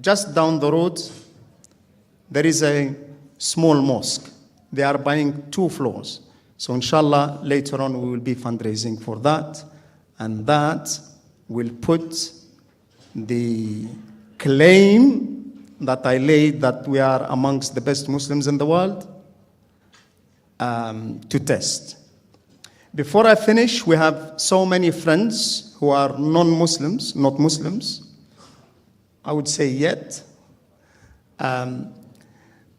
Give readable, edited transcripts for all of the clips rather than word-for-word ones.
just down the road, there is a small mosque. They are buying 2 floors. So inshallah, later on we will be fundraising for that. And that will put the claim that I laid that we are amongst the best Muslims in the world to test. Before I finish, we have so many friends who are non-Muslims, not Muslims, I would say yet.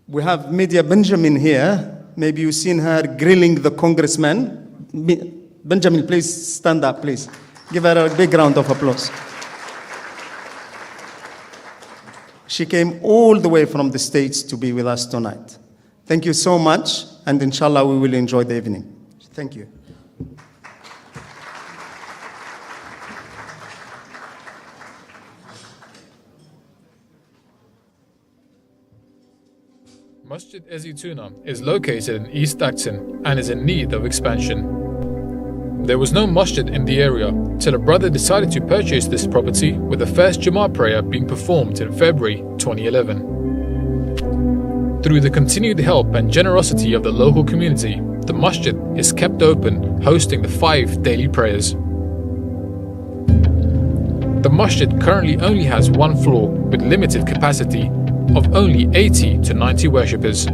We have Media Benjamin here. Maybe you've seen her grilling the congressman. Benjamin, please stand up, please. Give her a big round of applause. She came all the way from the States to be with us tonight. Thank you so much, and inshallah we will enjoy the evening. Thank you. Masjid Ezituna is located in East Acton and is in need of expansion. There was no masjid in the area till a brother decided to purchase this property, with the first Jummah prayer being performed in February 2011. Through the continued help and generosity of the local community, the masjid is kept open, hosting the 5 daily prayers. The masjid currently only has 1 floor with limited capacity of only 80 to 90 worshippers.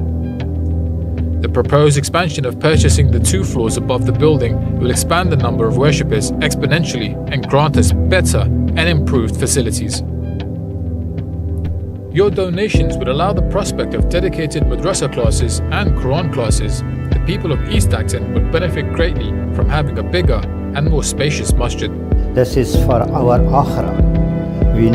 The proposed expansion of purchasing the 2 floors above the building will expand the number of worshippers exponentially and grant us better and improved facilities. Your donations would allow the prospect of dedicated madrasa classes and Quran classes. The people of East Acton would benefit greatly from having a bigger and more spacious masjid. This is for our akhirah. We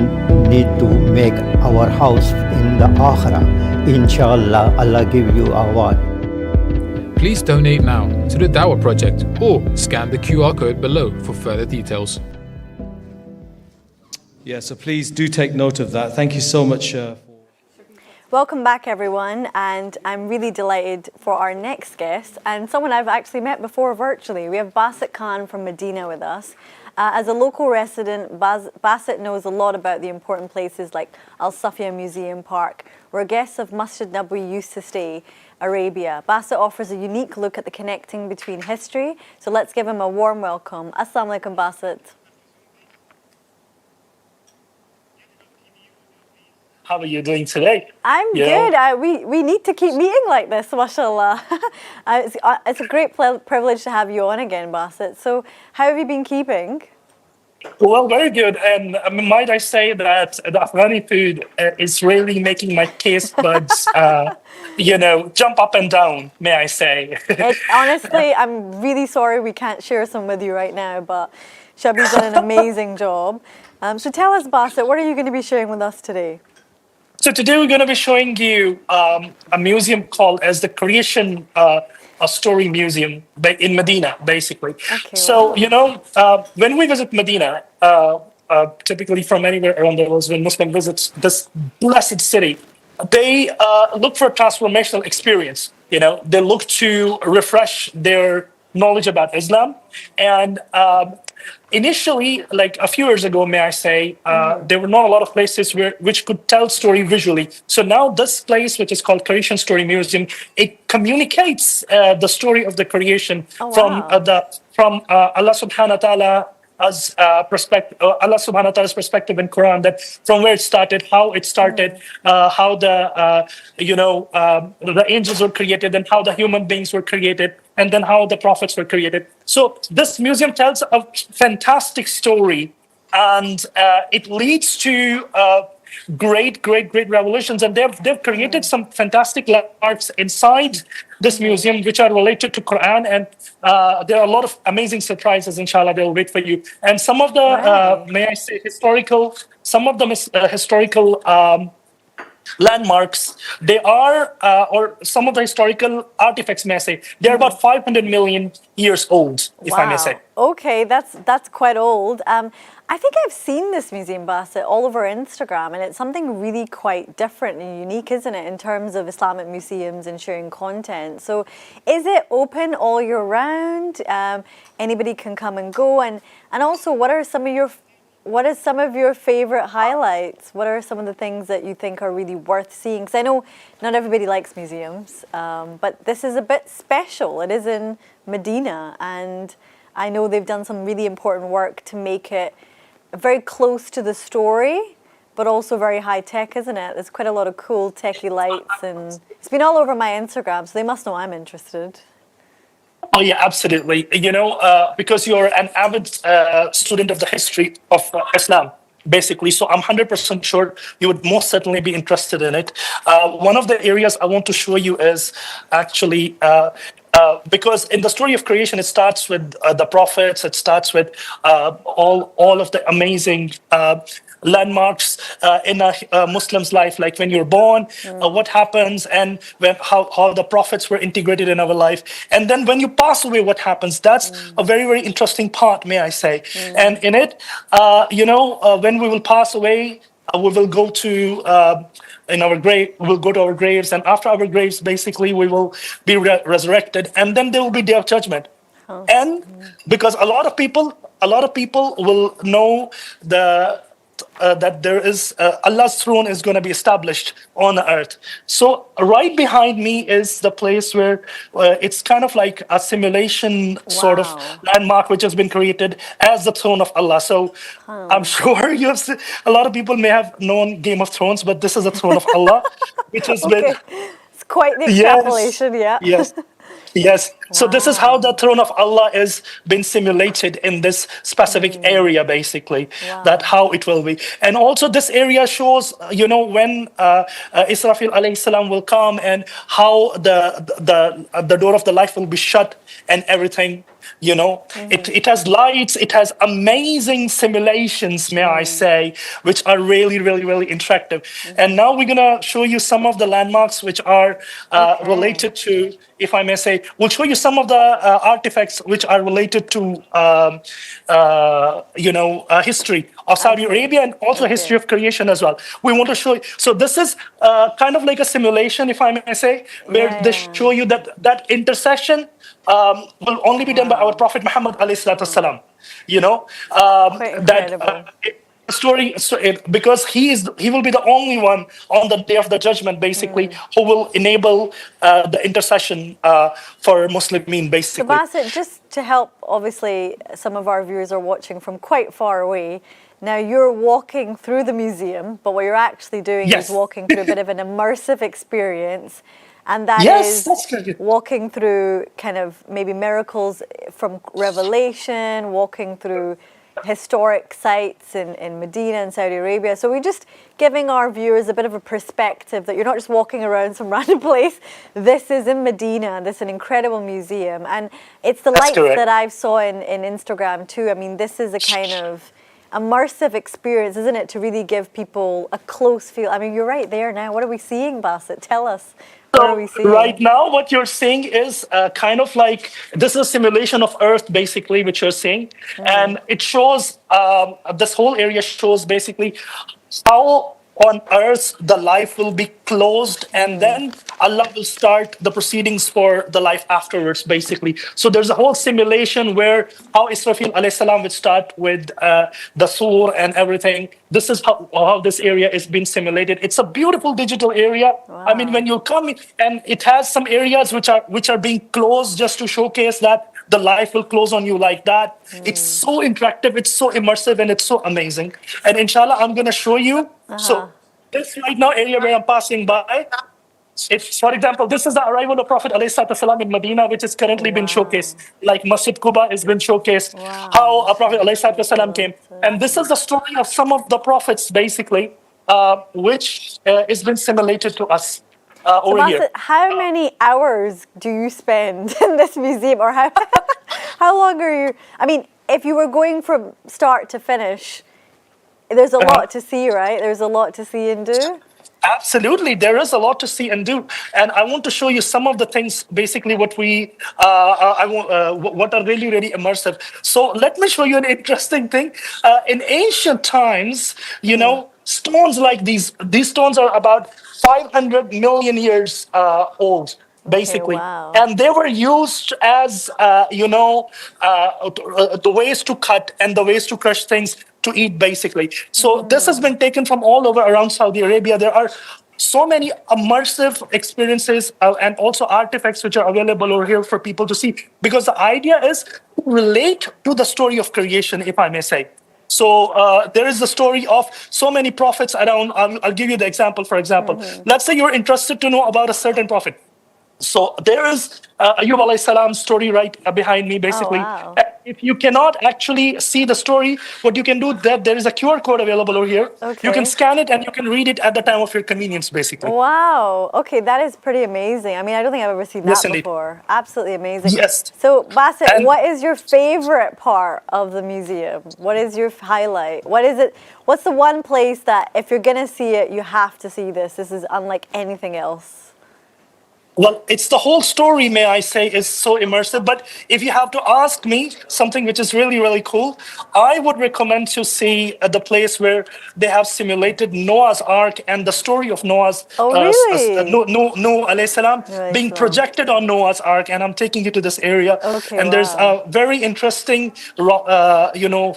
need to make our house in the akhirah. Inshallah, Allah give you award. Please donate now to the Dawah Project or scan the QR code below for further details. Yeah, so please do take note of that. Thank you so much. Welcome back, everyone, and I'm really delighted for our next guest, and someone I've actually met before virtually. We have Basit Khan from Medina with us. As a local resident, Basit knows a lot about the important places like Al Safia Museum Park, where guests of Masjid Nabawi used to stay, Arabia. Basit offers a unique look at the connecting between history, so let's give him a warm welcome. Assalamu alaikum, Basit. How are you doing today? I'm good. We need to keep meeting like this, mashallah. It's a great privilege to have you on again, Basit. So how have you been keeping? Well, very good. And might I say that the Afghani food is really making my taste buds, jump up and down, may I say. Honestly, I'm really sorry we can't share some with you right now, but Shabi's done an amazing job. So tell us, Basit, what are you going to be sharing with us today? So today we're going to be showing you a museum called as the Creation Story Museum in Medina, basically. Okay, so, when we visit Medina, typically from anywhere around the world, when Muslim visits this blessed city, they look for a transformational experience. They look to refresh their knowledge about Islam. And initially, like a few years ago, may I say, there were not a lot of places which could tell story visually. So now this place, which is called Creation Story Museum, it communicates the story of the creation from Allah Subhanahu wa Taala. As perspective, Allah Subhanahu wa Taala's perspective in Quran, that from where it started, how it started, how the angels were created, and how the human beings were created, and then how the prophets were created. So this museum tells a fantastic story, and it leads to great revolutions. And they've created some fantastic landmarks inside this museum which are related to Quran, and there are a lot of amazing surprises, inshallah, they'll wait for you. And some of the historical landmarks, they are or some of the historical artifacts, may I say, they're about 500 million years old, if I may say. Okay, that's quite old. I think I've seen this museum, Basit, all over Instagram, and it's something really quite different and unique, isn't it, in terms of Islamic museums and sharing content. So is it open all year round? Anybody can come and go? And also, what are some of your what is some of your favorite highlights? What are some of the things that you think are really worth seeing? Because I know not everybody likes museums, but this is a bit special. It is in Medina, and I know they've done some really important work to make it very close to the story, but also very high tech, isn't it? There's quite a lot of cool techie lights, and it's been all over my Instagram, so they must know I'm interested. Oh yeah, absolutely. Because you're an avid student of the history of Islam, basically. So I'm 100% sure you would most certainly be interested in it. One of the areas I want to show you is actually because in the story of creation, it starts with the prophets. It starts with all of the amazing landmarks in a Muslim's life, like when you're born, what happens, and how the prophets were integrated in our life. And then when you pass away, what happens? That's a very, very interesting part, may I say. And in it, when we will pass away, we will go to in our grave. We'll go to our graves, and after our graves, basically, we will be resurrected, and then there will be day of judgment. And because a lot of people will know that there is Allah's throne is going to be established on the earth. So right behind me is the place where it's kind of like a simulation sort of landmark which has been created as the throne of Allah. So I'm sure you have seen, a lot of people may have known Game of Thrones, but this is the throne of Allah, which has been. It's quite the extrapolation, yeah. Yes. So this is how the throne of Allah is been simulated in this specific area, basically. That how it will be. And also this area shows, when Israfil alayhi salam will come and how the door of the life will be shut and everything. It has lights, it has amazing simulations, may I say, which are really, really, really interactive. And now we're going to show you some of the landmarks which are related to, if I may say, we'll show you some of the artifacts which are related to, history of Saudi Arabia and also history of creation as well. We want to show you. So this is kind of like a simulation, if I may say, where they show you that intercession will only be done by our Prophet Muhammad alayhi salatu wasalam. Story because he will be the only one on the day of the judgment, basically, who will enable the intercession for Muslimin, basically. So Bassett, just to help, obviously, some of our viewers are watching from quite far away. Now you're walking through the museum, but what you're actually doing is walking through a bit of an immersive experience. And that is walking through kind of maybe miracles from Revelation, walking through historic sites in Medina and Saudi Arabia. So we're just giving our viewers a bit of a perspective that you're not just walking around some random place. This is in Medina. This is an incredible museum. And it's the lights that I saw in Instagram too. I mean, this is a kind of immersive experience, isn't it, to really give people a close feel. I mean, you're right there now. What are we seeing, Bassett? Tell us. So right now, what you're seeing is kind of like, this is a simulation of Earth, basically, which you're seeing. And it shows, this whole area shows basically how on Earth the life will be closed, and then Allah will start the proceedings for the life afterwards, basically. So there's a whole simulation where how Israfil alayhi salam would start with the sur and everything. This is how this area is being simulated. It's a beautiful digital area. I mean, when you come in, and it has some areas which are being closed just to showcase that the life will close on you like that. It's so interactive, it's so immersive, and it's so amazing. And inshallah, I'm going to show you. So this right now area where I'm passing by, it's, for example, this is the arrival of Prophet ﷺ in Medina, which is currently been showcased. Like Masjid Quba has been showcased, how Prophet ﷺ came. And this is the story of some of the prophets, basically, which has been simulated to us. Over here. How many hours do you spend in this museum, or how long are you? I mean, if you were going from start to finish, there's a lot to see, right? There's a lot to see and do. Absolutely, there is a lot to see and do, and I want to show you some of the things. Basically, what what are really, really immersive. So let me show you an interesting thing. In ancient times, stones like these stones are about 500 million years old, basically. And they were used as, the ways to cut and the ways to crush things to eat, basically. So this has been taken from all over around Saudi Arabia. There are so many immersive experiences and also artifacts which are available over here for people to see, because the idea is to relate to the story of creation, if I may say. So there is the story of so many prophets around. I'll give you the example. For example, let's say you're interested to know about a certain prophet. So there is Ayub alayhi salam's story right behind me, basically. wow. If you cannot actually see the story, what you can do, that there is a QR code available over here. You can Okay. scan it and you can read it at the time of your convenience, basically. Wow. Okay, that is pretty amazing. I mean, I don't think I've ever seen Yes, that indeed. before. Absolutely amazing. Yes. So, Bassett, And what is your favorite part of the museum? What is your highlight? What is it? What's the one place that if you're going to see it, you have to see this? This is unlike anything else. well, it's the whole story, may I say, is so immersive. But if you have to ask me something which is really, really cool, I would recommend to see the place where they have simulated Noah's Ark and the story of Noah's Oh, really? Noah alayhi salam Alayhi being salam. projected on Noah's Ark. And I'm taking you to this area. Okay, And there's wow. a very interesting,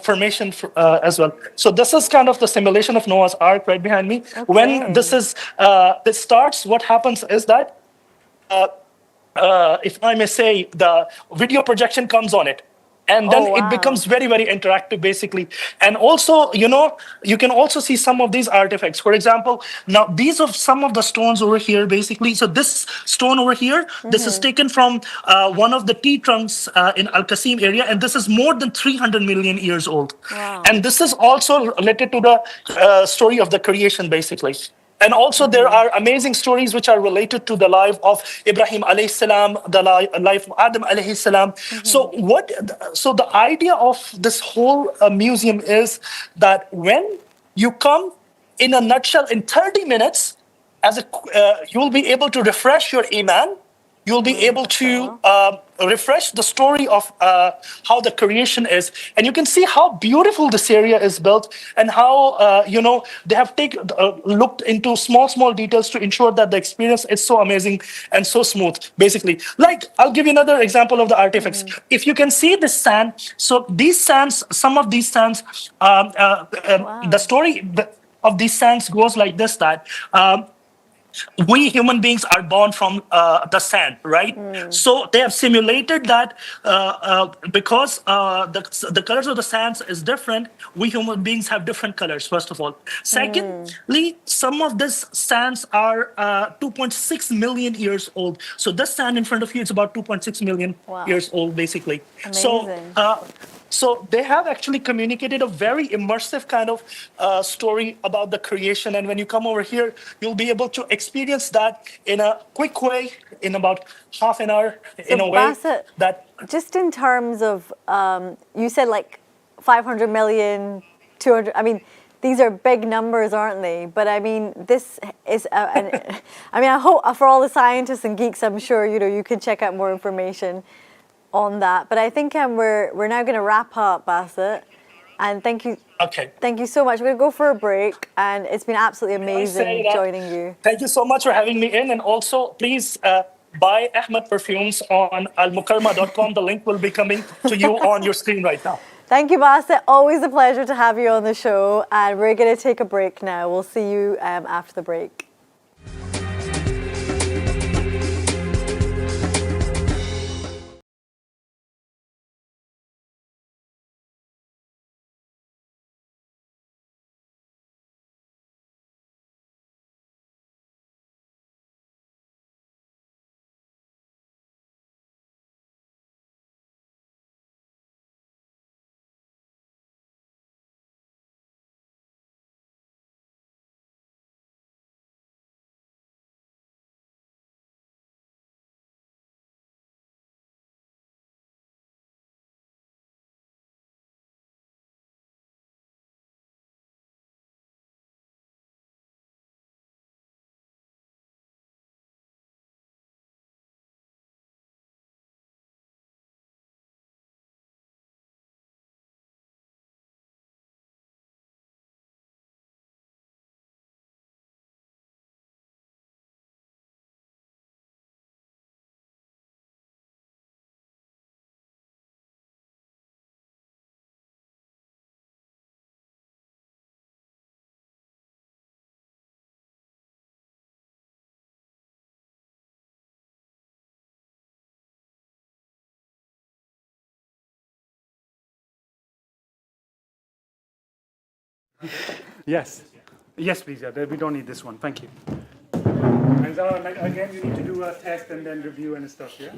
formation as well. So this is kind of the simulation of Noah's Ark right behind me. When Okay. this starts, what happens is that if I may say, the video projection comes on it. And then Oh, it wow. becomes very, very interactive, basically. And also, you can also see some of these artifacts. For example, now these are some of the stones over here, basically. So this stone over here, this is taken from one of the tea trunks in Al Qasim area. And this is more than 300 million years old. Wow. And this is also related to the story of the creation, basically. And also there are amazing stories which are related to the life of Ibrahim alayhi salam, the life of Adam alayhi salam. So the idea of this whole museum is that when you come, in a nutshell, in 30 minutes, you'll be able to refresh your iman. You'll be able to refresh the story of how the creation is. And you can see how beautiful this area is built, and how, they have looked into small details to ensure that the experience is so amazing and so smooth, basically. Like, I'll give you another example of the artifacts. If you can see this sand, so these sands, some of these sands, the story of these sands goes like this, that we human beings are born from the sand, right? So they have simulated that because the colors of the sands is different. We human beings have different colors, first of all. Secondly, some of these sands are 2.6 million years old. So this sand in front of you is about 2.6 million Wow. years old, basically. Amazing. So they have actually communicated a very immersive kind of story about the creation. And when you come over here, you'll be able to experience that in a quick way, in about half an hour, in a way Bassett, that... just in terms of, you said like 500 million, 200, I mean, these are big numbers, aren't they? But I mean, this is, I mean, I hope for all the scientists and geeks, I'm sure, you can check out more information on that. But I think we're now going to wrap up, Bassett. And thank you. Okay. Thank you so much. We're going to go for a break, and it's been absolutely amazing joining you. Thank you so much for having me in. And also, please buy Ahmed perfumes on almukarma.com. The link will be coming to you on your screen right now. Thank you, Bassett. Always a pleasure to have you on the show. And we're going to take a break now. We'll see you after the break. Yes. Yes, please. Yeah, we don't need this one. Thank you. And so, again, you need to do a test and then review and stuff, yeah?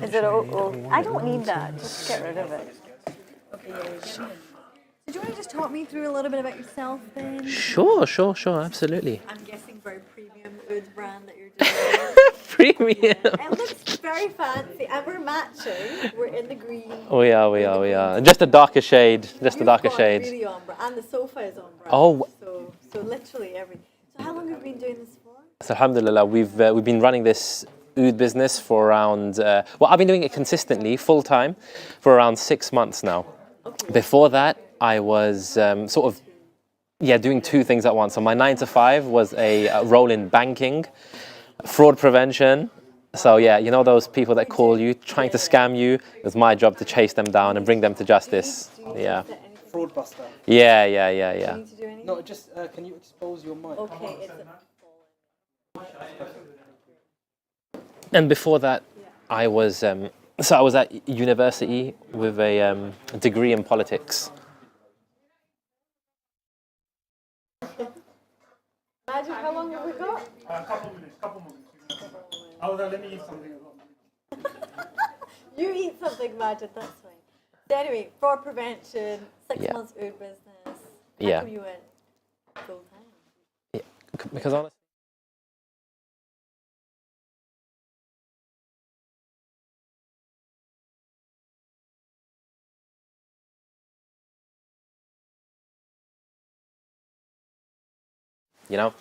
Is it? I don't need that. Just get rid of it. Okay. So do you want to just talk me through a little bit about yourself then? Sure, absolutely. I'm guessing very premium oud brand that you're doing. Premium. It looks very fancy, and we're matching. We're in the green. We are. Just a darker shade. Just a darker shade. Really on brand, and the sofa is on brand. Oh. So literally everything. So how long have you been doing this for? So alhamdulillah, we've been running this oud business for around. I've been doing it consistently, full time, for around 6 months now. Okay. Before that, I was doing two things at once. So my 9 to 5 was a role in banking, fraud prevention. So yeah, you know those people that call you trying to scam you? It was my job to chase them down and bring them to justice. Yeah. Fraud buster. Yeah. Do you need to do anything? No, just can you expose your mic? Okay. And before that, I was at university with a degree in politics. Magic, how long have we got? A couple more minutes. Let me eat something as well. You eat something, Majid, that's fine. So anyway, fraud prevention, 6 months oud business. How come you went full time? Yeah, because honestly, you know.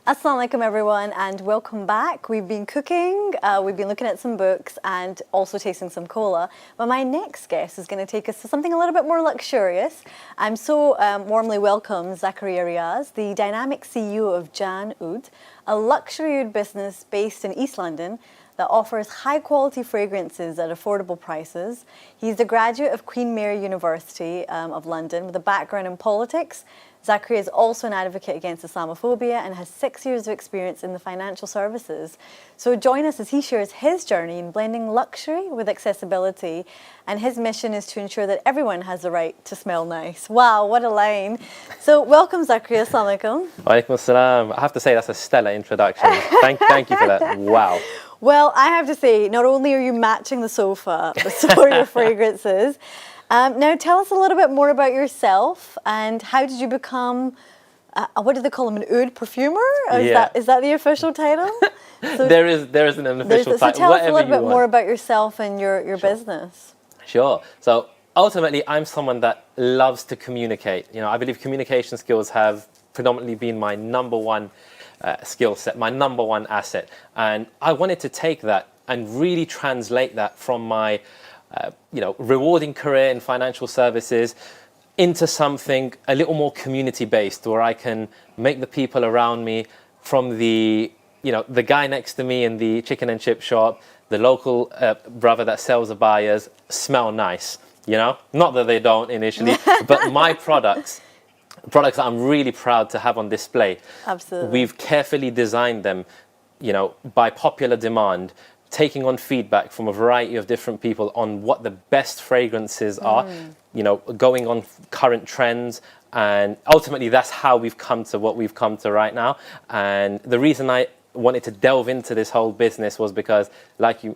Assalamu alaikum everyone and welcome back. We've been cooking, we've been looking at some books and also tasting some cola. But my next guest is going to take us to something a little bit more luxurious. I'm so warmly welcome Zakaria Riaz, the dynamic CEO of Jan Oud, a luxury oud business based in East London that offers high-quality fragrances at affordable prices. He's a graduate of Queen Mary University of London with a background in politics. Zakaria is also an advocate against Islamophobia and has 6 years of experience in the financial services. So join us as he shares his journey in blending luxury with accessibility, and his mission is to ensure that everyone has the right to smell nice. Wow, what a line. So welcome, Zakaria. Assalamu alaikum. Walaikum assalam. I have to say that's a stellar introduction. Thank you for that. Wow. Well, I have to say, not only are you matching the sofa, but so are your fragrances. Now, tell us a little bit more about yourself and how did you become, what do they call them, an oud perfumer? Is that the official title? So there isn't an official title. So tell us a little bit more about yourself and your business. Sure. So ultimately, I'm someone that loves to communicate. You know, I believe communication skills have predominantly been my number one skill set, my number one asset. And I wanted to take that and really translate that from my rewarding career in financial services into something a little more community-based, where I can make the people around me, from the guy next to me in the chicken and chip shop, the local brother that sells the buyers, smell nice. You know, not that they don't initially, but my products that I'm really proud to have on display. Absolutely. We've carefully designed them, by popular demand, taking on feedback from a variety of different people on what the best fragrances are, going on current trends. And ultimately, that's how we've come to what we've come to right now. And the reason I wanted to delve into this whole business was because, like you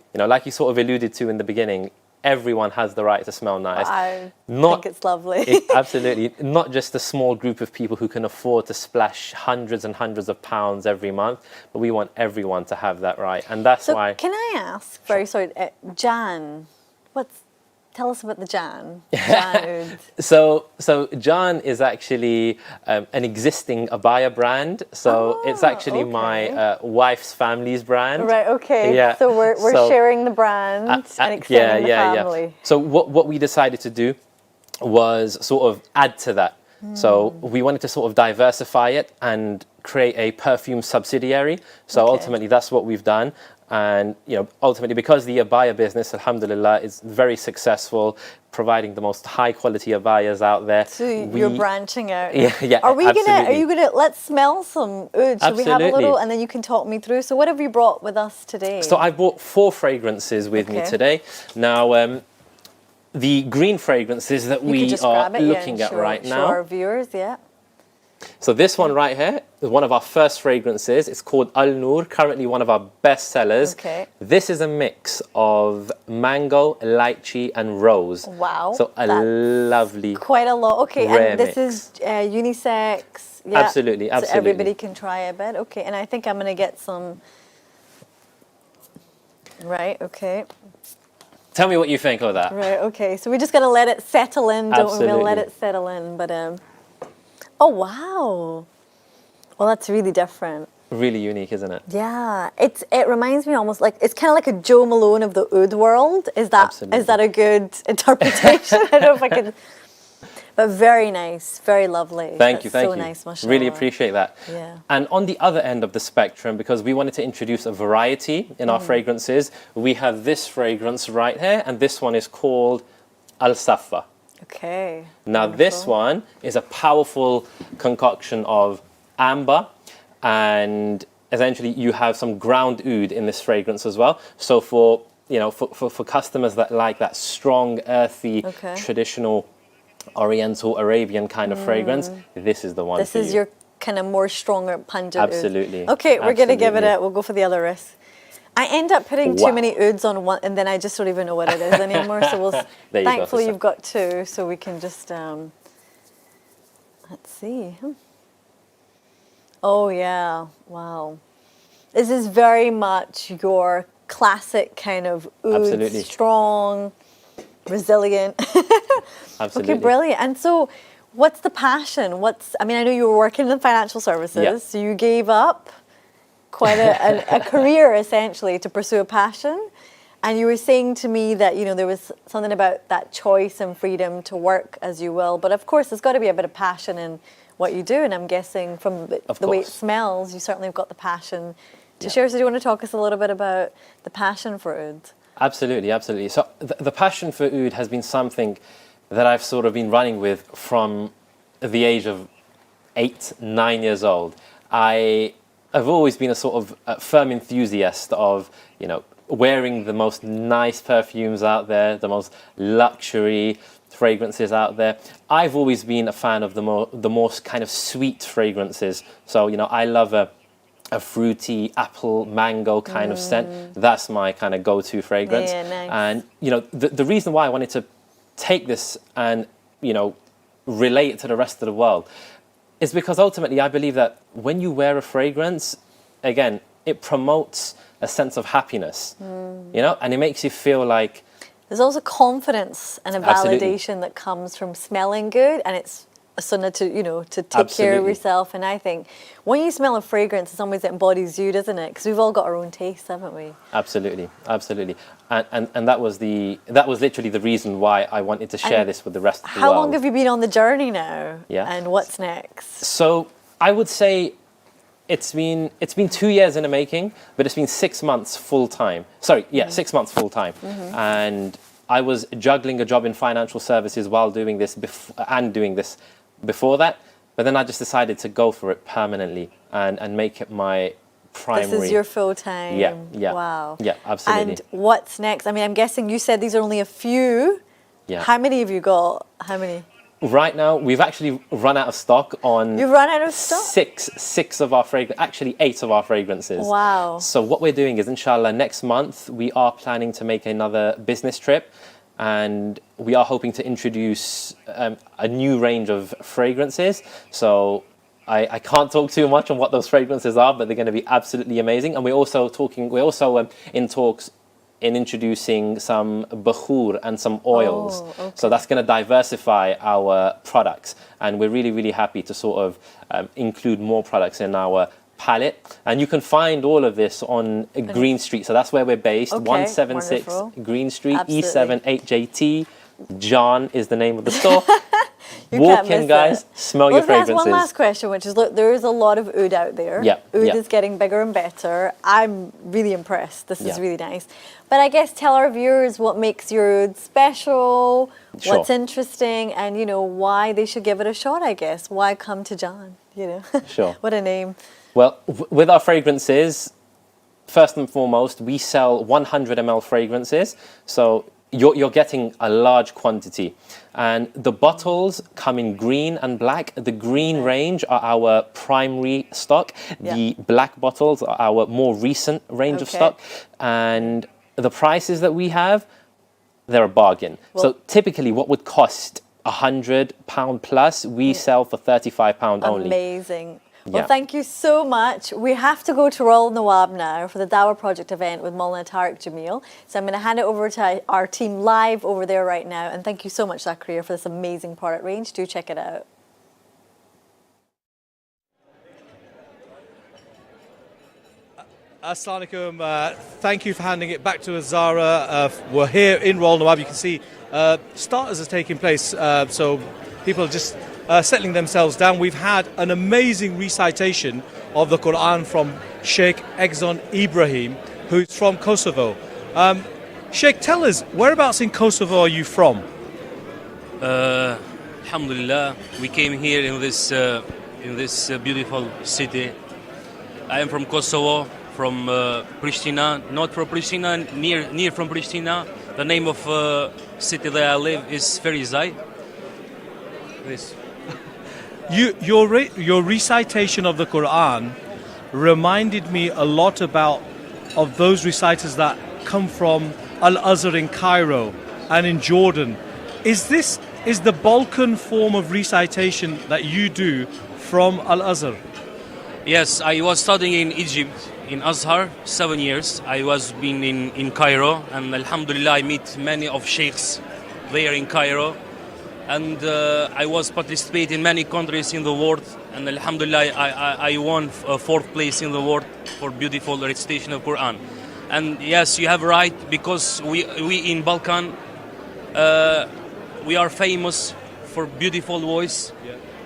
sort of alluded to in the beginning, everyone has the right to smell nice. I think it's lovely. Absolutely. Not just a small group of people who can afford to splash hundreds and hundreds of pounds every month, but we want everyone to have that right. And that's why... Can I ask, Jan, tell us about the Jan. So Jan is actually an existing abaya brand. So it's actually my wife's family's brand. Right, okay. Yeah. So we're sharing the brand and extending the family. Yeah. So what we decided to do was sort of add to that. So we wanted to sort of diversify it and create a perfume subsidiary. So ultimately that's what we've done. And ultimately, because the abaya business, alhamdulillah, is very successful, providing the most high quality abayas out there. So you're branching out. Yeah. Are you gonna let's smell some oud? Should we have a little, and then you can talk me through? So what have you brought with us today? So I brought 4 fragrances with me today. Now, the green fragrances that we are looking at right now. Show our viewers, yeah. So this one right here is one of our first fragrances. It's called Al Noor, currently one of our best sellers. Okay. This is a mix of mango, lychee, and rose. Wow. So lovely. Quite a lot. Okay, and this is unisex. Yeah. Absolutely. So everybody can try a bit. Okay, and I think I'm going to get some. Right, okay. Tell me what you think of that. Right, okay. So we're just going to let it settle in, don't we? We're going to let it settle in, but... Oh, wow. Well, that's really different. Really unique, isn't it? Yeah. It reminds me almost like, it's kind of like a Joe Malone of the oud world. Is that a good interpretation? I don't know if I can... But very nice, very lovely. Thank you. So nice, mashallah. Really appreciate that. Yeah. And on the other end of the spectrum, because we wanted to introduce a variety in our fragrances, we have this fragrance right here, and this one is called Al Safa. Okay. Now this one is a powerful concoction of amber, and essentially you have some ground oud in this fragrance as well. So for customers that like that strong, earthy, traditional Oriental Arabian kind of fragrance, this is the one. This is your kind of more stronger pungent Absolutely. oud. Okay, we're going to give it a, we'll go for the other risk. I end up putting too many ouds on one, and then I just don't even know what it is anymore. So we'll. Thankfully, you've got 2, so we can just. Let's see. Oh yeah! Wow, this is very much your classic kind of oud, strong, resilient. Absolutely. Okay, brilliant. And so, what's the passion? I mean, I know you were working in financial services, so you gave up quite a career essentially to pursue a passion, and you were saying to me that there was something about that choice and freedom to work as you will, but of course there's got to be a bit of passion in what you do, and I'm guessing from the way it smells, you certainly have got the passion to share. So do you want to talk us a little bit about the passion for oud? Absolutely, absolutely. So the passion for oud has been something that I've sort of been running with from the age of 8, 9 years old. I've always been a sort of firm enthusiast of, wearing the most nice perfumes out there, the most luxury fragrances out there. I've always been a fan of the most kind of sweet fragrances. So, I love a fruity apple mango kind of scent. That's my kind of go-to fragrance. Yeah, nice. And the reason why I wanted to take this and relate it to the rest of the world is because ultimately I believe that when you wear a fragrance, again, it promotes a sense of happiness, and it makes you feel like there's also confidence and a Absolutely. validation that comes from smelling good, and it's a sunnah to take care of Absolutely. yourself. And I think when you smell a fragrance, in some ways it embodies you, doesn't it? Because we've all got our own taste, haven't we? Absolutely, absolutely, and that was literally the reason why I wanted to share this with the rest of the How world. long have you been on the journey now? Yeah. And what's next? So I would say it's been 2 years in the making, but it's been 6 months full time. 6 months full time, and I was juggling a job in financial services while doing this before that. But then I just decided to go for it permanently and make it my primary. This is your full time. Yeah. Wow. Yeah, absolutely. And what's next? I mean, I'm guessing you said these are only a few. Yeah. How many have you got? How many? Right now, we've actually run out of stock on. You've run out of stock? Six of our fragrances, actually 8 of our fragrances. Wow. So what we're doing is, inshallah, next month we are planning to make another business trip, and we are hoping to introduce a new range of fragrances. So I can't talk too much on what those fragrances are, but they're going to be absolutely amazing. And we're also in talks in introducing some bakhur and some oils. Oh, okay. So that's going to diversify our products. And we're really, really happy to sort of include more products in our palette. And you can find all of this on Green Street. So that's where we're based, Okay, 176 wonderful. Green Street, Absolutely. E7 8JT. John is the name of the store. You Walk can't in, miss guys. it. Smell Well, your let's ask fragrances. one last question, which is, look, there is a lot of oud out there. Yeah, Oud yeah. is getting bigger and better. I'm really impressed. This is Yeah. really nice. But I guess tell our viewers what makes your oud special, Sure. what's interesting, and, why they should give it a shot, I guess. Why come to John, Sure. What a name. Well, with our fragrances, first and foremost, we sell 100 ml fragrances. So you're getting a large quantity. And the bottles come in green and black. The green range are our primary stock. The black bottles are our more recent range of Okay. stock. And the prices that we have, they're a bargain. Well- So typically what would cost £100 plus, we sell for £35 only. Amazing. Well, Yeah. thank you so much. We have to go to Royal Nawaab now for the Dawah Project event with Maulana Tariq Jamil. So I'm going to hand it over to our team live over there right now. And thank you so much, Zakaria, for this amazing product range. Do check it out. Assalamu alaikum. Thank you for handing it back to us, Zara. We're here in Royal Nawaab. You can see starters are taking place, so people are just settling themselves down. We've had an amazing recitation of the Quran from Sheikh Exon Ibrahim, who's from Kosovo. Sheikh, tell us, whereabouts in Kosovo are you from? Alhamdulillah, we came here in this beautiful city. I am from Kosovo, from Pristina, not from Pristina, near from Pristina. The name of city that I live is Ferizaj. This. Your recitation of the Quran reminded me a lot of those reciters that come from Al-Azhar in Cairo and in Jordan. Is the Balkan form of recitation that you do from Al-Azhar? Yes, I was studying in Egypt, in Azhar, 7 years. I was been in Cairo, and Alhamdulillah, I meet many of sheikhs there in Cairo. And I was participating in many countries in the world, and Alhamdulillah, I won 4th place in the world for beautiful recitation of Quran. And yes, you have right, because we in Balkan, we are famous for beautiful voice,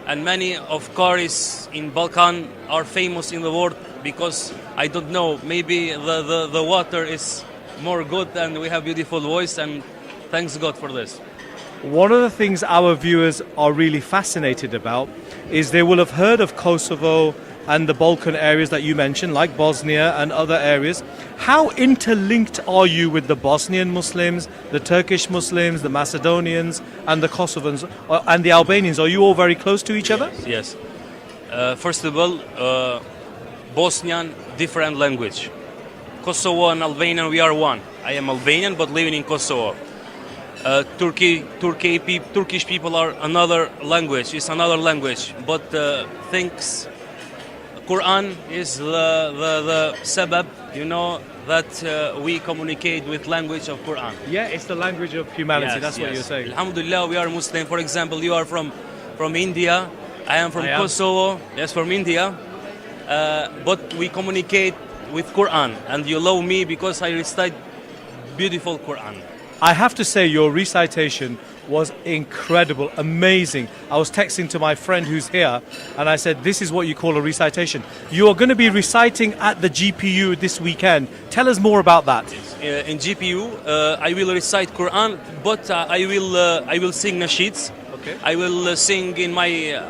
and many of cars in Balkan are famous in the world because I don't know, maybe the water is more good and we have beautiful voice, and thanks God for this. One of the things our viewers are really fascinated about is they will have heard of Kosovo and the Balkan areas that you mentioned, like Bosnia and other areas. How interlinked are you with the Bosnian Muslims, the Turkish Muslims, the Macedonians, and the Kosovans, and the Albanians? Are you all very close to each other? Yes. First of all, Bosnian, different language. Kosovo and Albanian, we are one. I am Albanian, but living in Kosovo. Turkish people are another language. It's another language, but things. Quran is the sabab, that we communicate with language of Quran. Yeah, it's the language of humanity. Yes, That's what yes. you're saying. Alhamdulillah, we are Muslim. For example, you are from India. I am from Kosovo. Yes, from India. But we communicate with Quran, and you love me because I recite beautiful Quran. I have to say your recitation was incredible, amazing. I was texting to my friend who's here, and I said, this is what you call a recitation. You are going to be reciting at the GPU this weekend. Tell us more about that. In GPU, I will recite Quran, but I will sing nasheeds. Okay. I will sing in my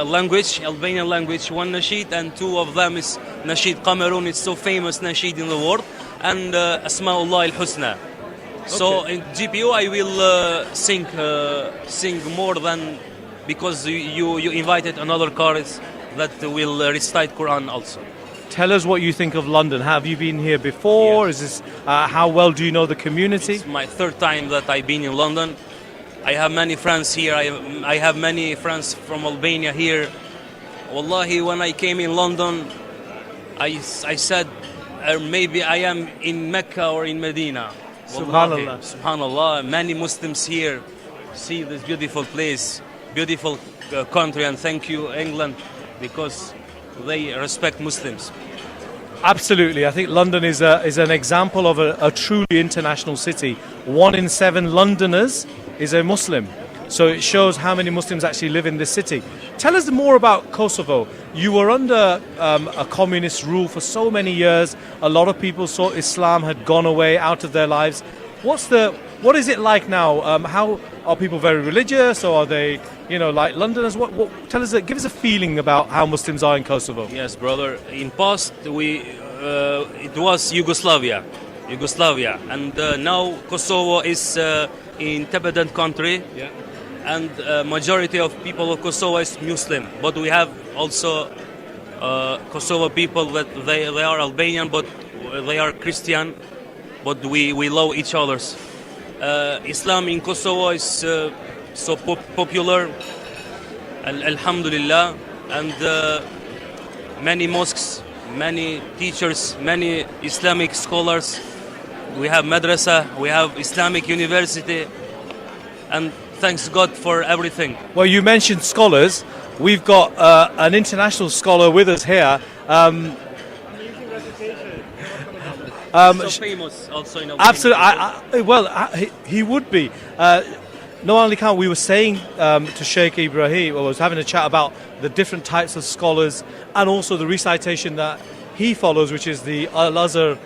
language, Albanian language, one nasheed, and two of them is nasheed Cameroon. It's so famous nasheed in the world, and Asma'ullah al-Husna. So in GPU I will sing more than, because you invited another chorus that will recite Quran also. Tell us what you think of London. Have you been here before? Yes. Is this how well do you know the community? It's my third time that I've been in London. I have many friends here. I have many friends from Albania here. Wallahi, when I came in London, I said maybe I am in Mecca or in Medina. Subhanallah. Subhanallah, many Muslims here see this beautiful place, beautiful country, and thank you England because they respect Muslims. Absolutely. I think London is an example of a truly international city. 1 in 7 Londoners is a Muslim. So it shows how many Muslims actually live in this city. Tell us more about Kosovo. You were under a communist rule for so many years. A lot of people saw Islam had gone away out of their lives. What is it like now? How are people very religious, or are they, like Londoners? Tell us, give us a feeling about how Muslims are in Kosovo. Yes, brother. In past, it was Yugoslavia, and now Kosovo is independent country. Yeah. And majority of people of Kosovo is Muslim, but we have also Kosovo people that they are Albanian, but they are Christian, but we love each others. Islam in Kosovo is so popular, alhamdulillah, and many mosques, many teachers, many Islamic scholars. We have madrasa, we have Islamic university, and thanks God for everything. Well, you mentioned scholars. We've got an international scholar with us here. So famous also in Albania. Absolutely. He would be. No only can we were saying to Sheikh Ibrahim, I was having a chat about the different types of scholars and also the recitation that he follows, which is the Al-Azhar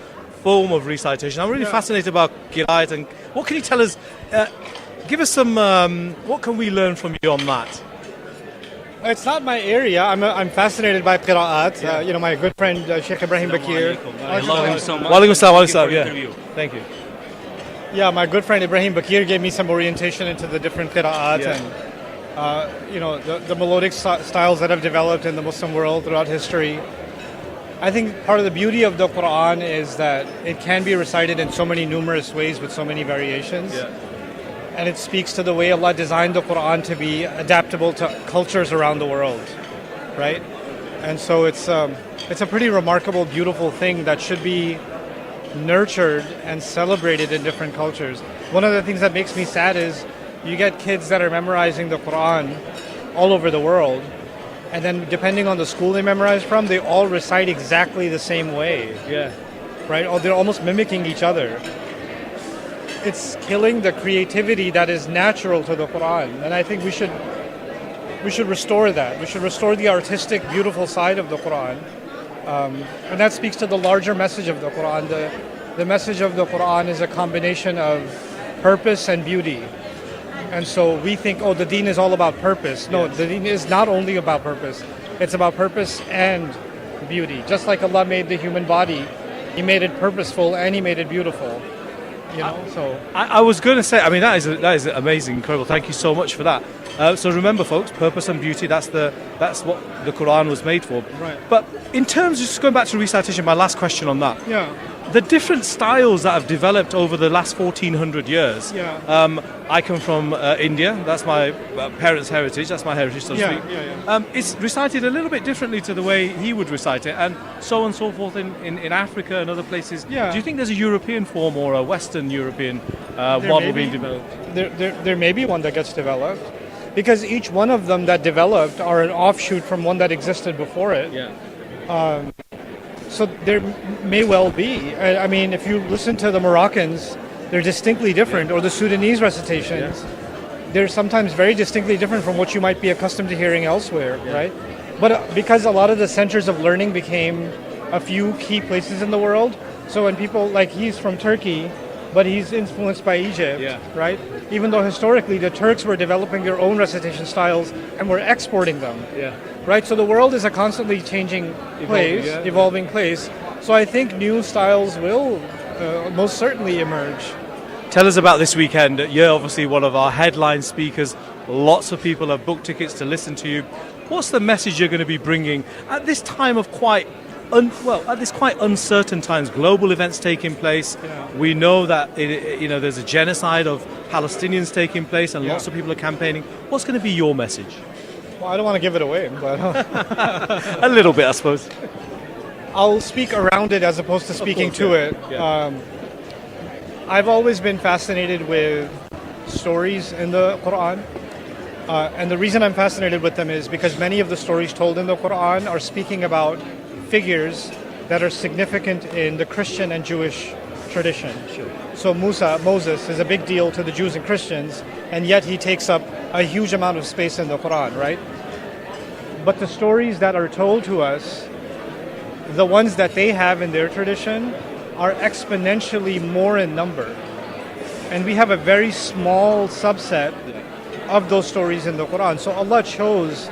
form of recitation. I'm really fascinated about Qira'at, and what can you tell us? Give us some. What can we learn from you on that? It's not my area. I'm fascinated by Qira'at. Yeah. My good friend Sheikh Ibrahim Bakir. I love him so much. Walaikum salam. Yeah. Thank you. Yeah, my good friend Ibrahim Bakir gave me some orientation into the different Qira'at and the melodic styles that have developed in the Muslim world throughout history. I think part of the beauty of the Quran is that it can be recited in so many numerous ways with so many variations. Yeah. And it speaks to the way Allah designed the Quran to be adaptable to cultures around the world, right? And so it's a pretty remarkable, beautiful thing that should be nurtured and celebrated in different cultures. One of the things that makes me sad is you get kids that are memorizing the Quran all over the world, and then depending on the school they memorize from, they all recite exactly the same way. Yeah. Right? Or they're almost mimicking each other. It's killing the creativity that is natural to the Quran. And I think we we should restore that. We should restore the artistic, beautiful side of the Quran. And that speaks to the larger message of the Quran. The message of the Quran is a combination of purpose and beauty. And so we think, oh, the deen is all about purpose. No, the deen is not only about purpose. It's about purpose and beauty. Just like Allah made the human body, He made it purposeful and He made it beautiful. You know, so I was going to say, I mean, that is amazing, incredible. Thank you so much for that. So remember, folks, purpose and beauty, that's what the Quran was made for. Right. But in terms of just going back to recitation, my last question on that. Yeah. The different styles that have developed over the last 1400 years. Yeah. I come from India. That's my parents' heritage. That's my heritage, so to speak. It's recited a little bit differently to the way he would recite it, and so on and so forth in Africa and other places. Yeah. Do you think there's a European form or a Western European model being developed? There may be one that gets developed, because each one of them that developed are an offshoot from one that existed before it. Yeah. So there may well be. I mean, if you listen to the Moroccans, they're distinctly different, or the Sudanese recitations. They're sometimes very distinctly different from what you might be accustomed to hearing elsewhere, right? But because a lot of the centers of learning became a few key places in the world, so when people, like he's from Turkey, but he's influenced by Egypt, right? Even though historically the Turks were developing their own recitation styles and were exporting them. Right, so the world is a constantly changing place, evolving place. So I think new styles will most certainly emerge. Tell us about this weekend. You're obviously one of our headline speakers. Lots of people have booked tickets to listen to you. What's the message you're going to be bringing at this time of quite uncertain times? Global events taking place. We know that there's a genocide of Palestinians taking place, and lots of people are campaigning. What's going to be your message? Well, I don't want to give it away, but a little bit, I suppose. I'll speak around it as opposed to speaking to it. I've always been fascinated with stories in the Quran, and the reason I'm fascinated with them is because many of the stories told in the Quran are speaking about figures that are significant in the Christian and Jewish tradition. So Moses is a big deal to the Jews and Christians, and yet he takes up a huge amount of space in the Quran, right? But the stories that are told to us, the ones that they have in their tradition, are exponentially more in number. And we have a very small subset of those stories in the Quran. So Allah chose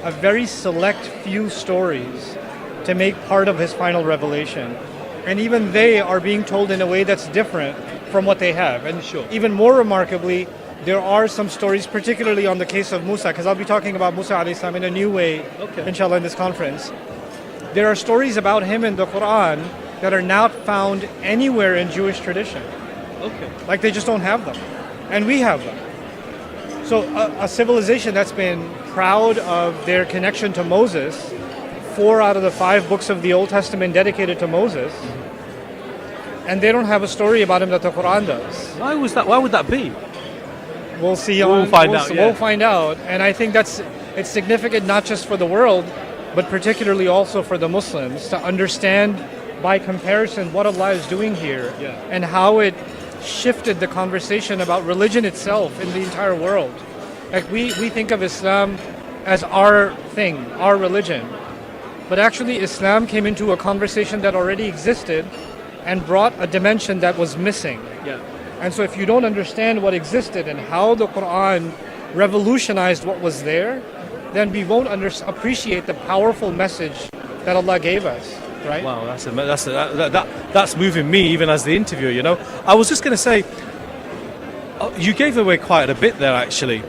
a very select few stories to make part of His final revelation. And even they are being told in a way that's different from what they have. And even more remarkably, there are some stories, particularly on the case of Musa, because I'll be talking about Musa alayhi salam in a new way, inshallah, in this conference. There are stories about him in the Quran that are not found anywhere in Jewish tradition. Like they just don't have them. And we have them. So a civilization that's been proud of their connection to Moses, 4 out of the 5 books of the Old Testament dedicated to Moses, and they don't have a story about him that the Quran does. Why would that be? We'll see. We'll find out. We'll find out. And I think it's significant not just for the world, but particularly also for the Muslims to understand by comparison what Allah is doing here and how it shifted the conversation about religion itself in the entire world. Like we think of Islam as our thing, our religion. But actually Islam came into a conversation that already existed and brought a dimension that was missing. And so if you don't understand what existed and how the Quran revolutionized what was there, then we won't appreciate the powerful message that Allah gave us, right? Wow, that's moving me even as the interviewer, you know. I was just going to say, you gave away quite a bit there actually.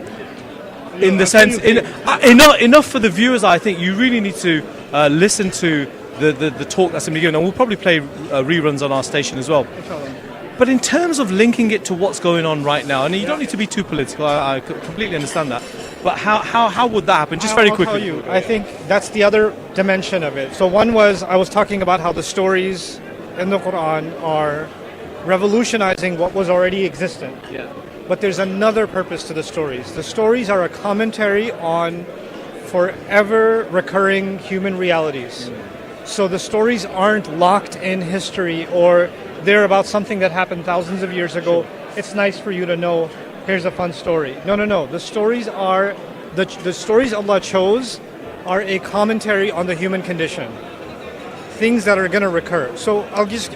In the sense, enough for the viewers. I think you really need to listen to the talk that's going to be given, and we'll probably play reruns on our station as well. But in terms of linking it to what's going on right now, and you don't need to be too political, I completely understand that, but how would that happen? Just very quickly. I'll tell you, I think that's the other dimension of it. So one was, I was talking about how the stories in the Quran are revolutionizing what was already existent. But there's another purpose to the stories. The stories are a commentary on forever recurring human realities. So the stories aren't locked in history, or they're about something that happened thousands of years ago. It's nice for you to know, here's a fun story. No. The stories are the stories Allah chose are a commentary on the human condition. Things that are going to recur. So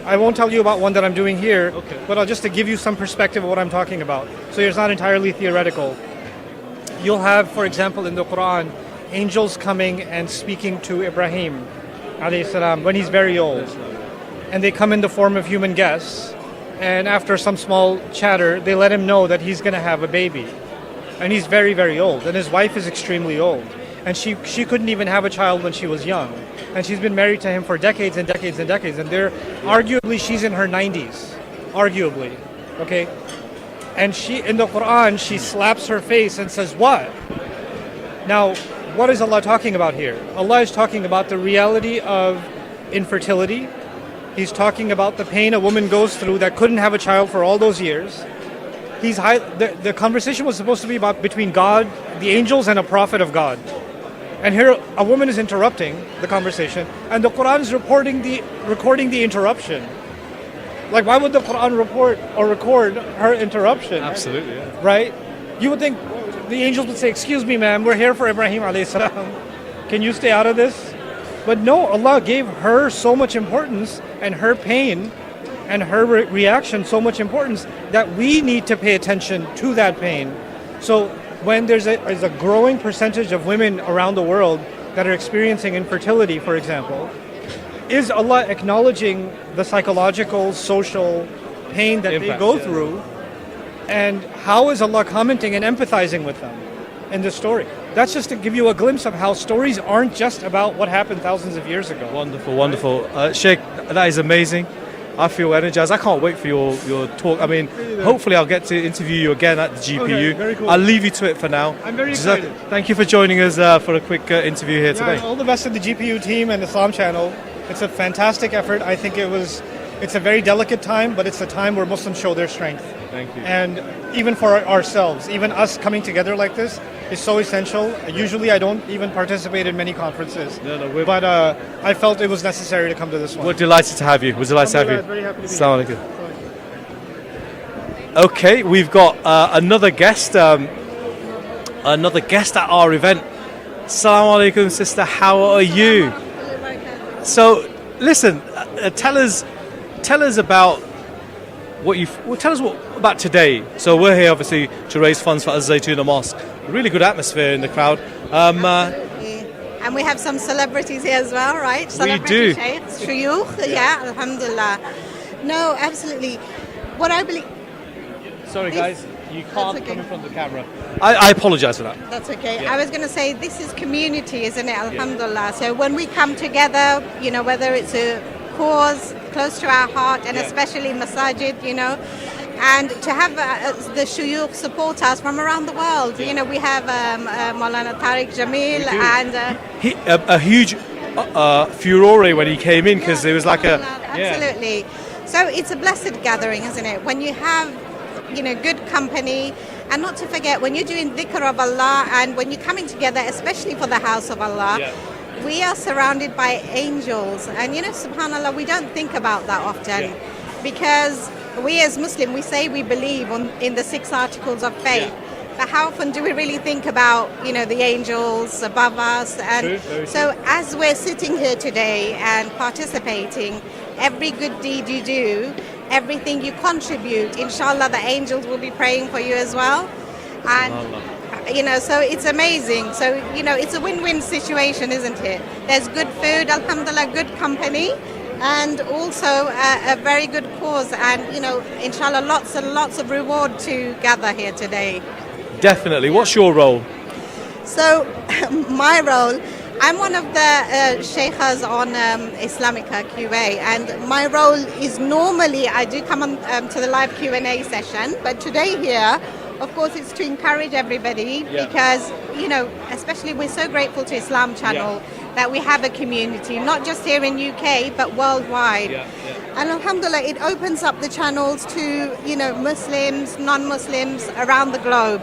I won't tell you about one that I'm doing here, but I'll just to give you some perspective of what I'm talking about. So it's not entirely theoretical. You'll have, for example, in the Quran, angels coming and speaking to Ibrahim alayhi salam when he's very old. And they come in the form of human guests. And after some small chatter, they let him know that he's going to have a baby. And he's very, very old. And his wife is extremely old. And she couldn't even have a child when she was young. And she's been married to him for decades and decades and decades. And arguably, she's in her 90s. Arguably. Okay? And in the Quran, she slaps her face and says, what? Now, what is Allah talking about here? Allah is talking about the reality of infertility. He's talking about the pain a woman goes through that couldn't have a child for all those years. The conversation was supposed to be about between God, the angels, and a prophet of God. And here a woman is interrupting the conversation, and the Quran is recording the interruption. Like, why would the Quran record her interruption? Absolutely, yeah. Right? You would think the angels would say, excuse me, ma'am, we're here for Ibrahim alayhi salam. Can you stay out of this? But no, Allah gave her so much importance, and her pain and her reaction so much importance, that we need to pay attention to that pain. So when there's a growing percentage of women around the world that are experiencing infertility, for example, is Allah acknowledging the psychological, social pain that they go through? And how is Allah commenting and empathizing with them in this story? That's just to give you a glimpse of how stories aren't just about what happened thousands of years ago. Wonderful, wonderful. Sheikh, that is amazing. I feel energized. I can't wait for your talk. I mean, hopefully I'll get to interview you again at the GPU. Okay, very cool. I'll leave you to it for now. I'm very excited. Thank you for joining us for a quick interview here today. All the best to the GPU team and Islam channel. It's a fantastic effort. I think it's a very delicate time, but it's a time where Muslims show their strength. Thank you. And even for ourselves, even us coming together like this is so essential. Usually I don't even participate in many conferences. But I felt it was necessary to come to this one. We're delighted to have you. We're delighted to have you. Very happy to be Assalamu here. alaikum. Okay, we've got another guest at our event. Assalamu alaikum, sister. How are you? So, listen, tell us about about today. So we're here obviously to raise funds for Az-Zaytuna Mosque. Really good atmosphere in the crowd. And we have some celebrities here as well, right? We do. Shuyukh, yeah, alhamdulillah. No, absolutely. What I believe... Sorry guys, you can't come in front of the camera. I apologise for that. That's okay. Yeah. I was going to say, this is community, isn't it? Alhamdulillah. So when we come together, whether it's a cause close to our heart, and especially Masjid, and to have the shuyukh support us from around the world. We have Maulana Tariq Jamil and... a huge furore when he came in, because there was like a... Absolutely. So it's a blessed gathering, isn't it? When you have, good company, and not to forget, when you're doing dhikr of Allah, and when you're coming together, especially for the house of Allah, we are surrounded by angels. And subhanAllah, we don't think about that often, because we as Muslim, we say we believe in the 6 articles of faith. But how often do we really think about, the angels above us? And so as we're sitting here today and participating, every good deed you do, everything you contribute, inshallah, the angels will be praying for you as well. And, so it's amazing. So, it's a win-win situation, isn't it? There's good food, alhamdulillah, good company, and also a very good cause. And, inshallah, lots and lots of reward to gather here today. Definitely. What's your role? So, my role, I'm one of the sheikhas on Islamic QA, and my role is normally, I do come on to the live Q&A session, but today here, of course, it's to encourage everybody because, especially we're so grateful to Islam Channel that we have a community, not just here in UK, but worldwide. And alhamdulillah, it opens up the channels to, Muslims, non-Muslims around the globe.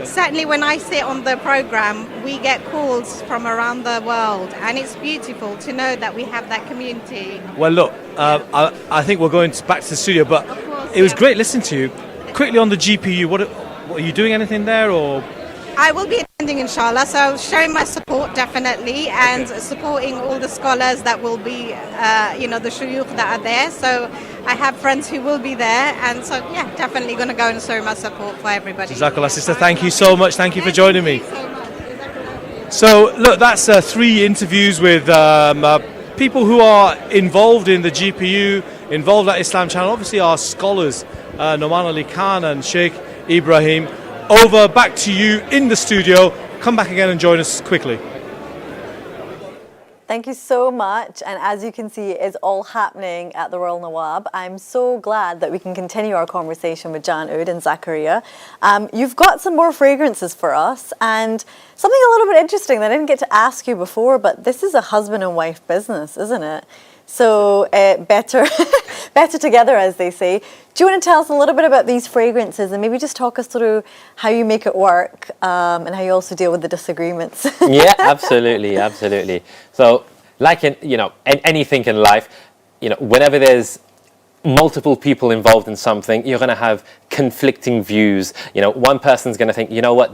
Certainly when I sit on the program, we get calls from around the world, and it's beautiful to know that we have that community. Well, look, I think we're going back to the studio, but it was great listening to you. Quickly on the GPU, what are you doing anything there, or? I will be Inshallah, so showing my support definitely, and supporting all the scholars that will be, the shuyukh that are there. So I have friends who will be there, and so yeah, definitely going to go and show my support for everybody. Jazakallah, sister. Thank you so much. Thank you for joining me. So look, that's 3 interviews with people who are involved in the GPU, involved at Islam Channel. Obviously, our scholars, Noman Ali Khan and Sheikh Ibrahim. Over, back to you in the studio. Come back again and join us quickly. Thank you so much. And as you can see, it's all happening at the Royal Nawaab. I'm so glad that we can continue our conversation with Jan Oud and Zakaria. You've got some more fragrances for us, and something a little bit interesting that I didn't get to ask you before, but this is a husband and wife business, isn't it? So better together, as they say. Do you want to tell us a little bit about these fragrances and maybe just talk us through how you make it work and how you also deal with the disagreements? Yeah, absolutely. So, like in anything in life, whenever there's multiple people involved in something, you're going to have conflicting views. One person's going to think,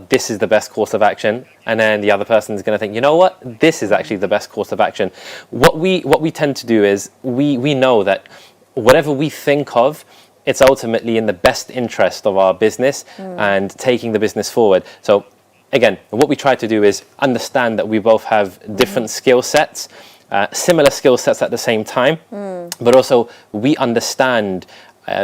this is the best course of action, and then the other person's going to think, this is actually the best course of action. What we tend to do is we know that whatever we think of, it's ultimately in the best interest of our business and taking the business forward. So again, what we try to do is understand that we both have different skill sets, similar skill sets at the same time, but also we understand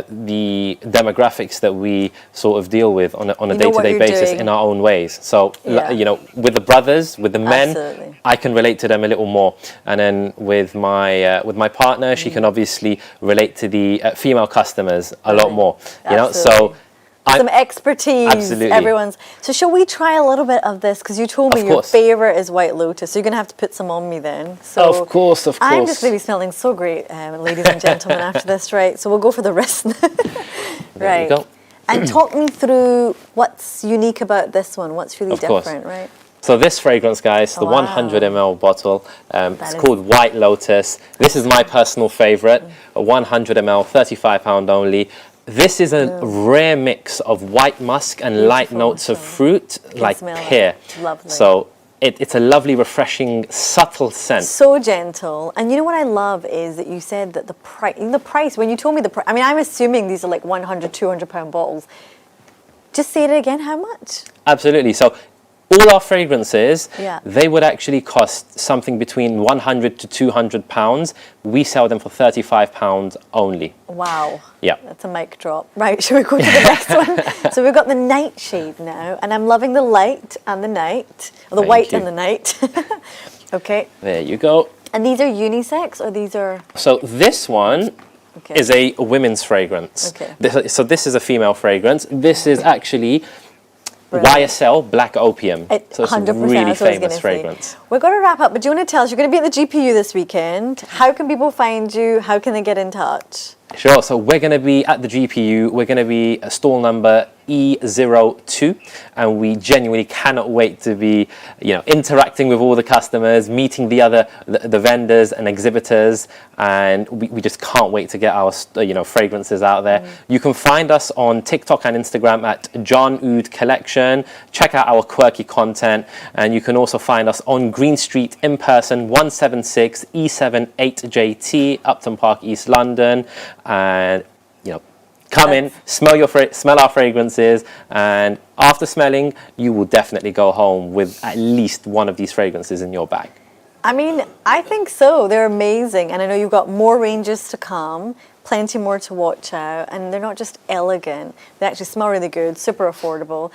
the demographics that we sort of deal with on a day-to-day basis in our own ways. So, with the brothers, with the men, I can relate to them a little more. And then with my partner, she can obviously relate to the female customers a lot more. So some expertise. Absolutely. Everyone's. So shall we try a little bit of this? Because you told me your favorite is White Lotus, so you're going to have to put some on me then. So of course. I'm just going to be smelling so great, ladies and gentlemen, after this, right? So we'll go for the wrist. There you go. And talk me through what's unique about this one. What's really different, right? So this fragrance, guys, the 100 ml bottle, it's called White Lotus. This is my personal favorite, a 100 ml, £35 only. This is a rare mix of white musk and light notes of fruit, like pear. Lovely. So it's a lovely, refreshing, subtle scent. So gentle. And you know what I love is that you said that the price, when you told me the price, I mean, I'm assuming these are like 100, 200 pound bottles. Just say it again, how much? Absolutely. So all our fragrances, they would actually cost something between 100 to 200 pounds. We sell them for £35 only. Wow. Yeah. That's a mic drop. Right, shall we go to the next one? So we've got the nightshade now, and I'm loving the light and the night, or the white and the night. Okay. There you go. And these are unisex, or these are? So this one is a women's fragrance. Okay. So this is a female fragrance. This is actually YSL Black Opium. So it's a really famous fragrance. We're going to wrap up, but do you want to tell us, you're going to be at the GPU this weekend. How can people find you? How can they get in touch? Sure. So we're going to be at the GPU. We're going to be at stall number E02, and we genuinely cannot wait to be, interacting with all the customers, meeting the vendors and exhibitors, and we just can't wait to get our fragrances out there. You can find us on TikTok and Instagram at John Oud Collection. Check out our quirky content, and you can also find us on Green Street in person, 176 E7 8JT, Upton Park, East London. And come in, smell our fragrances, and after smelling, you will definitely go home with at least one of these fragrances in your bag. I mean, I think so. They're amazing, and I know you've got more ranges to come, plenty more to watch out, and they're not just elegant. They actually smell really good, super affordable.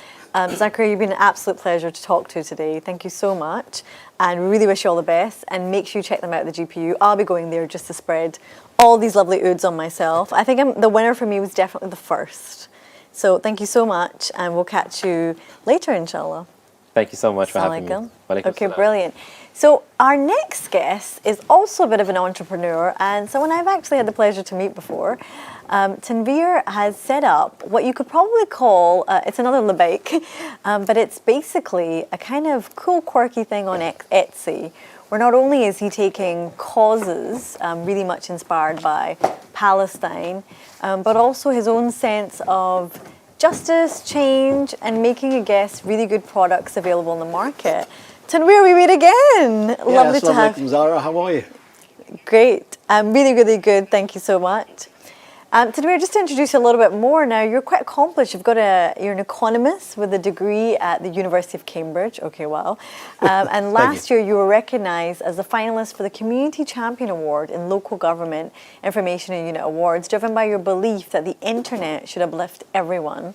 Zachary, you've been an absolute pleasure to talk to today. Thank you so much, and we really wish you all the best, and make sure you check them out at the GPU. I'll be going there just to spread all these lovely ouds on myself. I think the winner for me was definitely the first. So thank you so much, and we'll catch you later, inshallah. Thank you so much for having me. Okay, brilliant. So our next guest is also a bit of an entrepreneur, and someone I've actually had the pleasure to meet before. Tanveer has set up what you could probably call, it's another labaik, but it's basically a kind of cool, quirky thing on Etsy, where not only is he taking causes really much inspired by Palestine, but also his own sense of justice, change, and making, I guess, really good products available in the market. Tanweer, we meet again. Lovely to have you. Zara, how are you? Great. Really, really good. Thank you so much. Tanweer, just to introduce you a little bit more now, you're quite accomplished. You're an economist with a degree at the University of Cambridge. Okay, wow. And last year you were recognised as a finalist for the Community Champion Award in Local Government Information and Unit Awards, driven by your belief that the internet should uplift everyone.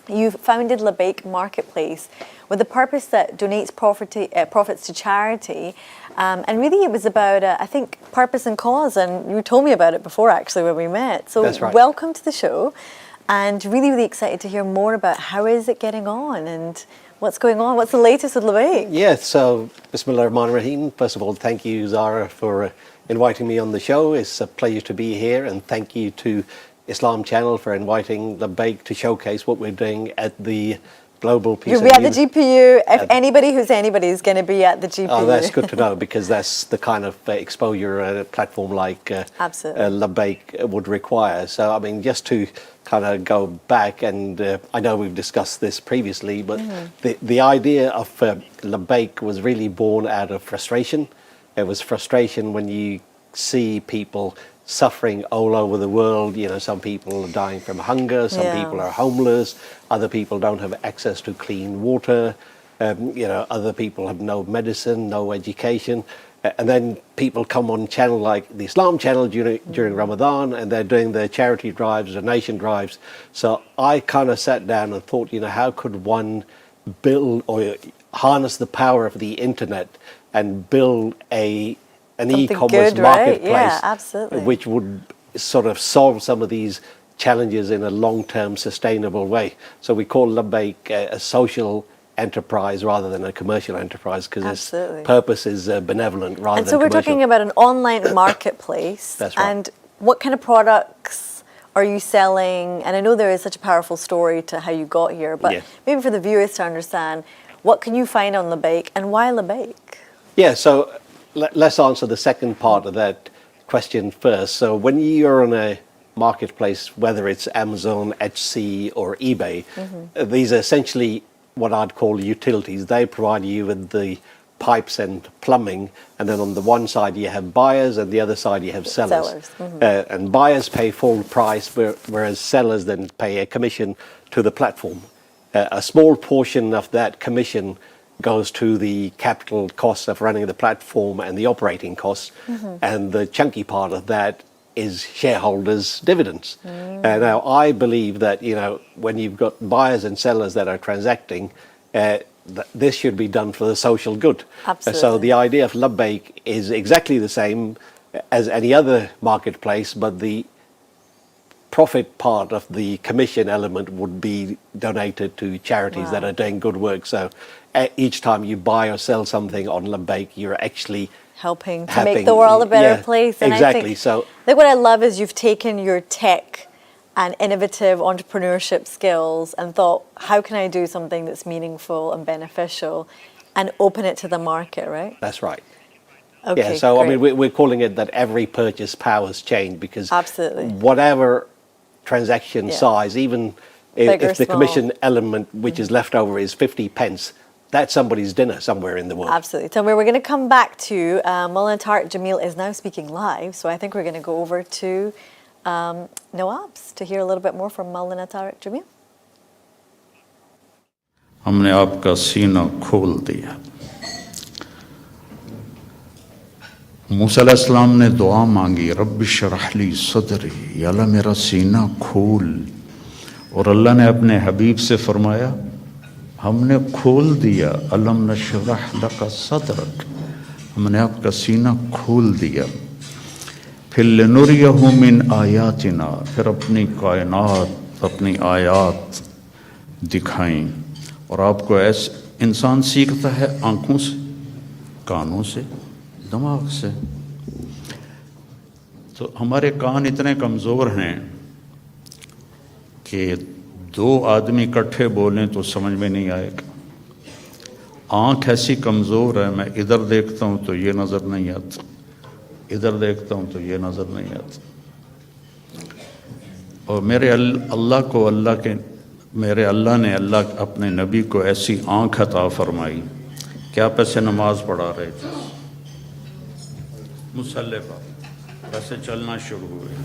You founded Leake Marketplace with the purpose that donates profits to charity. And really it was about, I think, purpose and cause. And you told me about it before, actually, when we met. So that's right. Welcome to the show. And really, really excited to hear more about how is it getting on and what's going on. What's the latest with Leake? Yeah, so Bismillah ar-Rahman ar-Rahim. First of all, thank you, Zara, for inviting me on the show. It's a pleasure to be here. And thank you to Islam Channel for inviting Leake to showcase what we're doing at the Global Peace. You'll be at the GPU. If anybody who's anybody is going to be at the GPU. Oh, that's good to know, because that's the kind of exposure a platform like Leake would require. So, I mean, just to kind of go back, and I know we've discussed this previously, but the idea of Leake was really born out of frustration. It was frustration when you see people suffering all over the world. You know, some people are dying from hunger, some people are homeless, other people don't have access to clean water, you know, other people have no medicine, no education. And then people come on channel like the Islam Channel during Ramadan, and they're doing their charity drives, donation drives. So I kind of sat down and thought, you know, how could one build or harness the power of the internet and build an e-commerce marketplace, which would sort of solve some of these challenges in a long-term sustainable way. So we call Leake a social enterprise rather than a commercial enterprise, because its purpose is benevolent rather than commercial. And so we're talking about an online marketplace. That's right. And what kind of products are you selling? And I know there is such a powerful story to how you got here, but maybe for the viewers to understand, what can you find on Leake and why Leake? Yeah, so let's answer the second part of that question first. So when you're on a marketplace, whether it's Amazon, Etsy, or eBay, these are essentially what I'd call utilities. They provide you with the pipes and plumbing, and then on the one side you have buyers, and the other side you have sellers. And buyers pay full price, whereas sellers then pay a commission to the platform. A small portion of that commission goes to the capital costs of running the platform and the operating costs, and the chunky part of that is shareholders' dividends. Now, I believe that, you know, when you've got buyers and sellers that are transacting, this should be done for the social good. So the idea of Leake is exactly the same as any other marketplace, but the profit part of the commission element would be donated to charities that are doing good work. So each time you buy or sell something on Leake, you're actually helping to make the world a better place. And exactly. I think what I love is you've taken your tech and innovative entrepreneurship skills and thought, how can I do something that's meaningful and beneficial and open it to the market, right? That's right. Okay, yeah, so great. I mean, we're calling it that every purchase powers change, because whatever transaction size, even if the commission element which is left over is 50 pence, that's somebody's dinner somewhere in the world. Absolutely. So we're going to come back to Maulana Tariq Jamil is now speaking live, so I think we're going to go over to Nawaab's to hear a little bit more from Maulana Tariq Jamil. हमने आपका सीना खोल दिया। मूसा अलैहिस्सलाम ने दुआ मांगी, rabbi शरह ली सदरी, या अल्लाह मेरा सीना खोल, और अल्लाह ने अपने हबीब से फरमाया, हमने खोल दिया, अलम नशरह लका सदरक, हमने आपका सीना खोल दिया। फिर लिनुरियहु मिन आयातिना, फिर अपनी कायनात, अपनी आयात दिखाएं। और आपको ऐसे इंसान सीखता है आंखों से, कानों से, दिमाग से। तो हमारे कान इतने कमज़ोर हैं कि दो आदमी इकट्ठे बोलें तो समझ में नहीं आएगा। आँख ऐसी कमज़ोर है, मैं इधर देखता हूँ तो ये नज़र नहीं आता, इधर देखता हूँ तो ये नज़र नहीं आता। और मेरे अल्लाह को अल्लाह के میرے اللہ نے اپنے نبی کو ایسی آنکھ عطا فرمائی کہ آپ ایسے نماز پڑھا رہے تھے مصلی پر، ایسے چلنا شروع ہوئے،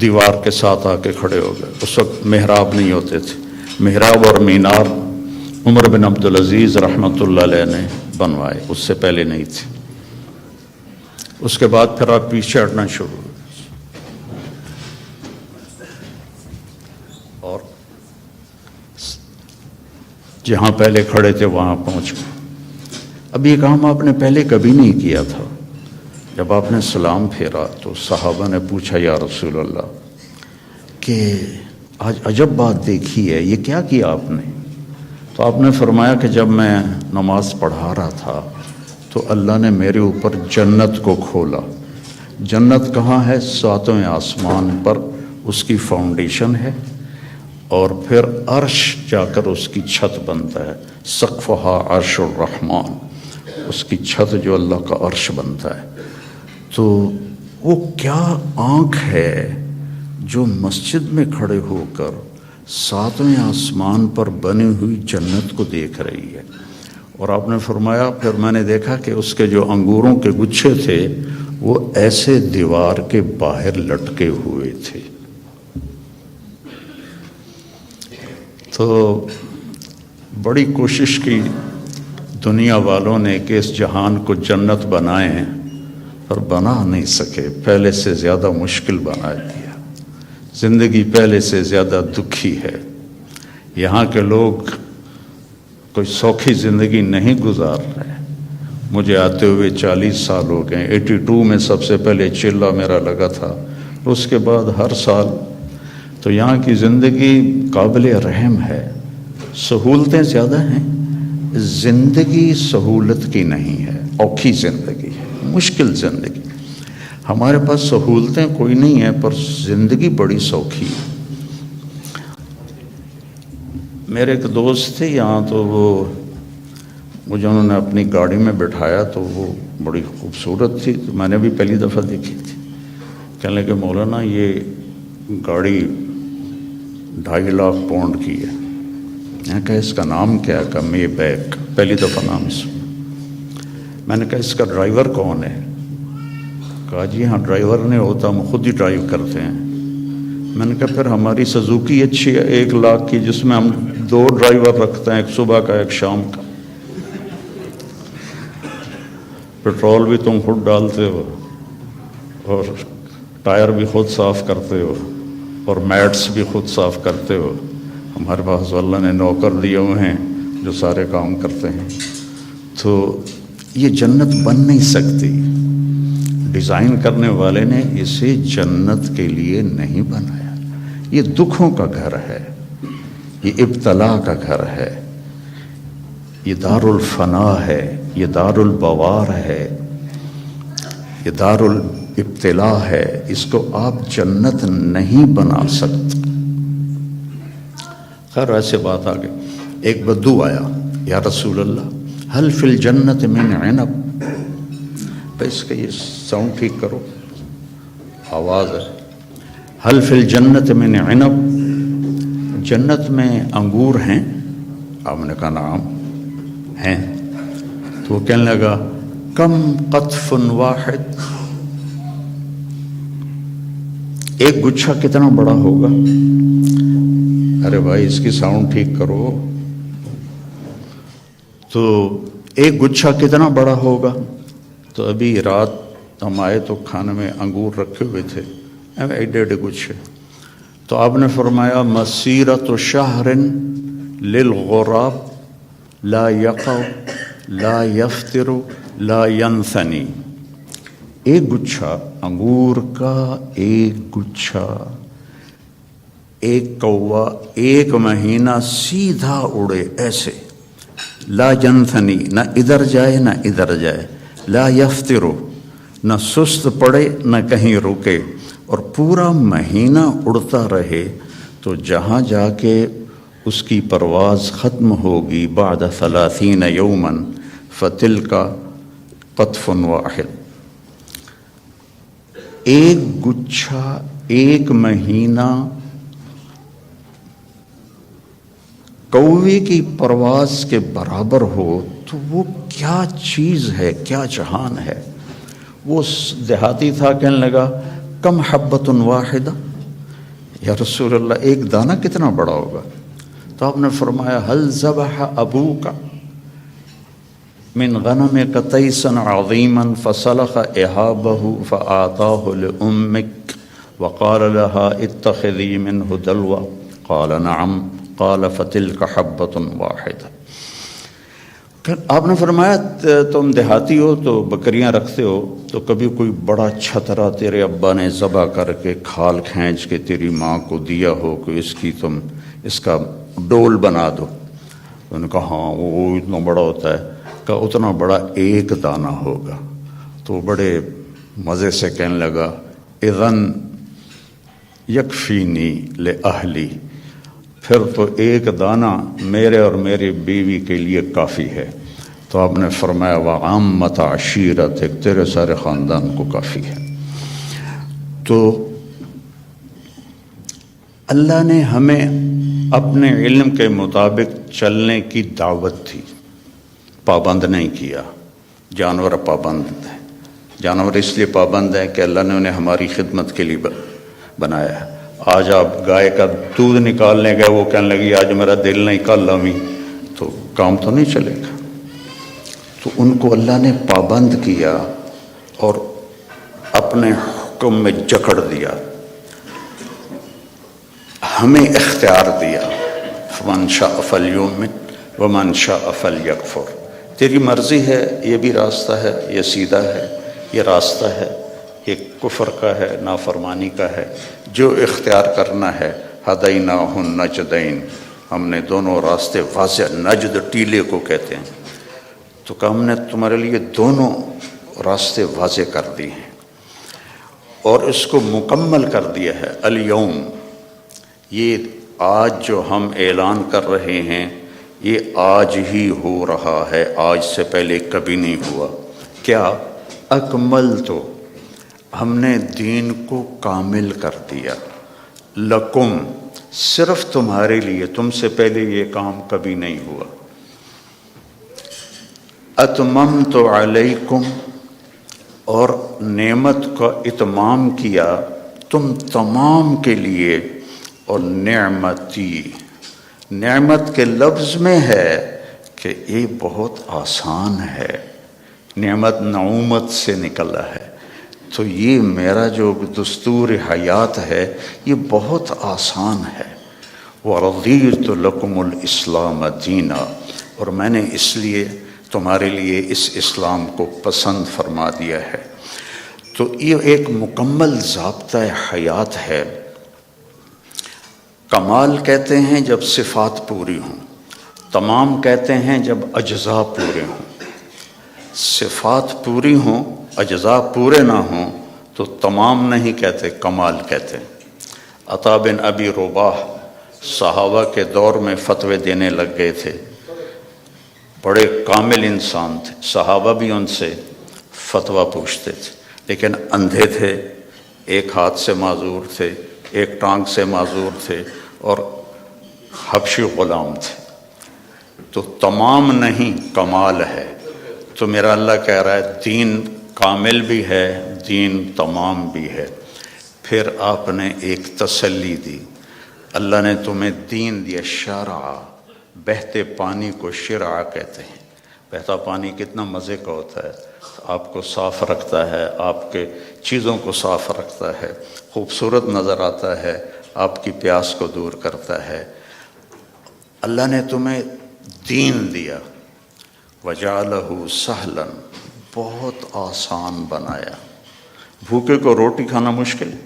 دیوار کے ساتھ آ کے کھڑے ہو گئے. اس وقت محراب نہیں ہوتے تھے، محراب اور مینار عمر بن عبدالعزیز رحمۃ اللہ علیہ نے بنوائے، اس سے پہلے نہیں تھے. اس کے بعد پھر آپ پیچھے ہٹنا شروع ہوئے اور جہاں پہلے کھڑے تھے وہاں پہنچ گئے. اب یہ کام آپ نے پہلے کبھی نہیں کیا تھا. جب آپ نے سلام پھیرا تو صحابہ نے پوچھا یا رسول اللہ کہ آج عجب بات دیکھی ہے، یہ کیا کیا آپ نے؟ تو آپ نے فرمایا کہ جب میں نماز پڑھا رہا تھا تو اللہ نے میرے اوپر جنت کو کھولا. جنت کہاں ہے؟ ساتویں آسمان پر اس کی فاؤنڈیشن ہے، اور پھر عرش جا کر اس کی چھت بنتا ہے. سقفہا عرش الرحمن، اس کی چھت جو اللہ کا عرش بنتا ہے. تو وہ کیا آنکھ ہے جو مسجد میں کھڑے ہو کر ساتویں آسمان پر بنی ہوئی جنت کو دیکھ رہی ہے. اور آپ نے فرمایا پھر میں نے دیکھا کہ اس کے جو انگوروں کے گچھے تھے وہ ایسے دیوار کے باہر لٹکے ہوئے تھے. تو بڑی کوشش کی دنیا والوں نے کہ اس جہان کو جنت بنائیں، پر بنا نہیں سکے. پہلے سے زیادہ مشکل بنا دیا. زندگی پہلے سے زیادہ دکھی ہے. یہاں کے لوگ کوئی سوکھی زندگی نہیں گزار رہے. مجھے آتے ہوئے 40 سال ہو گئے. 82 میں سب سے پہلے چلہ میرا لگا تھا، اس کے بعد ہر سال. تو یہاں کی زندگی قابل رحم ہے. سہولتیں زیادہ ہیں، زندگی سہولت کی نہیں ہے، اوکھی زندگی ہے، مشکل زندگی. ہمارے پاس سہولتیں کوئی نہیں ہیں پر زندگی بڑی سوکھی ہے. میرے ایک دوست تھے یہاں، تو وہ مجھے انہوں نے اپنی گاڑی میں بٹھایا تو وہ بڑی خوبصورت تھی. تو میں نے بھی پہلی دفعہ دیکھی تھی. کہنے لگے مولانا یہ گاڑی 2.5 لاکھ پاؤنڈ کی ہے. میں نے کہا اس کا نام کیا ہے؟ کہا مے بیک. پہلی دفعہ نام سنا. میں نے کہا اس کا ڈرائیور کون ہے؟ کہا جی ہاں ڈرائیور نہیں ہوتا، ہم خود ہی ڈرائیو کرتے ہیں. میں نے کہا پھر ہماری سزوکی اچھی ہے 1 لاکھ کی، جس میں ہم 2 ڈرائیور رکھتے ہیں، ایک صبح کا ایک شام کا. پیٹرول بھی تم خود ڈالتے ہو اور ٹائر بھی خود صاف کرتے ہو اور میٹس بھی خود صاف کرتے ہو. ہمارے پاس اللہ نے نوکر دیے ہوئے ہیں جو سارے کام کرتے ہیں. تو یہ جنت بن نہیں سکتی. ڈیزائن کرنے والے نے اسے جنت کے لیے نہیں بنایا. یہ دکھوں کا گھر ہے، یہ ابتلا کا گھر ہے، یہ دار الفنا ہے، یہ دار البوار ہے، یہ دار الابتلا ہے. اس کو آپ جنت نہیں بنا سکتے. خیر ایسے بات آگے. ایک بدو آیا، یا رسول اللہ حل فی الجنت من عنب. اس کا یہ ساؤنڈ ٹھیک کرو، آواز ہے. حل فی الجنت من عنب، جنت میں انگور ہیں؟ آپ نے کہا نعم ہیں. تو وہ کہنے لگا کم قطف واحد، ایک گچھا کتنا بڑا ہوگا؟ ارے بھائی اس کی ساؤنڈ ٹھیک کرو. تو ایک گچھا کتنا بڑا ہوگا؟ تو ابھی رات ہم آئے تو کھانے میں انگور رکھے ہوئے تھے، ایڈے ایڈے گچھے. تو آپ نے فرمایا مسیرۃ شہر للغراب لا یقع لا یفتر لا ینثنی. ایک گچھا انگور کا، ایک گچھا، ایک کوا 1 مہینہ سیدھا اڑے ایسے، لا ینثنی، نہ ادھر جائے نہ ادھر جائے، لا یفتر، نہ سست پڑے نہ کہیں رکے، اور پورا مہینہ اڑتا رہے. تو جہاں جا کے اس کی پرواز ختم ہوگی بعد 30 یوما فتلک قطف واحد. ایک گچھا ایک مہینہ کوے کی پرواز کے برابر ہو تو وہ کیا چیز ہے، کیا جہان ہے. وہ دیہاتی تھا، کہنے لگا کم حبۃ واحدہ، یا رسول اللہ ایک دانہ کتنا بڑا ہوگا؟ تو آپ نے فرمایا حل ذبح ابوک من غنمک تیسا عظیما فسلخ احابہ فآتاہ لأمک وقال لها اتخذی منہ دلوا قال نعم قال فتلک حبۃ واحدہ. آپ نے فرمایا تم دیہاتی ہو تو بکریاں رکھتے ہو، تو کبھی کوئی بڑا چھترا تیرے ابا نے ذبح کر کے کھال کھینچ کے تیری ماں کو دیا ہو کہ اس کا ڈول بنا دو؟ انہوں نے کہا ہاں وہ اتنا بڑا ہوتا ہے. کہا اتنا بڑا ایک دانہ ہوگا. تو بڑے مزے سے کہنے لگا اذن یکفینی لأہلی، پھر تو ایک دانہ میرے اور میری بیوی کے لیے کافی ہے. تو آپ نے فرمایا وعامت عشیرتک، تیرے سارے خاندان کو کافی ہے. تو اللہ نے ہمیں اپنے علم کے مطابق چلنے کی دعوت دی، پابند نہیں کیا. جانور پابند ہیں، جانور اس لیے پابند ہیں کہ اللہ نے انہیں ہماری خدمت کے لیے بنایا ہے. آج آپ گائے کا دودھ نکالنے گئے، وہ کہنے لگی آج میرا دل نہیں کل امی، تو کام تو نہیں چلے گا. تو ان کو اللہ نے پابند کیا اور اپنے حکم میں جکڑ دیا. ہمیں اختیار دیا فمن شاء فلیؤمن ومن شاء فلیکفر. تیری مرضی ہے، یہ بھی راستہ ہے، یہ سیدھا ہے، یہ راستہ ہے، یہ کفر کا ہے، نافرمانی کا ہے. جو اختیار کرنا ہے ہدیناہ النجدین، ہم نے دونوں راستے واضح، نجد ٹیلے کو کہتے ہیں. تو کہ ہم نے تمہارے لیے دونوں راستے واضح کر دی ہیں اور اس کو مکمل کر دیا ہے. الیوم، یہ آج جو ہم اعلان کر رہے ہیں یہ آج ہی ہو رہا ہے، آج سے پہلے کبھی نہیں ہوا. کیا؟ اکمل تو ہم نے دین کو کامل کر دیا. لکم، صرف تمہارے لیے، تم سے پہلے یہ کام کبھی نہیں ہوا. اتممت علیکم، اور نعمت کا اتمام کیا تم تمام کے لیے. اور نعمتی، نعمت کے لفظ میں ہے کہ یہ بہت آسان ہے. نعمت نعومت سے نکلا ہے. تو یہ میرا جو دستور حیات ہے یہ بہت آسان ہے. وَرَضِيتُ لَكُمُ الْإِسْلَامَ دِينًا، اور میں نے اس لیے تمہارے لیے اس اسلام کو پسند فرما دیا ہے. تو یہ ایک مکمل ضابطۂ حیات ہے. کمال کہتے ہیں جب صفات پوری ہوں، تمام کہتے ہیں جب اجزاء پورے ہوں. صفات پوری ہوں، اجزاء پورے نہ ہوں تو تمام نہیں کہتے، کمال کہتے. عطا بن ابی رباح صحابہ کے دور میں فتوے دینے لگ گئے تھے. بڑے کامل انسان تھے، صحابہ بھی ان سے فتویٰ پوچھتے تھے، لیکن اندھے تھے، ایک ہاتھ سے معذور تھے، ایک ٹانگ سے معذور تھے، اور حبشی غلام تھے. تو تمام نہیں، کمال ہے. تو میرا اللہ کہہ رہا ہے دین کامل بھی ہے، دین تمام بھی ہے. پھر آپ نے ایک تسلی دی، اللہ نے تمہیں دین دیا. شرع، بہتے پانی کو شرع کہتے ہیں. بہتا پانی کتنا مزے کا ہوتا ہے، آپ کو صاف رکھتا ہے، آپ کے چیزوں کو صاف رکھتا ہے، خوبصورت نظر آتا ہے، آپ کی پیاس کو دور کرتا ہے. اللہ نے تمہیں دین دیا. وَجَعَلَهُ سَهْلًا، بہت آسان بنایا. بھوکے کو روٹی کھانا مشکل ہے،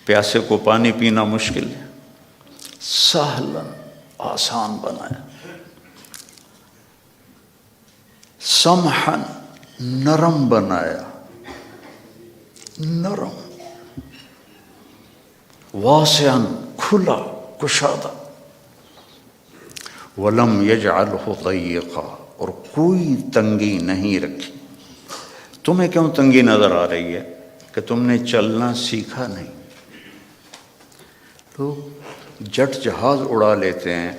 پیاسے کو پانی پینا مشکل ہے. سہلن، آسان بنایا. سمحن، نرم بنایا، نرم. واسعن، کھلا، کشادہ. ولم یجعلہ ضیقا، اور کوئی تنگی نہیں رکھی. تمہیں کیوں تنگی نظر آ رہی ہے کہ تم نے چلنا سیکھا نہیں؟ لوگ جٹ جہاز اڑا لیتے ہیں،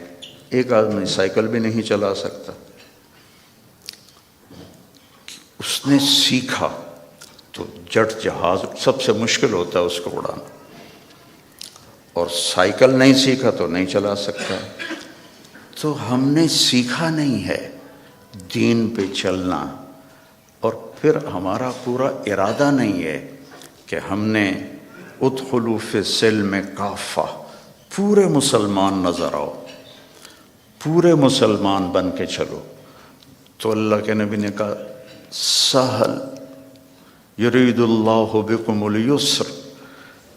ایک آدمی سائیکل بھی نہیں چلا سکتا. اس نے سیکھا تو جٹ جہاز سب سے مشکل ہوتا ہے اس کو اڑانا، اور سائیکل نہیں سیکھا تو نہیں چلا سکتا. تو ہم نے سیکھا نہیں ہے دین پہ چلنا، اور پھر ہمارا پورا ارادہ نہیں ہے کہ ہم نے ادخلوا فی السلم کافہ، پورے مسلمان نظر آؤ، پورے مسلمان بن کے چلو. تو اللہ کے نبی نے کہا سہل یرید اللہ بکم الیسر،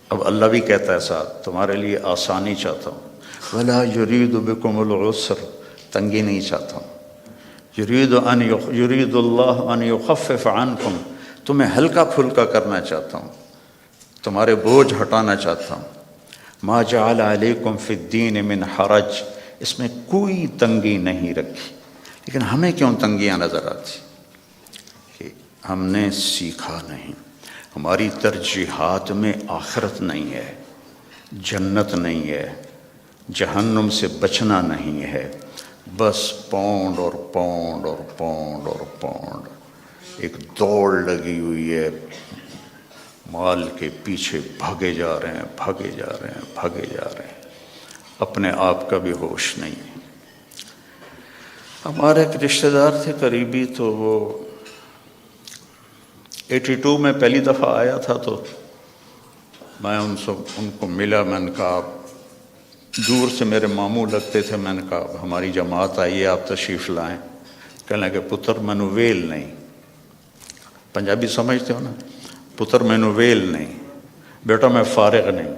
اب اللہ بھی کہتا ہے ساتھ تمہارے لیے آسانی چاہتا ہوں. ولا یرید بکم العسر، تنگی نہیں چاہتا ہوں. یرید اللہ ان یخفف عنکم، تمہیں ہلکا پھلکا کرنا چاہتا ہوں، تمہارے بوجھ ہٹانا چاہتا ہوں. ما جعل علیکم فی الدین من حرج، اس میں کوئی تنگی نہیں رکھی. لیکن ہمیں کیوں تنگیاں نظر آتی؟ کہ ہم نے سیکھا نہیں. ہماری ترجیحات میں آخرت نہیں ہے، جنت نہیں ہے، جہنم سے بچنا نہیں ہے، بس پاؤنڈ اور پاؤنڈ اور پاؤنڈ اور پاؤنڈ. ایک دوڑ لگی ہوئی ہے، مال کے پیچھے بھاگے جا رہے ہیں، بھاگے جا رہے ہیں، بھاگے جا رہے ہیں، اپنے آپ کا بھی ہوش نہیں ہے. ہمارے ایک رشتہ دار تھے قریبی، تو وہ 82 میں پہلی دفعہ آیا تھا، تو میں ان کو ملا. میں نے کہا، دور سے میرے ماموں لگتے تھے، میں نے کہا ہماری جماعت آئی ہے، آپ تشریف لائیں. کہنے لگے پتر مینو ویل نہیں. پنجابی سمجھتے ہو نا؟ پتر مینو ویل نہیں، بیٹا میں فارغ نہیں.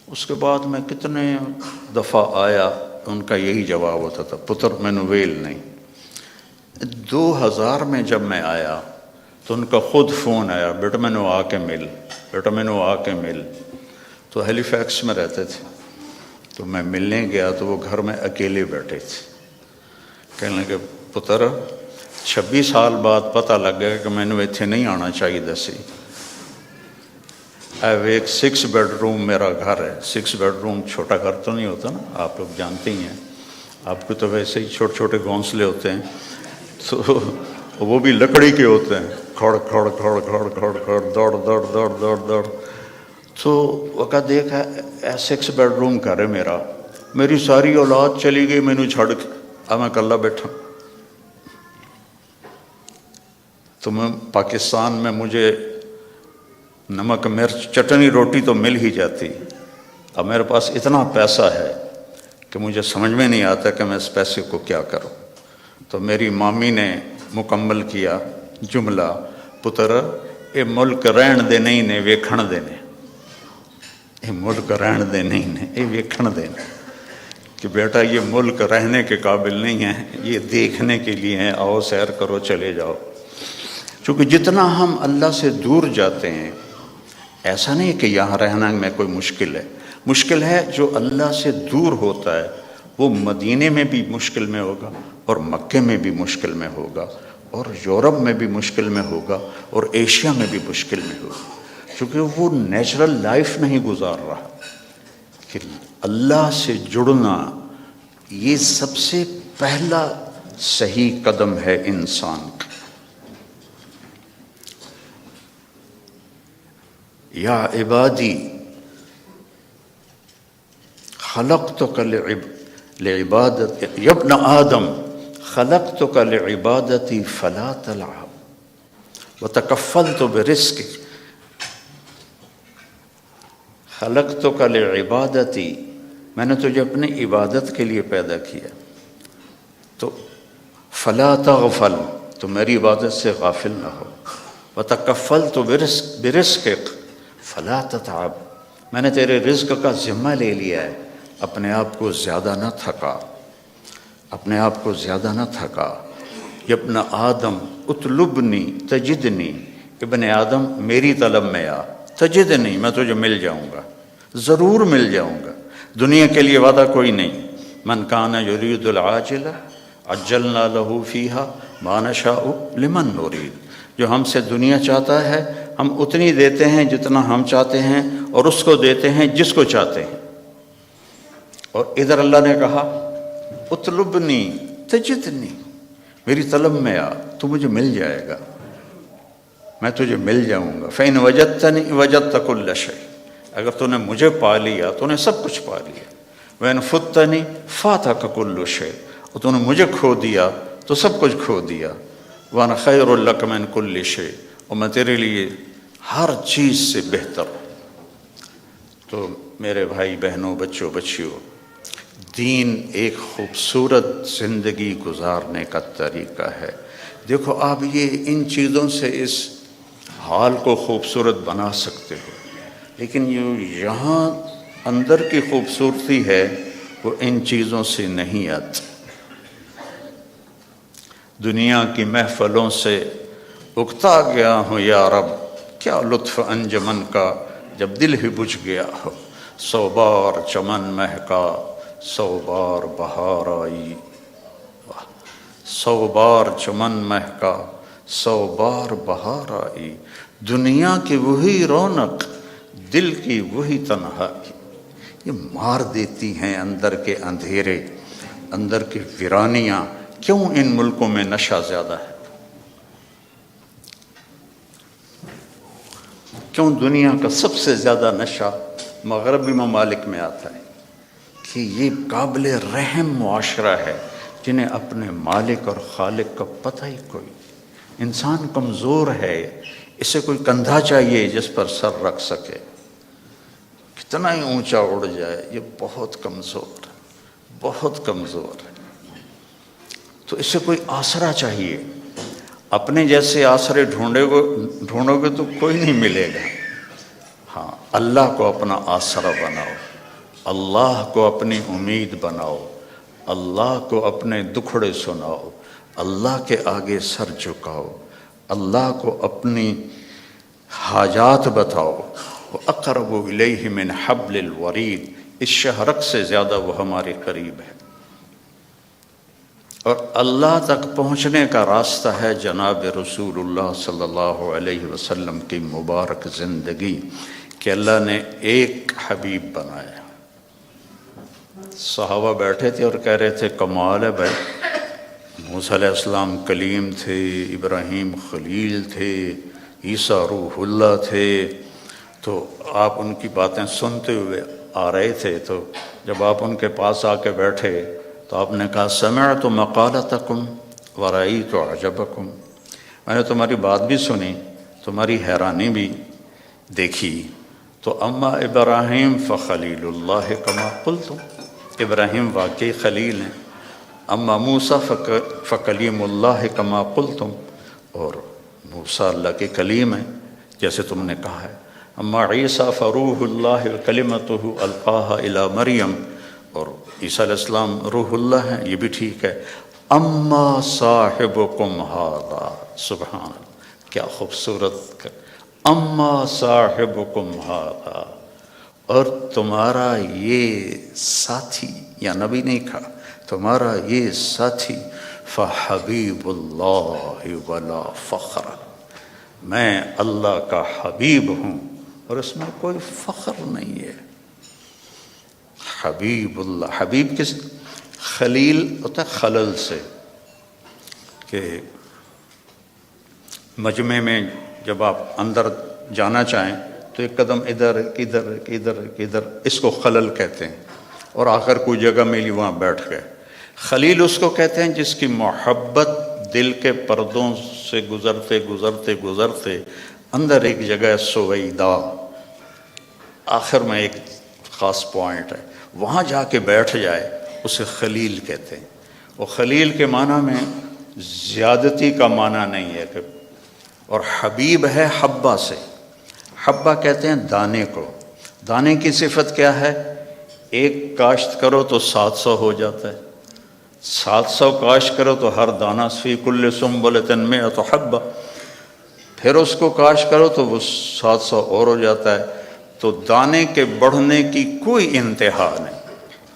اس کے بعد میں کتنے دفعہ آیا، ان کا یہی جواب ہوتا تھا، پتر مینو ویل نہیں. 2000 میں جب میں آیا تو ان کا خود فون آیا، بیٹا مینو آ کے مل، بیٹا مینو آ کے مل. تو ہیلی فیکس میں رہتے تھے، تو میں ملنے گیا تو وہ گھر میں اکیلے بیٹھے تھے. کہنے لگے پتر 26 سال بعد پتہ لگ گیا کہ میں نے اتنے نہیں آنا چاہیے دسی. ایک 6 بیڈ روم میرا گھر ہے. 6 بیڈ روم چھوٹا گھر تو نہیں ہوتا نا، آپ لوگ جانتے ہی ہیں. آپ کو تو ویسے ہی چھوٹے چھوٹے گھونسلے ہوتے ہیں، تو وہ بھی لکڑی کے ہوتے ہیں، کھڑ کھڑ کھڑ کھڑ کھڑ کھڑ، دوڑ دوڑ دوڑ دوڑ دوڑ. تو وقت دیکھا 6 بیڈ روم گھر ہے میرا، میری ساری اولاد چلی گئی مینو چھڑ کے، اب میں کلا بیٹھا. تو میں پاکستان میں مجھے نمک مرچ چٹنی روٹی تو مل ہی جاتی. اب میرے پاس اتنا پیسہ ہے کہ مجھے سمجھ میں نہیں آتا کہ میں اس پیسے کو کیا کروں. تو میری مامی نے مکمل کیا جملہ، پتر اے ملک رہن دے نہیں نے ویکھن دے نے. اے ملک رہن دے نہیں نے، اے ویکھن دے نے. کہ بیٹا یہ ملک رہنے کے قابل نہیں ہے، یہ دیکھنے کے لیے ہیں، آؤ سیر کرو چلے جاؤ. چونکہ جتنا ہم اللہ سے دور جاتے ہیں، ایسا نہیں کہ یہاں رہنا میں کوئی مشکل ہے. مشکل ہے جو اللہ سے دور ہوتا ہے، وہ مدینے میں بھی مشکل میں ہوگا، اور مکے میں بھی مشکل میں ہوگا، اور یورپ میں بھی مشکل میں ہوگا، اور ایشیا میں بھی مشکل میں ہوگا. کیونکہ وہ نیچرل لائف نہیں گزار رہا. کہ اللہ سے جڑنا یہ سب سے پہلا صحیح قدم ہے انسان کا. یا عبادی خلقتک لعبادت، یا ابن آدم خلقتک لعبادتی فلا تلعب وتکفلت برزقک. خلقتک لعبادتی، میں نے تجھے اپنی عبادت کے لیے پیدا کیا، تو فلا تغفل، تو میری عبادت سے غافل نہ ہو. وتکفلت برزقک فلا تتعب، میں نے تیرے رزق کا ذمہ لے لیا ہے، اپنے آپ کو زیادہ نہ تھکا، اپنے آپ کو زیادہ نہ تھکا. یا ابن آدم اطلبنی تجدنی، ابن آدم میری طلب میں آ، تجدنی میں تجھے مل جاؤں گا، ضرور مل جاؤں گا. دنیا کے لیے وعدہ کوئی نہیں. من کان یرید العاجلہ عجلنا له فیہا ما نشاء لمن نرید. جو ہم سے دنیا چاہتا ہے ہم اتنی دیتے ہیں جتنا ہم چاہتے ہیں، اور اس کو دیتے ہیں جس کو چاہتے ہیں۔ اور ادھر اللہ نے کہا اطلبنی تجدنی، میری طلب میں آ، تو مجھے مل جائے گا، میں تجھے مل جاؤں گا۔ فَإِنْ وَجَدْتَنِي وَجَدْتَ كُلَّ شَيْءٍ، اگر تو نے مجھے پا لیا تو نے سب کچھ پا لیا۔ وَإِنْ فُتَّنِي فَاتَكَ كُلُّ شَيْءٍ، اور تو نے مجھے کھو دیا تو سب کچھ کھو دیا۔ وَأَنَا خَيْرٌ لَكَ مِنْ كُلِّ شَيْءٍ، اور میں تیرے لیے ہر چیز سے بہتر ہوں۔ تو میرے بھائی بہنوں، بچوں بچیوں، دین ایک خوبصورت زندگی گزارنے کا طریقہ ہے۔ دیکھو آپ یہ ان چیزوں سے اس حال کو خوبصورت بنا سکتے ہو، لیکن یہاں اندر کی خوبصورتی ہے وہ ان چیزوں سے نہیں آتی۔ دنیا کی محفلوں سے اکتا گیا ہوں یا رب، کیا لطف انجمن کا جب دل ہی بجھ گیا ہو۔ 100 بار چمن مہکا 100 بار بہار آئی، 100 بار چمن مہکا 100 بار بہار آئی، دنیا کی وہی رونق دل کی وہی تنہائی۔ یہ مار دیتی ہیں اندر کے اندھیرے، اندر کی ویرانیاں۔ کیوں ان ملکوں میں نشہ زیادہ ہے؟ کیوں دنیا کا سب سے زیادہ نشہ مغربی ممالک میں آتا ہے؟ کہ یہ قابل رحم معاشرہ ہے جنہیں اپنے مالک اور خالق کا پتہ ہی کوئی۔ انسان کمزور ہے، اسے کوئی کندھا چاہیے جس پر سر رکھ سکے، کتنا ہی اونچا اڑ جائے، یہ بہت کمزور ہے، بہت کمزور ہے۔ تو اسے کوئی آسرا چاہیے۔ اپنے جیسے آسرے ڈھونڈو گے تو کوئی نہیں ملے گا۔ ہاں، اللہ کو اپنا آسرا بناؤ، اللہ کو اپنی امید بناؤ، اللہ کو اپنے دکھڑے سناؤ، اللہ کے آگے سر جھکاؤ، اللہ کو اپنی حاجات بتاؤ۔ وَأَقْرَبُ إِلَيْهِ مِنْ حَبْلِ الْوَرِيدِ، اس شہرک سے زیادہ وہ ہمارے قریب ہے۔ اور اللہ تک پہنچنے کا راستہ ہے جناب رسول اللہ صلی اللہ علیہ وسلم کی مبارک زندگی، کہ اللہ نے ایک حبیب بنایا۔ صحابہ بیٹھے تھے اور کہہ رہے تھے کمال ہے بھائی، موسیٰ علیہ السلام کلیم تھے، ابراہیم خلیل تھے، عیسیٰ روح اللہ تھے۔ تو آپ ان کی باتیں سنتے ہوئے آ رہے تھے، تو جب آپ ان کے پاس آ کے بیٹھے تو آپ نے کہا سمعت مقالتکم ورأیت عجبکم، میں نے تمہاری بات بھی سنی، تمہاری حیرانی بھی دیکھی۔ تو اما ابراہیم فخلیل اللہ کما قلتم، ابراہیم واقعی خلیل ہیں۔ اما موسیٰ فکلیم اللہ کما قلتم، اور موسیٰ اللہ کے کلیم ہیں جیسے تم نے کہا ہے۔ اما عیسیٰ فروح اللہ کلمتہ القاہا الی مریم، اور عیسیٰ علیہ السلام روح اللہ ہیں، یہ بھی ٹھیک ہے۔ اما صاحبکم ھذا، سبحان اللہ، کیا خوبصورت، اما صاحبکم ھذا، اور تمہارا یہ ساتھی، یا نبی نہیں کہا، تمہارا یہ ساتھی، فحبیب اللہ ولا فخر، میں اللہ کا حبیب ہوں اور اس میں کوئی فخر نہیں ہے۔ حبیب اللہ، حبیب کس، خلیل ہوتا ہے خلل سے، کہ مجمع میں جب آپ اندر جانا چاہیں تو ایک قدم ادھر ادھر ادھر ادھر، اس کو خلل کہتے ہیں، اور آخر کوئی جگہ ملی وہاں بیٹھ گئے۔ خلیل اس کو کہتے ہیں جس کی محبت دل کے پردوں سے گزرتے گزرتے گزرتے اندر ایک جگہ سویدہ، آخر میں ایک خاص پوائنٹ ہے، وہاں جا کے بیٹھ جائے، اسے خلیل کہتے ہیں۔ وہ خلیل کے معنی میں زیادتی کا معنی نہیں ہے کہ، اور حبیب ہے حبہ سے، حبہ کہتے ہیں دانے کو۔ دانے کی صفت کیا ہے؟ ایک کاشت کرو تو 700 ہو جاتا ہے، 700 کاشت کرو تو ہر دانہ فی کل سنبلۃ مئۃ حبہ، پھر اس کو کاشت کرو تو وہ 700 اور ہو جاتا ہے۔ تو دانے کے بڑھنے کی کوئی انتہا نہیں،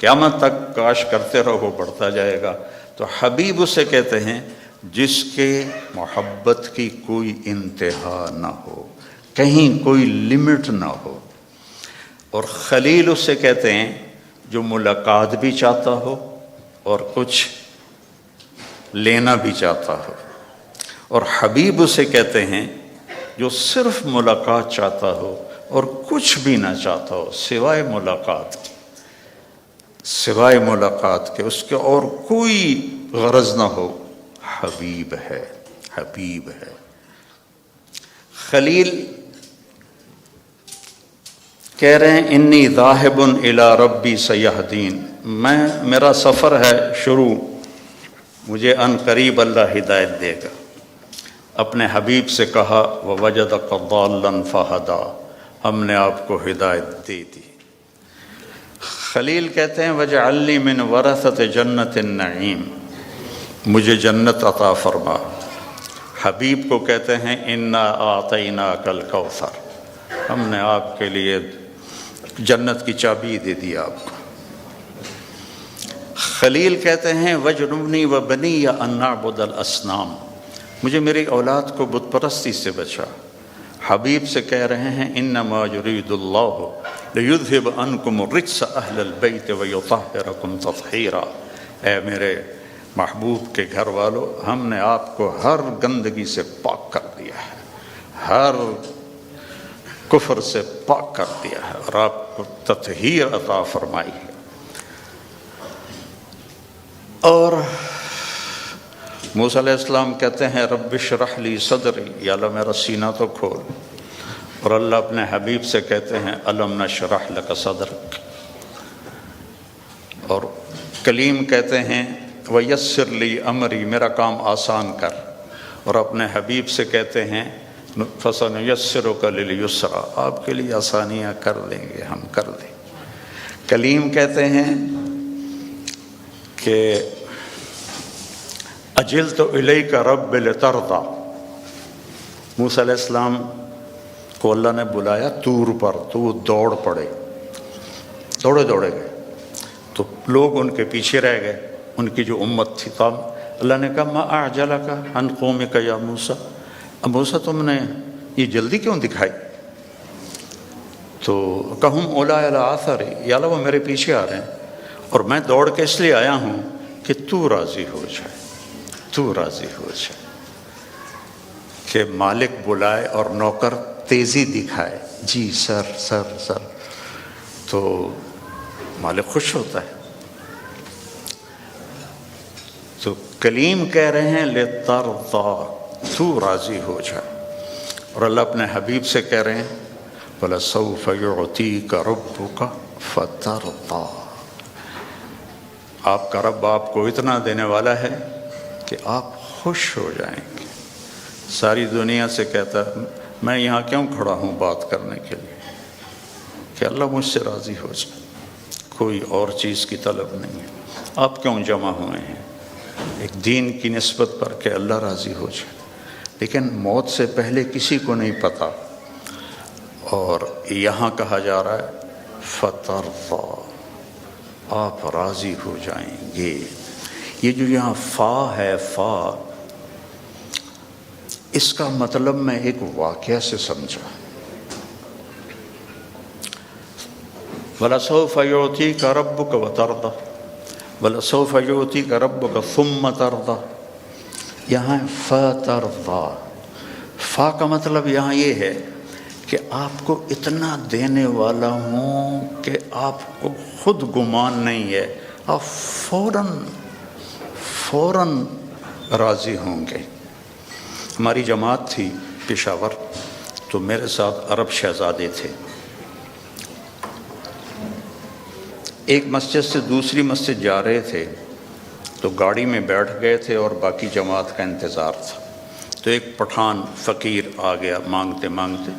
قیامت تک کاش کرتے رہو وہ بڑھتا جائے گا۔ تو حبیب اسے کہتے ہیں جس کے محبت کی کوئی انتہا نہ ہو، کہیں کوئی لمٹ نہ ہو. اور خلیل اسے کہتے ہیں جو ملاقات بھی چاہتا ہو اور کچھ لینا بھی چاہتا ہو. اور حبیب اسے کہتے ہیں جو صرف ملاقات چاہتا ہو اور کچھ بھی نہ چاہتا ہو سوائے ملاقات کے، سوائے ملاقات کے، اس کے اور کوئی غرض نہ ہو. حبیب ہے، حبیب ہے. خلیل کہہ رہے ہیں انی ذاہب الی ربی سیہدین، میرا سفر ہے شروع، مجھے ان قریب اللہ ہدایت دے گا. اپنے حبیب سے کہا ووجدک ضالا فہدا، ہم نے آپ کو ہدایت دے دی. خلیل کہتے ہیں وجعل لی من ورثۃ جنت النعیم، مجھے جنت عطا فرما. حبیب کو کہتے ہیں انا اعطیناک الکوثر، ہم نے آپ کے لیے جنت کی چابی دے دی آپ کو. خلیل کہتے ہیں وجنبنی وبنی ان نعبد الاصنام، مجھے میری اولاد کو بت پرستی سے بچا. حبیب سے کہہ رہے ہیں انما یرید اللہ لیذہب عنکم الرجس اہل البیت ویطہرکم تطہیرا، اے میرے محبوب کے گھر والو، ہم نے آپ کو ہر گندگی سے پاک کر دیا ہے، ہر کفر سے پاک کر دیا ہے اور آپ کو تطہیر عطا فرمائی ہے. اور موسیٰ علیہ السلام کہتے ہیں رب اشرح لی صدری، یا اللہ میرا سینہ تو کھول. اور اللہ اپنے حبیب سے کہتے ہیں الم نشرح لک صدرک. اور کلیم کہتے ہیں ویسر لی امری، میرا کام آسان کر. اور اپنے حبیب سے کہتے ہیں فسنیسرک للیسرا، آپ کے لیے آسانیاں کر دیں گے، ہم کر دیں. کلیم کہتے ہیں کہ اجلت الیک رب لترضی، موسیٰ علیہ السلام کو اللہ نے بلایا طور پر تو وہ دوڑ پڑے، دوڑے دوڑے گئے تو لوگ ان کے پیچھے رہ گئے، ان کی جو امت تھی. تب اللہ نے کہا ما اعجلک عن قومک یا موسیٰ، اب موسیٰ تم نے یہ جلدی کیوں دکھائی؟ تو کہم اولی علی آثری، یا اللہ وہ میرے پیچھے آ رہے ہیں اور میں دوڑ کے اس لیے آیا ہوں کہ تو راضی ہو جائے، تو راضی ہو جائے. کہ مالک بلائے اور نوکر تیزی دکھائے، جی سر سر سر، تو مالک خوش ہوتا ہے. تو کلیم کہہ رہے ہیں لترضی، تو راضی ہو جائے. اور اللہ اپنے حبیب سے کہہ رہے ہیں وَلَسَوْفَ يُعْطِيكَ رَبُّكَ فَتَرْضَىٰ، آپ کا رب آپ کو اتنا دینے والا ہے کہ آپ خوش ہو جائیں گے. ساری دنیا سے کہتا ہے میں یہاں کیوں کھڑا ہوں بات کرنے کے لیے کہ اللہ مجھ سے راضی ہو جائے، کوئی اور چیز کی طلب نہیں ہے. آپ کیوں جمع ہوئے ہیں؟ ایک دین کی نسبت پر کہ اللہ راضی ہو جائے. لیکن موت سے پہلے کسی کو نہیں پتہ، اور یہاں کہا جا رہا ہے فترضیٰ، آپ راضی ہو جائیں گے. یہ جو یہاں فا ہے، فا، اس کا مطلب میں ایک واقعہ سے سمجھا. وَلَسَوْفَ يُعْطِيكَ رَبُّكَ وَتَرْضَىٰ وَلَسَوْفَ يُعْطِيكَ رَبُّكَ ثُمَّ تَرْضَىٰ. یہاں فَتَرْضَىٰ، فا کا مطلب یہاں یہ ہے کہ آپ کو اتنا دینے والا ہوں کہ آپ کو خود گمان نہیں ہے، آپ فوراً راضی ہوں گے. ہماری جماعت تھی پشاور، تو میرے ساتھ عرب شہزادے تھے. ایک مسجد سے دوسری مسجد جا رہے تھے تو گاڑی میں بیٹھ گئے تھے اور باقی جماعت کا انتظار تھا. تو ایک پٹھان فقیر آ گیا مانگتے مانگتے،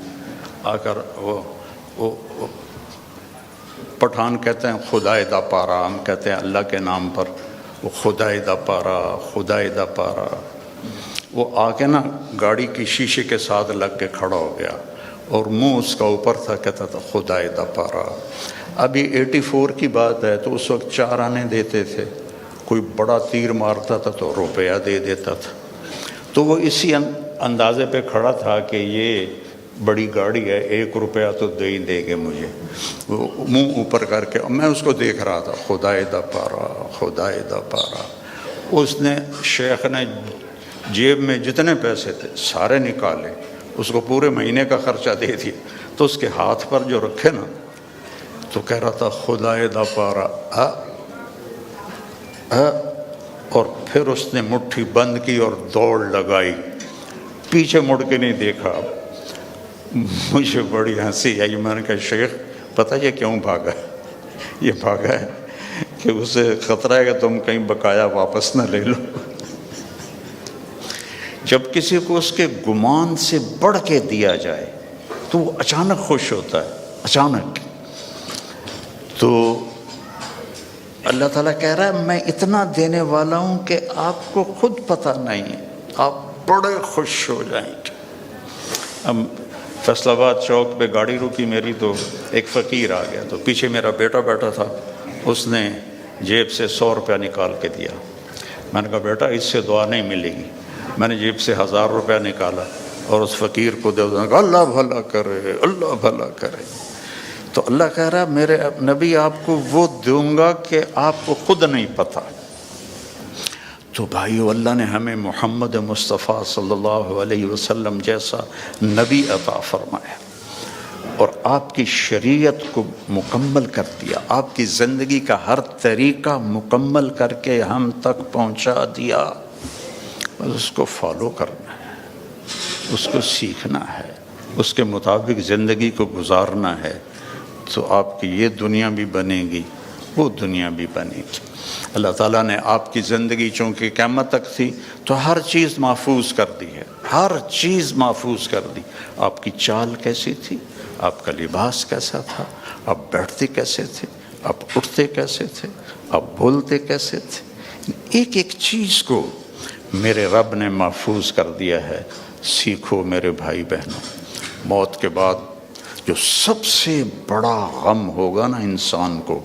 آ کر وہ پٹھان کہتے ہیں خدائے دا پارا، ہم کہتے ہیں اللہ کے نام پر، وہ خدائے دا پارا، خدائے دا پارا. وہ آ کے نا گاڑی کی شیشے کے ساتھ لگ کے کھڑا ہو گیا اور منہ اس کا اوپر تھا، کہتا تھا خدائے دا پارا. ابھی 84 کی بات ہے، تو اس وقت 4 آنے دیتے تھے، کوئی بڑا تیر مارتا تھا تو روپیہ دے دیتا تھا. تو وہ اسی اندازے پہ کھڑا تھا کہ یہ بڑی گاڑی ہے، 1 روپیہ تو دے ہی دے گے مجھے. وہ منہ اوپر کر کے، میں اس کو دیکھ رہا تھا، خدائے دا پارا، خدائے دا پارا. اس نے، شیخ نے جیب میں جتنے پیسے تھے سارے نکالے، اس کو پورے مہینے کا خرچہ دے دیا. تو اس کے ہاتھ پر جو رکھے نا تو کہہ رہا تھا خدائے دا پارا. اور پھر اس نے مٹھی بند کی اور دوڑ لگائی، پیچھے مڑ کے نہیں دیکھا. مجھے بڑی ہنسی آئی. میں نے کہا شیخ پتہ یہ کیوں بھاگا؟ یہ بھاگا ہے کہ اسے خطرہ ہے کہ تم کہیں بقایا واپس نہ لے لو. جب کسی کو اس کے گمان سے بڑھ کے دیا جائے تو وہ اچانک خوش ہوتا ہے، اچانک. تو اللہ تعالیٰ کہہ رہا ہے میں اتنا دینے والا ہوں کہ آپ کو خود پتہ نہیں ہے، آپ بڑے خوش ہو جائیں گے. اب فیصل آباد چوک پہ گاڑی رکی میری، تو ایک فقیر آ گیا. تو پیچھے میرا بیٹا بیٹھا تھا، اس نے جیب سے 100 روپیہ نکال کے دیا. میں نے کہا بیٹا اس سے دعا نہیں ملے گی. میں نے جیب سے 1000 روپیہ نکالا اور اس فقیر کو دے دیا. اللہ بھلا کرے، اللہ بھلا کرے. تو اللہ کہہ رہا ہے میرے نبی آپ کو وہ دوں گا کہ آپ کو خود نہیں پتہ. تو بھائیو اللہ نے ہمیں محمد مصطفیٰ صلی اللہ علیہ وسلم جیسا نبی عطا فرمایا اور آپ کی شریعت کو مکمل کر دیا، آپ کی زندگی کا ہر طریقہ مکمل کر کے ہم تک پہنچا دیا. بس اس کو فالو کرنا ہے، اس کو سیکھنا ہے، اس کے مطابق زندگی کو گزارنا ہے. تو آپ کی یہ دنیا بھی بنے گی، وہ دنیا بھی بنے گی. اللہ تعالیٰ نے آپ کی زندگی چونکہ قیامت تک تھی تو ہر چیز محفوظ کر دی ہے، ہر چیز محفوظ کر دی. آپ کی چال کیسی تھی، آپ کا لباس کیسا تھا، آپ بیٹھتے کیسے تھے، آپ اٹھتے کیسے تھے، آپ بولتے کیسے تھے، ایک ایک چیز کو میرے رب نے محفوظ کر دیا ہے. سیکھو میرے بھائی بہنوں. موت کے بعد جو سب سے بڑا غم ہوگا نا انسان کو،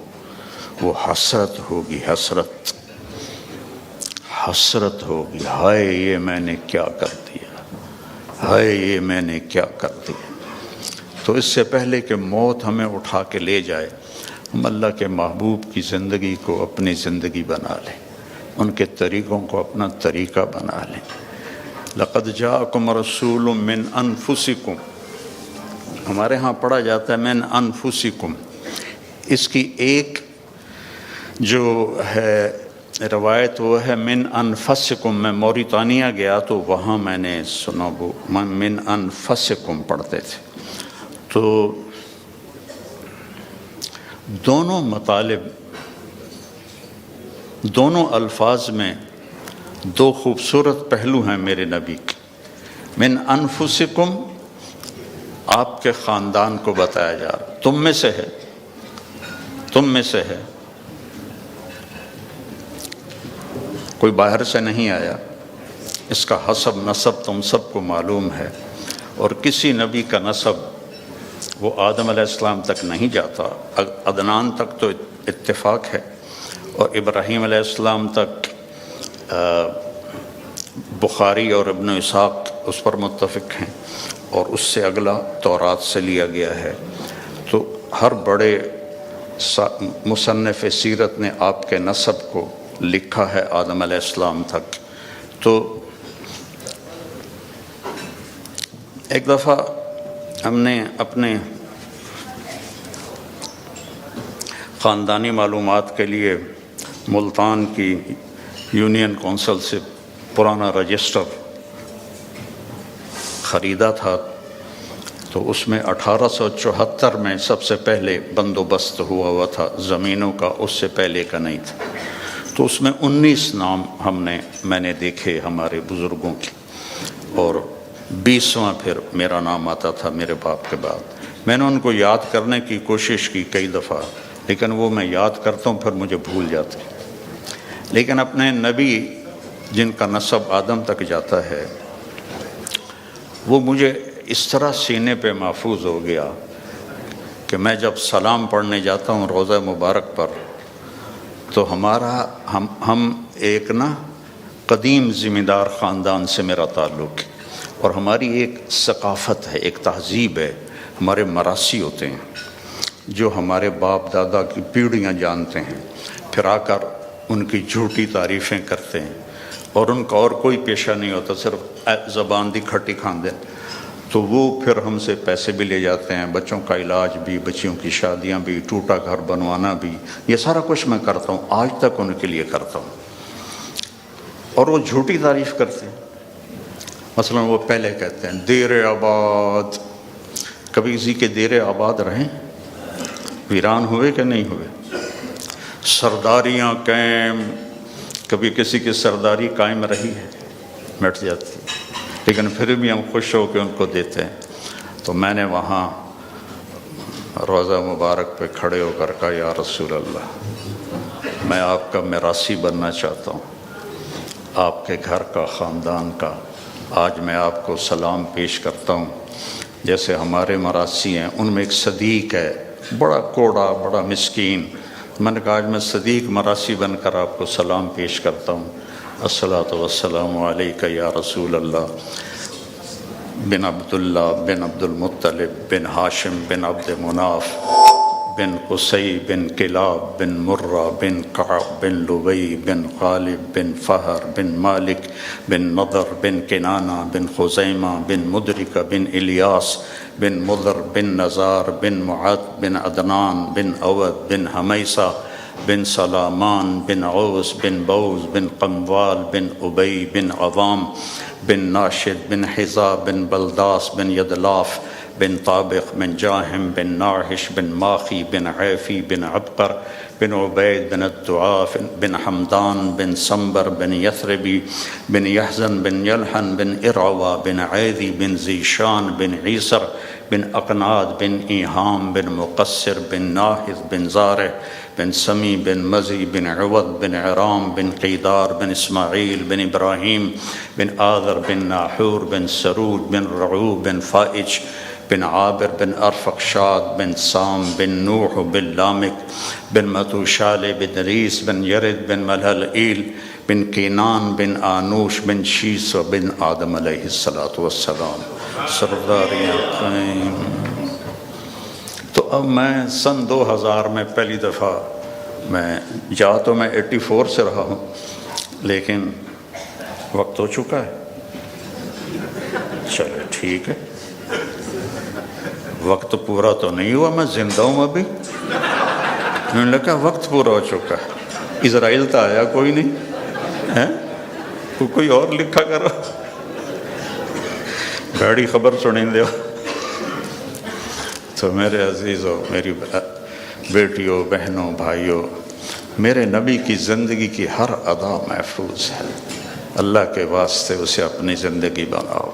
وہ حسرت ہوگی. حسرت، حسرت ہوگی. ہائے یہ میں نے کیا کر دیا، ہائے یہ میں نے کیا کر دیا. تو اس سے پہلے کہ موت ہمیں اٹھا کے لے جائے، ہم اللہ کے محبوب کی زندگی کو اپنی زندگی بنا لیں، ان کے طریقوں کو اپنا طریقہ بنا لیں. لقد جاءکم رسول من انفسکم، ہمارے ہاں پڑھا جاتا ہے من انفسکم. اس کی ایک جو ہے روایت وہ ہے من انفسکم. میں موریتانیہ گیا تو وہاں میں نے سنا وہ من انفسکم پڑھتے تھے. تو دونوں مطالب، دونوں الفاظ میں 2 خوبصورت پہلو ہیں میرے نبی کے. من انفسکم آپ کے خاندان کو بتایا جا رہا، تم میں سے ہے، تم میں سے ہے، کوئی باہر سے نہیں آیا. اس کا حسب نسب تم سب کو معلوم ہے. اور کسی نبی کا نسب وہ آدم علیہ السلام تک نہیں جاتا، عدنان تک تو اتفاق ہے، اور ابراہیم علیہ السلام تک بخاری اور ابن اسحاق اس پر متفق ہیں، اور اس سے اگلا تورات سے لیا گیا ہے. تو ہر بڑے مصنف سیرت نے آپ کے نسب کو لکھا ہے آدم علیہ السلام تک. تو ایک دفعہ ہم نے اپنے خاندانی معلومات کے لیے ملتان کی یونین کونسل سے پرانا رجسٹر خریدا تھا. تو اس میں 1874 میں سب سے پہلے بندوبست ہوا تھا زمینوں کا، اس سے پہلے کا نہیں تھا. تو اس میں 19 نام میں نے دیکھے ہمارے بزرگوں کی، اور 20واں پھر میرا نام آتا تھا میرے باپ کے بعد. میں نے ان کو یاد کرنے کی کوشش کی کئی دفعہ، لیکن وہ میں یاد کرتا ہوں پھر مجھے بھول جاتے. لیکن اپنے نبی جن کا نسب آدم تک جاتا ہے، وہ مجھے اس طرح سینے پہ محفوظ ہو گیا کہ میں جب سلام پڑھنے جاتا ہوں روضہ مبارک پر، تو ہم ایک قدیم زمیندار خاندان سے میرا تعلق ہے، اور ہماری ایک ثقافت ہے، ایک تہذیب ہے، ہمارے مراسی ہوتے ہیں جو ہمارے باپ دادا کی پیڑھیاں جانتے ہیں، پھر آ کر ان کی جھوٹی تعریفیں کرتے ہیں، اور ان کا اور کوئی پیشہ نہیں ہوتا، صرف زبان دی کھٹی کھاندے، تو وہ پھر ہم سے پیسے بھی لے جاتے ہیں، بچوں کا علاج بھی، بچیوں کی شادیاں بھی، ٹوٹا گھر بنوانا بھی، یہ سارا کچھ میں کرتا ہوں، آج تک ان کے لیے کرتا ہوں، اور وہ جھوٹی تعریف کرتے ہیں۔ مثلا وہ پہلے کہتے ہیں دیر آباد، کبھی کسی کے دیر آباد رہیں؟ ویران ہوئے کہ نہیں ہوئے؟ سرداریاں قائم، کبھی کسی کی سرداری قائم رہی ہے؟ مٹ جاتی ہے، لیکن پھر بھی ہم خوش ہو کے ان کو دیتے ہیں۔ تو میں نے وہاں روضہ مبارک پہ کھڑے ہو کر کہا یا رسول اللہ، میں آپ کا میراثی بننا چاہتا ہوں، آپ کے گھر کا، خاندان کا، آج میں آپ کو سلام پیش کرتا ہوں۔ جیسے ہمارے مراثی ہیں، ان میں ایک صدیق ہے، بڑا کوڑا، بڑا مسکین، میں نے کہا آج میں صدیق مراثی بن کر آپ کو سلام پیش کرتا ہوں، الصلاۃ والسلام علیک یا رسول اللہ، بن عبداللہ بن عبد المطلب بن ہاشم بن عبد مناف بن قصی بن کلاب بن مرہ بن کعب بن لبی بن غالب بن فہر بن مالک بن نضر بن کنانہ بن خزیمہ بن مدرکہ بن الیاس بن مضر بن نزار بن معد بن عدنان بن عود بن حمیسہ بن سلامان بن عوس بن بوز بن قموال بن ابی بن عوام بن ناشد بن حذا بن بلداس بن یدلاف بن طابق بن جاہم بن ناحش بن ماخی بن عیفی بن عبقر بن عبید بن الدعاف بن حمدان بن سمبر بن یثربی بن یحزن بن یلحن بن ارعوا بن عیدی بن زیشان بن عیسر بن اقناد بن ایہام بن مقصر بن ناحذ بن زارع بن سمی بن مزی بن عوض بن عرام بن قیدار بن اسماعیل بن ابراہیم بن آذر بن ناحور بن سرود بن رعوب بن فائج بن عابر بن ارفقشاد بن سام بن نوح بن لامک بن متوشال بن ریس بن یرد بن ملحلئیل بن کینان بن آنوش بن شیس و بن آدم علیہ السلام سرداریاں قائم۔ تو اب میں سن 2000 میں پہلی دفعہ میں تو میں 84 سے رہا ہوں، لیکن وقت ہو چکا ہے، چلے ٹھیک ہے، وقت پورا تو نہیں ہوا، میں زندہ ہوں ابھی، میں نے کہا وقت پورا ہو چکا ہے، اسرائیل تو آیا کوئی نہیں ہے، کوئی اور لکھا کرو، گاڑی خبر سنیں دے۔ تو میرے عزیزوں، میری بیٹیوں، بہنوں، بھائیوں، میرے نبی کی زندگی کی ہر ادا محفوظ ہے، اللہ کے واسطے اسے اپنی زندگی بناؤ،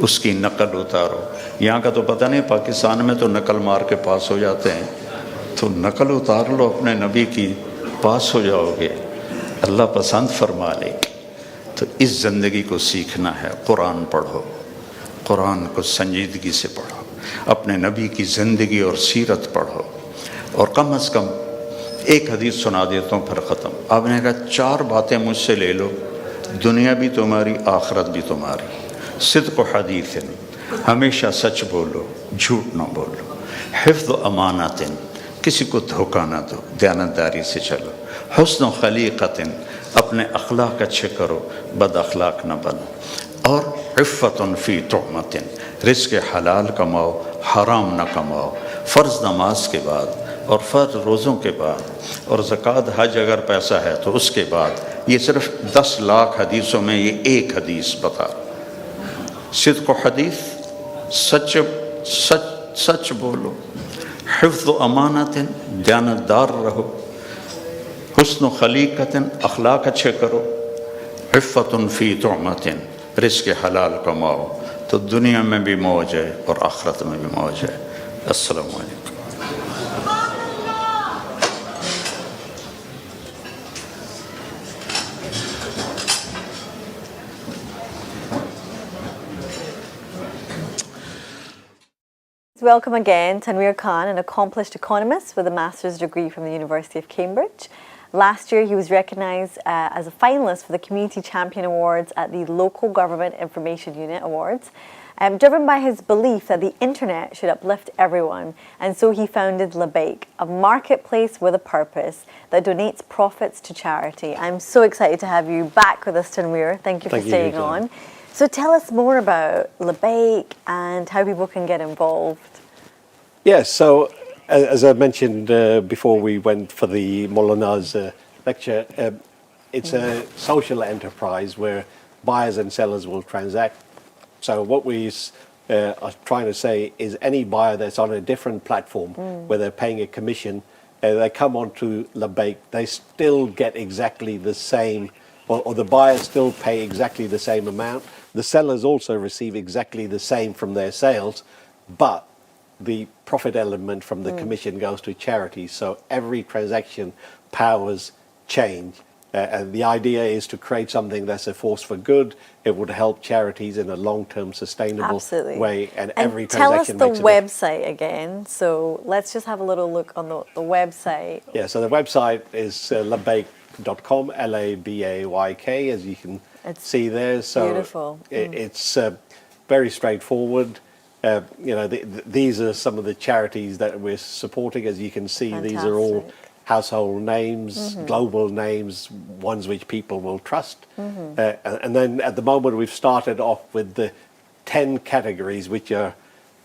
اس کی نقل اتارو۔ یہاں کا تو پتہ نہیں، پاکستان میں تو نقل مار کے پاس ہو جاتے ہیں، تو نقل اتار لو اپنے نبی کی، پاس ہو جاؤ گے، اللہ پسند فرما لے گا۔ تو اس زندگی کو سیکھنا ہے، قرآن پڑھو، قرآن کو سنجیدگی سے پڑھو، اپنے نبی کی زندگی اور سیرت پڑھو، اور کم از کم ایک حدیث سنا دیتا ہوں پھر ختم۔ آپ نے کہا 4 باتیں مجھ سے لے لو، دنیا بھی تمہاری، آخرت بھی تمہاری۔ صدق و حدیث، ہمیشہ سچ بولو، جھوٹ نہ بولو۔ حفظ و امانت، کسی کو دھوکہ نہ دو، دیانتداری سے چلو۔ حسن و خلیقت، اپنے اخلاق اچھے کرو، بد اخلاق نہ بنو۔ اور عفت فی طعمت، رزق حلال کماؤ، حرام نہ کماؤ۔ فرض نماز کے بعد، اور فرض روزوں کے بعد، اور زکوٰۃ حج اگر پیسہ ہے تو اس کے بعد، یہ صرف 10 لاکھ حدیثوں میں یہ ایک حدیث بتا۔ صدق و حدیث، سچ بولو۔ حفظ و امانت، دیانتدار رہو۔ حسن و خلیقت، اخلاق اچھے کرو۔ عفت فی طعمت، رزق حلال کماؤ، تو دنیا میں بھی موج ہے اور آخرت میں بھی موج ہے۔ السلام علیکم۔ Welcome again, Tanveer Khan, an accomplished economist with a master's degree from the University of Cambridge. Last year, he was recognized as a finalist for the Community Champion Awards at the Local Government Information Unit Awards, driven by his belief that the internet should uplift everyone. And so he founded Leake, a marketplace with a purpose that donates profits to charity. I'm so excited to have you back with us, Tanweer. Thank you for staying on. So tell us more about Leake and how people can get involved. Yes, so as I mentioned before we went for the Maulana's lecture, it's a social enterprise where buyers and sellers will transact. So what we are trying to say is any buyer that's on a different platform where they're paying a commission, they come onto Leake, they still get exactly the same, or the buyers still pay exactly the same amount. The sellers also receive exactly the same from their sales, but the profit element from the commission goes to charities. So every transaction powers change. And the idea is to create something that's a force for good. It would help charities in a long-term sustainable way. And every transaction tell us the website again. So let's just have a little look on the website. Yeah, so the website is labayk.com, Labayk, as you can see there. So beautiful. It's very straightforward. These are some of the charities that we're supporting. As you can see, these are all household names, global names, ones which people will trust. And then at the moment we've started off with the 10 categories, which are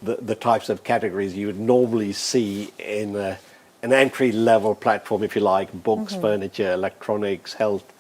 the types of categories you would normally see in an entry-level platform, if you like: books, furniture, electronics, health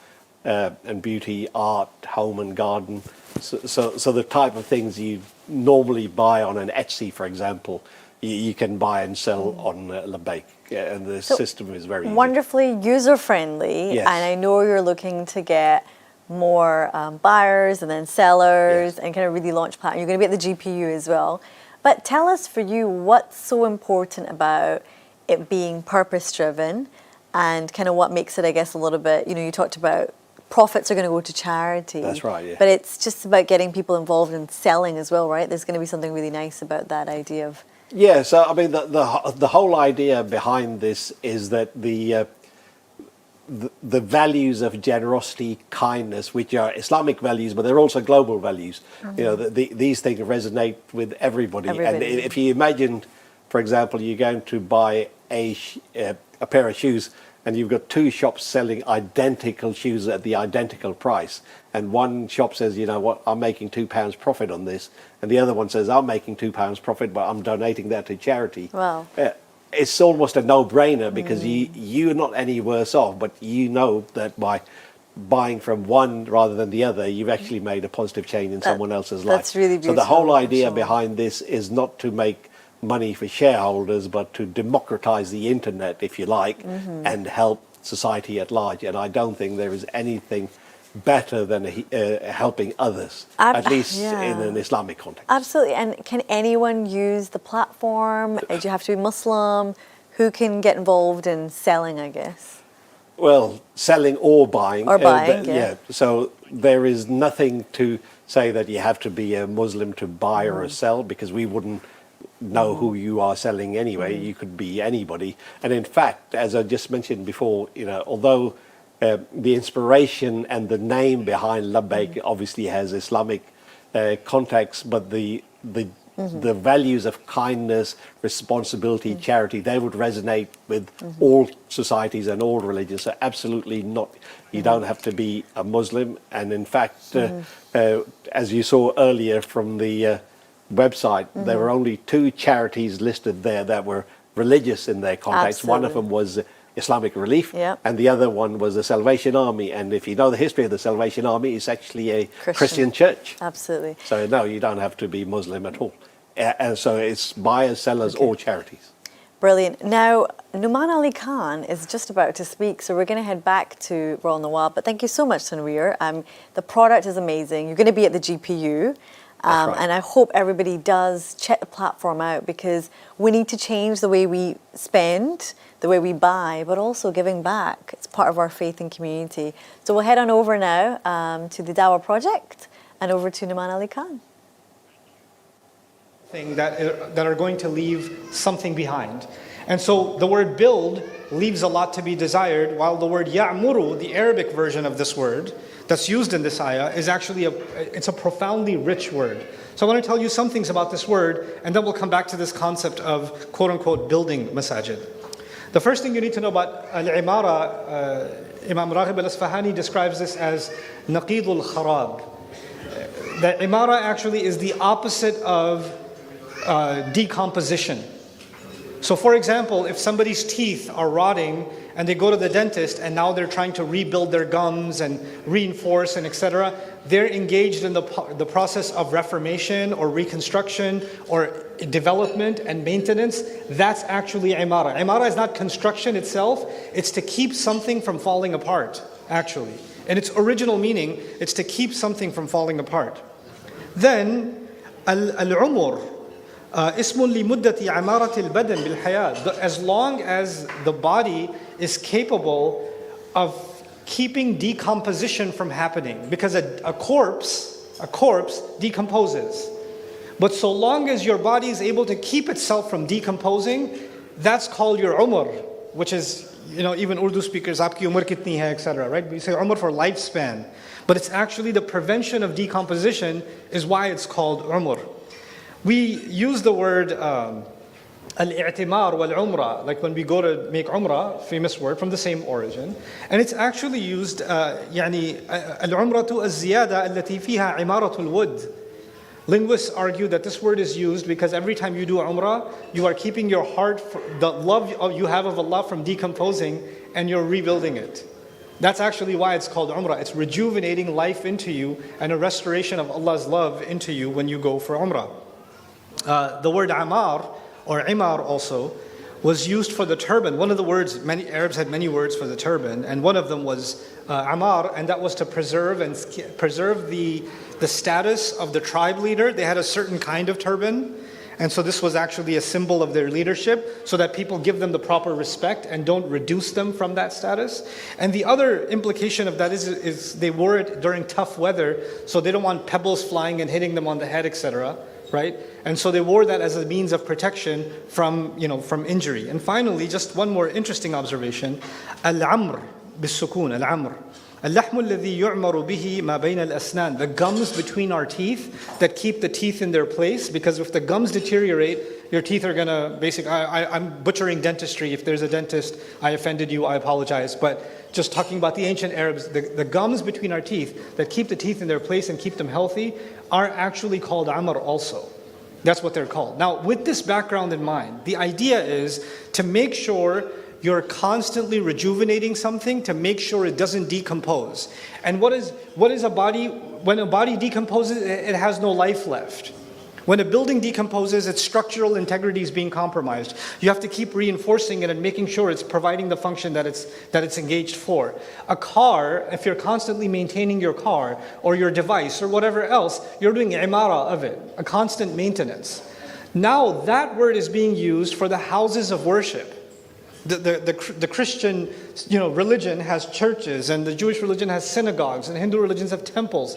and beauty, art, home and garden. So the type of things you normally buy on an Etsy, for example, you can buy and sell on Leake. And the system is very wonderfully user-friendly. Yes. And I know you're looking to get more buyers and then sellers and kind of really launch platform. You're going to be at the GPU as well. But tell us, for you, what's so important about it being purpose-driven and kind of what makes it, I guess, a little bit, you talked about profits are going to go to charity. That's right, yeah. But it's just about getting people involved in selling as well, right? There's going to be something really nice about that idea of... Yeah, so I mean, the whole idea behind this is that the values of generosity, kindness, which are Islamic values, but they're also global values. These things resonate with everybody. And if you imagine, for example, you're going to buy a pair of shoes, and you've got two shops selling identical shoes at the identical price. And one shop says, you know what, I'm making £2 profit on this. And the other one says, I'm making £2 profit, but I'm donating that to charity. Wow. It's almost a no-brainer because you're not any worse off, but you know that by buying from one rather than the other, you've actually made a positive change in someone else's life. That's really beautiful. So the whole idea behind this is not to make money for shareholders, but to democratize the internet, if you like, and help society at large. And I don't think there is anything better than helping others, at least in an Islamic context. Absolutely. And can anyone use the platform? Do you have to be Muslim? Who can get involved in selling, I guess? Well, selling or buying. Or buying, yeah. So there is nothing to say that you have to be a Muslim to buy or sell, because we wouldn't know who you are selling anyway. You could be anybody. And in fact, as I just mentioned before, although the inspiration and the name behind Leake obviously has Islamic context, but the values of kindness, responsibility, charity, they would resonate with all societies and all religions. So absolutely not. You don't have to be a Muslim. And in fact, as you saw earlier from the website, there were only two charities listed there that were religious in their context. One of them was Islamic Relief, and the other one was the Salvation Army. And if you know the history of the Salvation Army, it's actually a Christian church. Absolutely. So no, you don't have to be Muslim at all. And so it's buyers, sellers, or charities. Brilliant. Now, Nouman Ali Khan is just about to speak, so we're going to head back to Royal Nawaab. But thank you so much, Tanweer. The product is amazing. You're going to be at the GPU. And I hope everybody does check the platform out, because we need to change the way we spend, the way we buy, but also giving back. It's part of our faith and community. So we'll head on over now to the Dawah Project and over to Nouman Ali Khan. That are going to leave something behind. And so the word build leaves a lot to be desired, while the word ya'muru, the Arabic version of this word that's used in this ayah, is actually it's a profoundly rich word. So I want to tell you some things about this word, and then we'll come back to this concept of quote-unquote building masajid. The first thing you need to know about al-imara, Imam Raghib al-Isfahani describes this as naqidul kharab. That imara actually is the opposite of decomposition. So for example, if somebody's teeth are rotting and they go to the dentist and now they're trying to rebuild their gums and reinforce and etc., they're engaged in the process of reformation or reconstruction or development and maintenance. That's actually imara. Imara is not construction itself, it's to keep something from falling apart, actually. In its original meaning, it's to keep something from falling apart. Then, al-umur, ismun li muddati imarati al-badan bil-hayat. As long as the body is capable of keeping decomposition from happening, because a corpse decomposes. But so long as your body is able to keep itself from decomposing, that's called your umr, which is, even Urdu speakers, aapki umr kitni hai, etc., right? We say umr for lifespan. But it's actually the prevention of decomposition is why it's called umr. We use the word al-i'timar wal-umrah, like when we go to make umrah, famous word from the same origin. And it's actually used, al-umratu az-ziyada allati fiha imaratul wud. Linguists argue that this word is used because every time you do umrah, you are keeping your heart, the love you have of Allah from decomposing, and you're rebuilding it. That's actually why it's called umrah. It's rejuvenating life into you and a restoration of Allah's love into you when you go for umrah. The word amar, or imar also, was used for the turban. One of the words, many Arabs had many words for the turban, and one of them was amar, and that was to preserve the status of the tribe leader. They had a certain kind of turban, and so this was actually a symbol of their leadership, so that people give them the proper respect and don't reduce them from that status. And the other implication of that is they wore it during tough weather, so they don't want pebbles flying and hitting them on the head, etc., right? And so they wore that as a means of protection from injury. And finally, just one more interesting observation: al-amr bis-sukun, al-amr. اللحم الذي يعمر به ما بين الأسنان, the gums between our teeth that keep the teeth in their place, because if the gums deteriorate, your teeth are gonna I'm butchering dentistry. If there's a dentist, I offended you, I apologize. But just talking about the ancient Arabs, the gums between our teeth that keep the teeth in their place and keep them healthy are actually called amr also. That's what they're called. Now, with this background in mind, the idea is to make sure you're constantly rejuvenating something to make sure it doesn't decompose. And what is a body? When a body decomposes, it has no life left. When a building decomposes, its structural integrity is being compromised. You have to keep reinforcing it and making sure it's providing the function that it's engaged for. A car, if you're constantly maintaining your car or your device or whatever else, you're doing imara of it, a constant maintenance. Now that word is being used for the houses of worship. The Christian religion has churches, and the Jewish religion has synagogues, and Hindu religions have temples.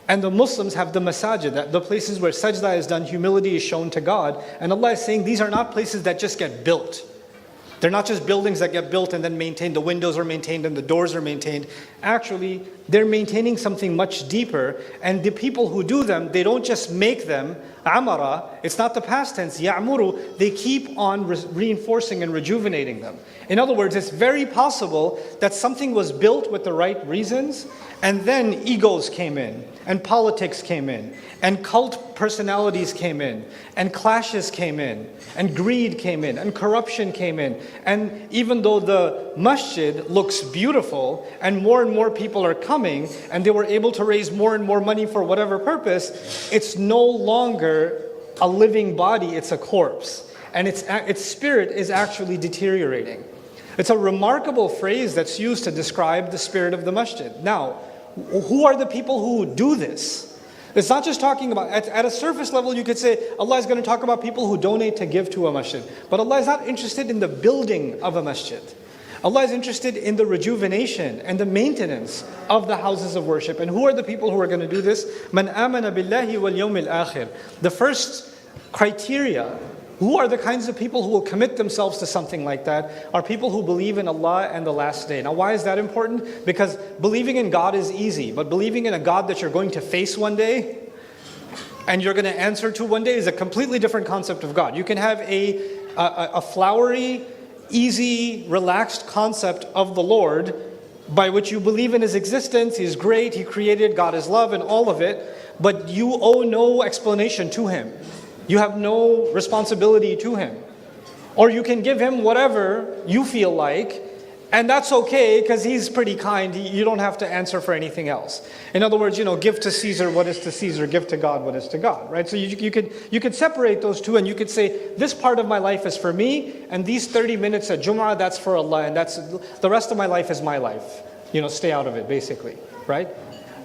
And the Muslims have the masajid, the places where sajda is done, humility is shown to God. And Allah is saying these are not places that just get built. They're not just buildings that get built and then maintained. The windows are maintained and the doors are maintained. Actually, they're maintaining something much deeper. And the people who do them, they don't just make them. Amara, it's not the past tense. Ya'muru, they keep on reinforcing and rejuvenating them. In other words, it's very possible that something was built with the right reasons, and then egos came in, and politics came in, and cult personalities came in, and clashes came in, and greed came in, and corruption came in. And even though the masjid looks beautiful, and more people are coming, and they were able to raise more and more money for whatever purpose, it's no longer a living body, it's a corpse. And its spirit is actually deteriorating. It's a remarkable phrase that's used to describe the spirit of the masjid. Now, who are the people who do this? It's not just talking about, at a surface level you could say, Allah is going to talk about people who donate to give to a masjid. But Allah is not interested in the building of a masjid. Allah is interested in the rejuvenation and the maintenance of the houses of worship. And who are the people who are going to do this? Man amana billahi wal yawmil akhir. The first criteria Who are the kinds of people who will commit themselves to something like that? Are people who believe in Allah and the last day. Now why is that important? Because believing in God is easy, but believing in a God that you're going to face one day and you're going to answer to one day is a completely different concept of God. You can have a flowery, easy, relaxed concept of the Lord by which you believe in His existence. He's great, He created, God is love and all of it, but you owe no explanation to Him. You have no responsibility to Him. Or you can give Him whatever you feel like, and that's okay because He's pretty kind. You don't have to answer for anything else. In other words, give to Caesar what is to Caesar, give to God what is to God, right? So you could separate those two, and you could say, this part of my life is for me, and these 30 minutes at Jum'ah, that's for Allah, and that's the rest of my life is my life. Stay out of it, basically, right?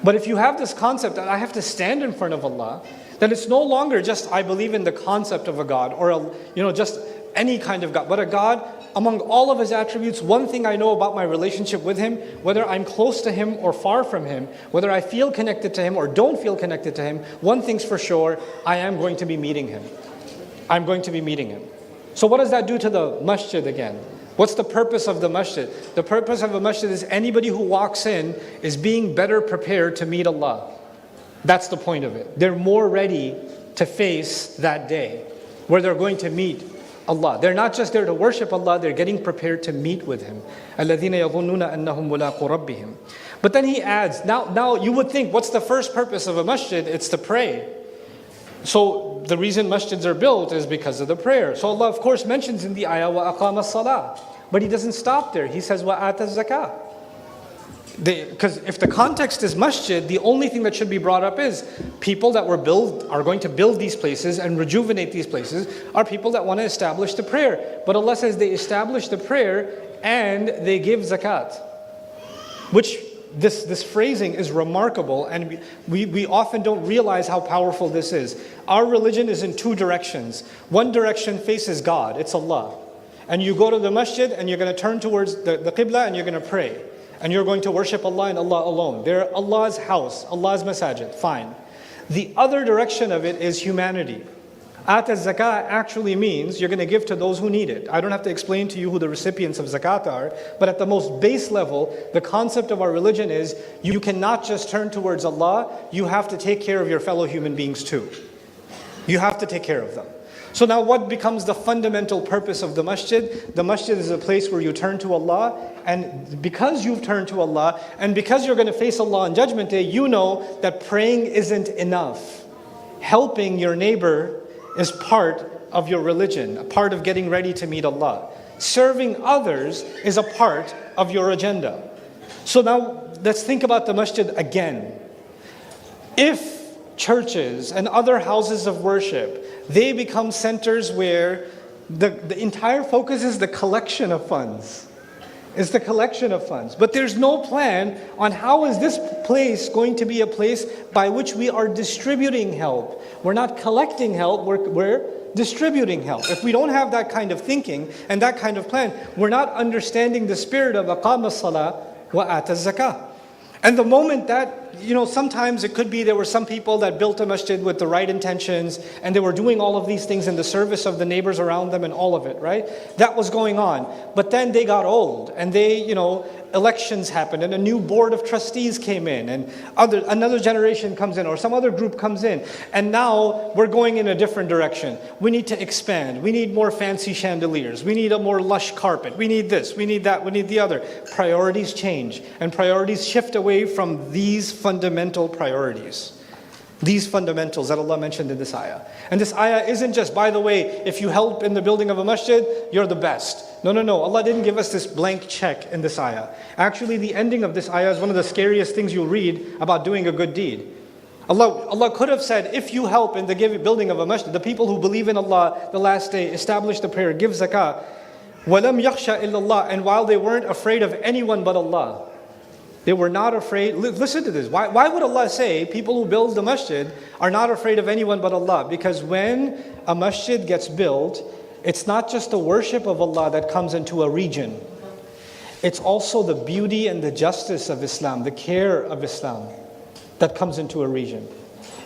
But if you have this concept that I have to stand in front of Allah, then it's no longer just I believe in the concept of a God or just any kind of God, but a God among all of His attributes. One thing I know about my relationship with Him, whether I'm close to Him or far from Him, whether I feel connected to Him or don't feel connected to Him, one thing's for sure, I am going to be meeting Him. I'm going to be meeting Him. So what does that do to the masjid again? What's the purpose of the masjid? The purpose of a masjid is anybody who walks in is being better prepared to meet Allah. That's the point of it. They're more ready to face that day where they're going to meet Allah. They're not just there to worship Allah, they're getting prepared to meet with Him. الَّذِينَ يَظُنُّونَ أَنَّهُمْ مُلَاقُو رَبِّهِمْ. But then he adds, now you would think, what's the first purpose of a masjid? It's to pray. So the reason masjids are built is because of the prayer. So Allah of course mentions in the ayah, وَأَقَامَ الصَّلَاةِ. But He doesn't stop there. He says, وَآتَ الزَّكَاةِ. Because if the context is masjid, the only thing that should be brought up is people that are going to build these places and rejuvenate these places are people that want to establish the prayer. But Allah says they establish the prayer and they give zakat. Which this phrasing is remarkable, and we often don't realize how powerful this is. Our religion is in two directions. One direction faces God, it's Allah. And you go to the masjid and you're going to turn towards the qibla and you're going to pray. And you're going to worship Allah and Allah alone. They're Allah's house, Allah's masajid, fine. The other direction of it is humanity. At zakah actually means you're going to give to those who need it. I don't have to explain to you who the recipients of zakat are, but at the most base level, the concept of our religion is you cannot just turn towards Allah, you have to take care of your fellow human beings too. You have to take care of them. So now what becomes the fundamental purpose of the masjid? The masjid is a place where you turn to Allah, and because you've turned to Allah, and because you're going to face Allah on Judgment Day, you know that praying isn't enough. Helping your neighbor is part of your religion, a part of getting ready to meet Allah. Serving others is a part of your agenda. So now let's think about the masjid again. If churches and other houses of worship, they become centers where the entire focus is the collection of funds. It's the collection of funds. But there's no plan on how is this place going to be a place by which we are distributing help. We're not collecting help, we're distributing help. If we don't have that kind of thinking and that kind of plan, we're not understanding the spirit of aqama as-salah wa ata az-zakah. And the moment that, sometimes it could be there were some people that built a masjid with the right intentions and they were doing all of these things in the service of the neighbors around them and all of it, right? That was going on. But then they got old and they, elections happened and a new board of trustees came in and another generation comes in or some other group comes in. And now we're going in a different direction. We need to expand. We need more fancy chandeliers. We need a more lush carpet. We need this, we need that, we need the other. Priorities change and priorities shift away from these fundamental priorities. These fundamentals that Allah mentioned in this ayah. And this ayah isn't just, by the way, if you help in the building of a masjid, you're the best. No. Allah didn't give us this blank check in this ayah. Actually, the ending of this ayah is one of the scariest things you'll read about doing a good deed. Allah could have said, if you help in the building of a masjid, the people who believe in Allah, the last day, establish the prayer, give zakah, وَلَمْ يَخْشَ إِلَّا اللَّهِ, and while they weren't afraid of anyone but Allah. They were not afraid. Listen to this. Why would Allah say people who build the masjid are not afraid of anyone but Allah? Because when a masjid gets built, it's not just the worship of Allah that comes into a region. It's also the beauty and the justice of Islam, the care of Islam that comes into a region.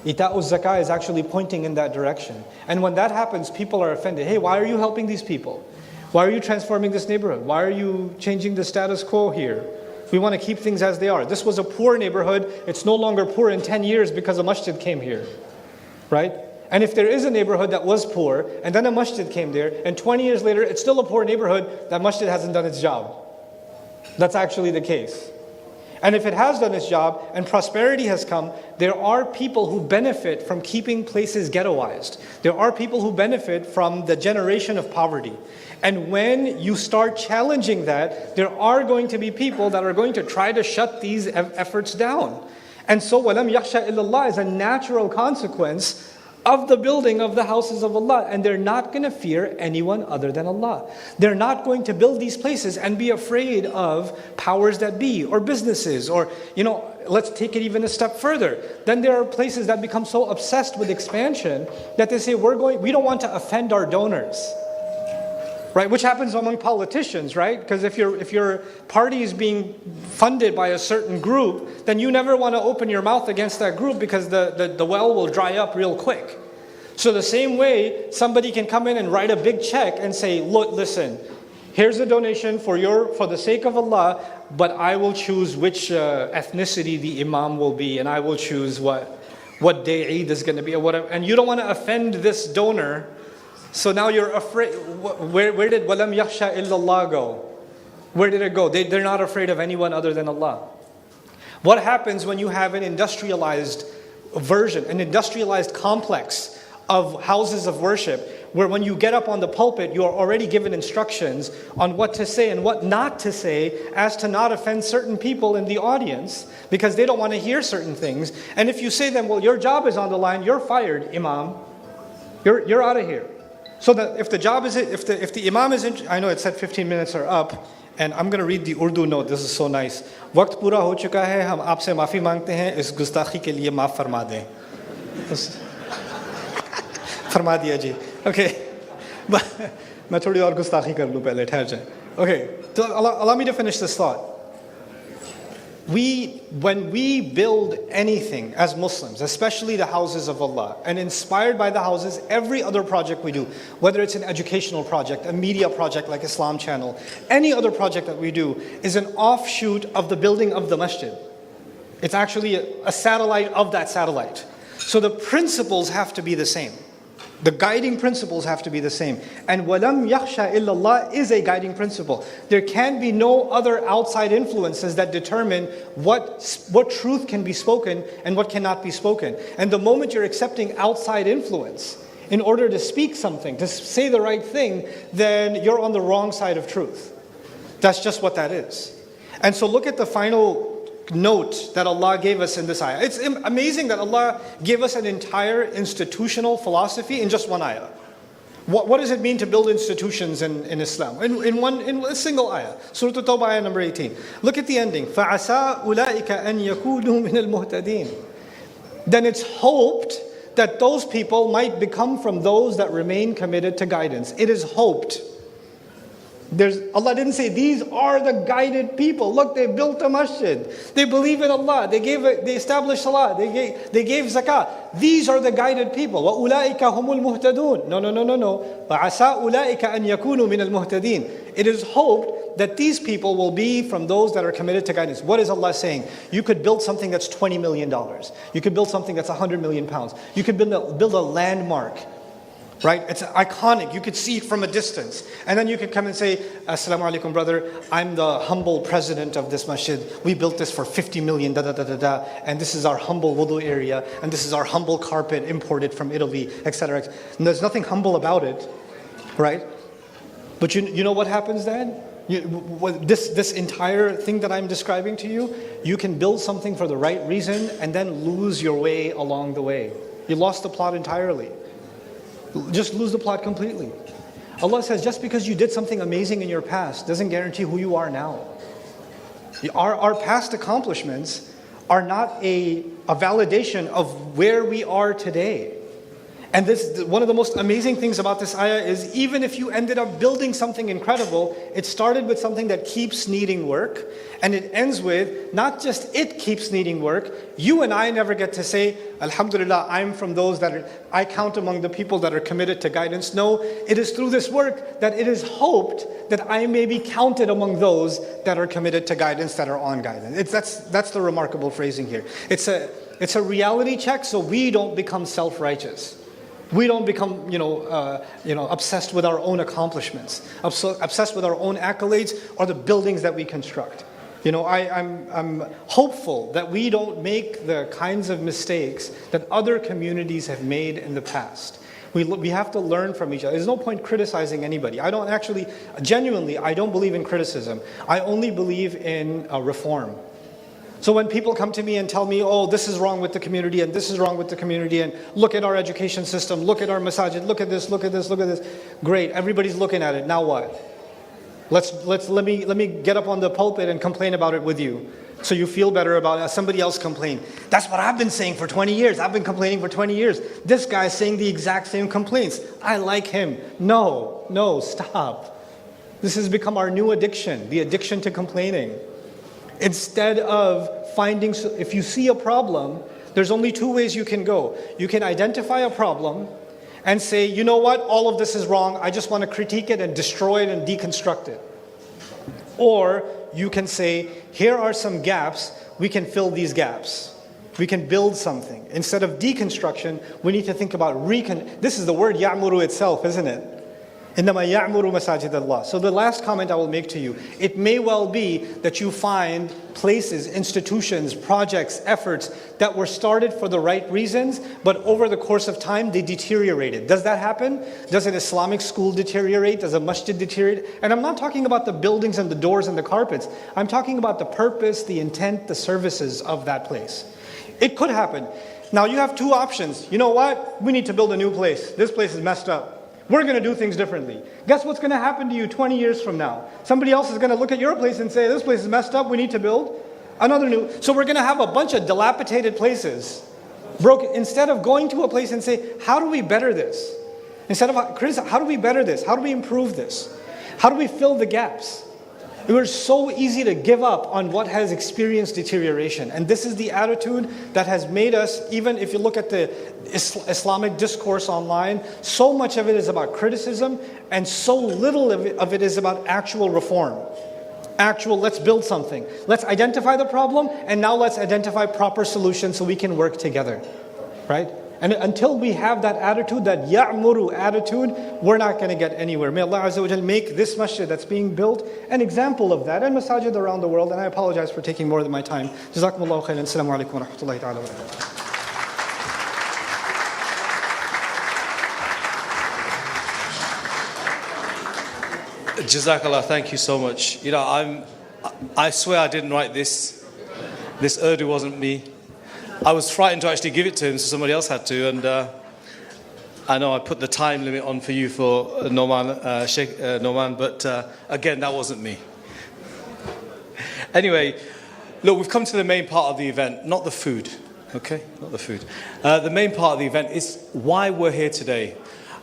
Ita'uz zakah is actually pointing in that direction. And when that happens, people are offended. Hey, why are you helping these people? Why are you transforming this neighborhood? Why are you changing the status quo here? We want to keep things as they are. This was a poor neighborhood. It's no longer poor in 10 years because a masjid came here, right? And if there is a neighborhood that was poor, and then a masjid came there, and 20 years later, it's still a poor neighborhood, that masjid hasn't done its job. That's actually the case. And if it has done its job and prosperity has come, there are people who benefit from keeping places ghettoized. There are people who benefit from the generation of poverty. And when you start challenging that, there are going to be people that are going to try to shut these efforts down. And so, وَلَمْ يَخْشَ إِلَّا اللَّهِ is a natural consequence of the building of the houses of Allah. And they're not going to fear anyone other than Allah. They're not going to build these places and be afraid of powers that be or businesses or, let's take it even a step further. Then there are places that become so obsessed with expansion that they say, we don't want to offend our donors. Right, which happens among politicians, right? Because if your party is being funded by a certain group, then you never want to open your mouth against that group because the well will dry up real quick. So the same way, somebody can come in and write a big check and say, look, listen, here's a donation for the sake of Allah, but I will choose which ethnicity the imam will be, and I will choose what day Eid is going to be, or whatever. And you don't want to offend this donor. So now you're afraid. Where did وَلَمْ يَخْشَ إِلَّا اللَّهِ go? Where did it go? They're not afraid of anyone other than Allah. What happens when you have an industrialized version, an industrialized complex of houses of worship, where when you get up on the pulpit, you are already given instructions on what to say and what not to say as to not offend certain people in the audience because they don't want to hear certain things. And if you say to them, well, your job is on the line, you're fired, Imam. You're out of here. So that if the job is, if the imam is, I know it said 15 minutes are up, and I'm going to read the Urdu note. This is so nice. वक्त पूरा हो चुका है, हम आपसे माफी मांगते हैं, इस गुस्ताखी के लिए माफ फरमा दें. फरमा दिया जी. Okay. मैं थोड़ी और गुस्ताखी कर लूँ पहले, ठहर जाए. Okay. So allow me to finish this thought. When we build anything as Muslims, especially the houses of Allah, and inspired by the houses, every other project we do, whether it's an educational project, a media project like Islam Channel, any other project that we do is an offshoot of the building of the masjid. It's actually a satellite of that satellite. So the principles have to be the same. The guiding principles have to be the same. And وَلَمْ يَخْشَ إِلَّا اللَّهِ is a guiding principle. There can be no other outside influences that determine what truth can be spoken and what cannot be spoken. And the moment you're accepting outside influence in order to speak something, to say the right thing, then you're on the wrong side of truth. That's just what that is. And so look at the final note that Allah gave us in this ayah. It's amazing that Allah gave us an entire institutional philosophy in just one ayah. What does it mean to build institutions in Islam? In a single ayah. Surah At-Tawbah, ayah number 18. Look at the ending. فَعَسَىٰ أُولَٰئِكَ أَن يَكُونُوا مِنَ الْمُهْتَدِينَ. Then it's hoped that those people might become from those that remain committed to guidance. It is hoped. Allah didn't say these are the guided people. Look, they built a masjid. They believe in Allah. They established salah. They gave zakah. These are the guided people. وَأُولَٰئِكَ هُمُ الْمُهْتَدُونَ. No. وَعَسَىٰ أُولَٰئِكَ أَن يَكُونُوا مِنَ الْمُهْتَدِينَ. It is hoped that these people will be from those that are committed to guidance. What is Allah saying? You could build something that's $20 million. You could build something that's 100 million pounds. You could build a landmark. Right? It's iconic. You could see it from a distance. And then you could come and say, Assalamu alaikum, brother. I'm the humble president of this masjid. We built this for 50 million, and this is our humble wudu area, and this is our humble carpet imported from Italy, etc. And there's nothing humble about it, right? But you know what happens then? This entire thing that I'm describing to you, you can build something for the right reason and then lose your way along the way. You lost the plot entirely. Just lose the plot completely. Allah says, just because you did something amazing in your past doesn't guarantee who you are now. Our past accomplishments are not a validation of where we are today. And one of the most amazing things about this ayah is even if you ended up building something incredible, it started with something that keeps needing work, and it ends with not just it keeps needing work. You and I never get to say, Alhamdulillah, I'm from those I count among the people that are committed to guidance. No, it is through this work that it is hoped that I may be counted among those that are committed to guidance, that are on guidance. That's the remarkable phrasing here. It's a reality check so we don't become self-righteous. We don't become, obsessed with our own accomplishments, obsessed with our own accolades or the buildings that we construct. I'm hopeful that we don't make the kinds of mistakes that other communities have made in the past. We have to learn from each other. There's no point criticizing anybody. I don't believe in criticism. I only believe in reform. So when people come to me and tell me, oh, this is wrong with the community and this is wrong with the community and look at our education system, look at our masajid, look at this, look at this, look at this. Great, everybody's looking at it. Now what? Let me get up on the pulpit and complain about it with you. So you feel better about it. Somebody else complained. That's what I've been saying for 20 years. I've been complaining for 20 years. This guy's saying the exact same complaints. I like him. No, stop. This has become our new addiction, the addiction to complaining. Instead of if you see a problem, there's only two ways you can go. You can identify a problem and say, you know what, all of this is wrong. I just want to critique it and destroy it and deconstruct it. Or you can say, here are some gaps, we can fill these gaps. We can build something. Instead of deconstruction, we need to think about this is the word ya'muru itself, isn't it? إِنَّمَا يَعْمُرُ مَسَاجِدَ اللَّهِ. So the last comment I will make to you, it may well be that you find places, institutions, projects, efforts that were started for the right reasons, but over the course of time they deteriorated. Does that happen? Does an Islamic school deteriorate? Does a masjid deteriorate? And I'm not talking about the buildings and the doors and the carpets. I'm talking about the purpose, the intent, the services of that place. It could happen. Now you have two options. You know what? We need to build a new place. This place is messed up. We're going to do things differently. Guess what's going to happen to you 20 years from now? Somebody else is going to look at your place and say, this place is messed up, we need to build another new. So we're going to have a bunch of dilapidated places. Broken. Instead of going to a place and say, how do we better this? Instead of criticizing, how do we better this? How do we improve this? How do we fill the gaps? It was so easy to give up on what has experienced deterioration. And this is the attitude that has made us, even if you look at the Islamic discourse online, so much of it is about criticism and so little of it is about actual reform. Let's build something. Let's identify the problem and now let's identify proper solutions so we can work together. Right? And until we have that attitude, that ya'muru attitude, we're not going to get anywhere. May Allah Azza wa Jal make this masjid that's being built an example of that, and masajid around the world. And I apologize for taking more than my time. Jazakumullahu khairan. Assalamu alaikum wa rahmatullahi ta'ala wa barakatuh. Jazakallah, thank you so much. I swear I didn't write this. This Urdu wasn't me. I was frightened to actually give it to him, so somebody else had to. And I know I put the time limit on for you for Sheikh Noman, but again, that wasn't me. Anyway, look, we've come to the main part of the event, not the food, okay? Not the food. The main part of the event is why we're here today.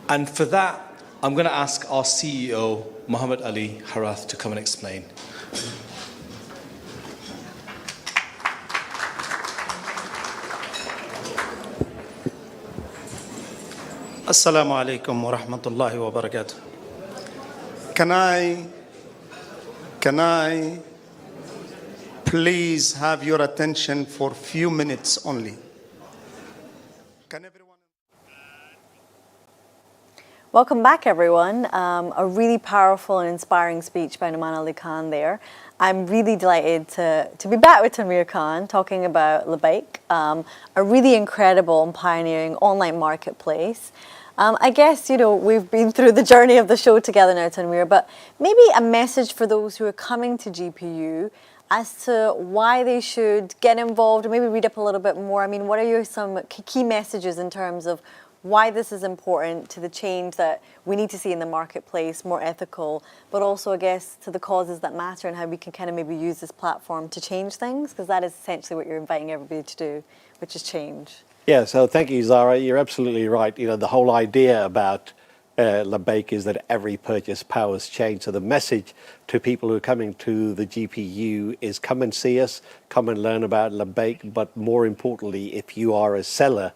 And for that, I'm going to ask our CEO, Muhammad Ali Harath, to come and explain. Assalamu alaikum wa rahmatullahi wa barakatuh. Can I please have your attention for a few minutes only? Welcome back, everyone. A really powerful and inspiring speech by Maulana Ali Khan there. I'm really delighted to be back with Tanveer Khan talking about Leake, a really incredible and pioneering online marketplace. I guess, we've been through the journey of the show together now, Tanveer, but maybe a message for those who are coming to GPU as to why they should get involved, or maybe read up a little bit more. I mean, what are some key messages in terms of why this is important to the change that we need to see in the marketplace, more ethical, but also, I guess, to the causes that matter and how we can kind of maybe use this platform to change things, because that is essentially what you're inviting everybody to do, which is change. Yeah, so thank you, Zara. You're absolutely right. The whole idea about Labbaik is that every purchase powers change. So the message to people who are coming to the GPU is come and see us, come and learn about Labbaik. But more importantly, if you are a seller,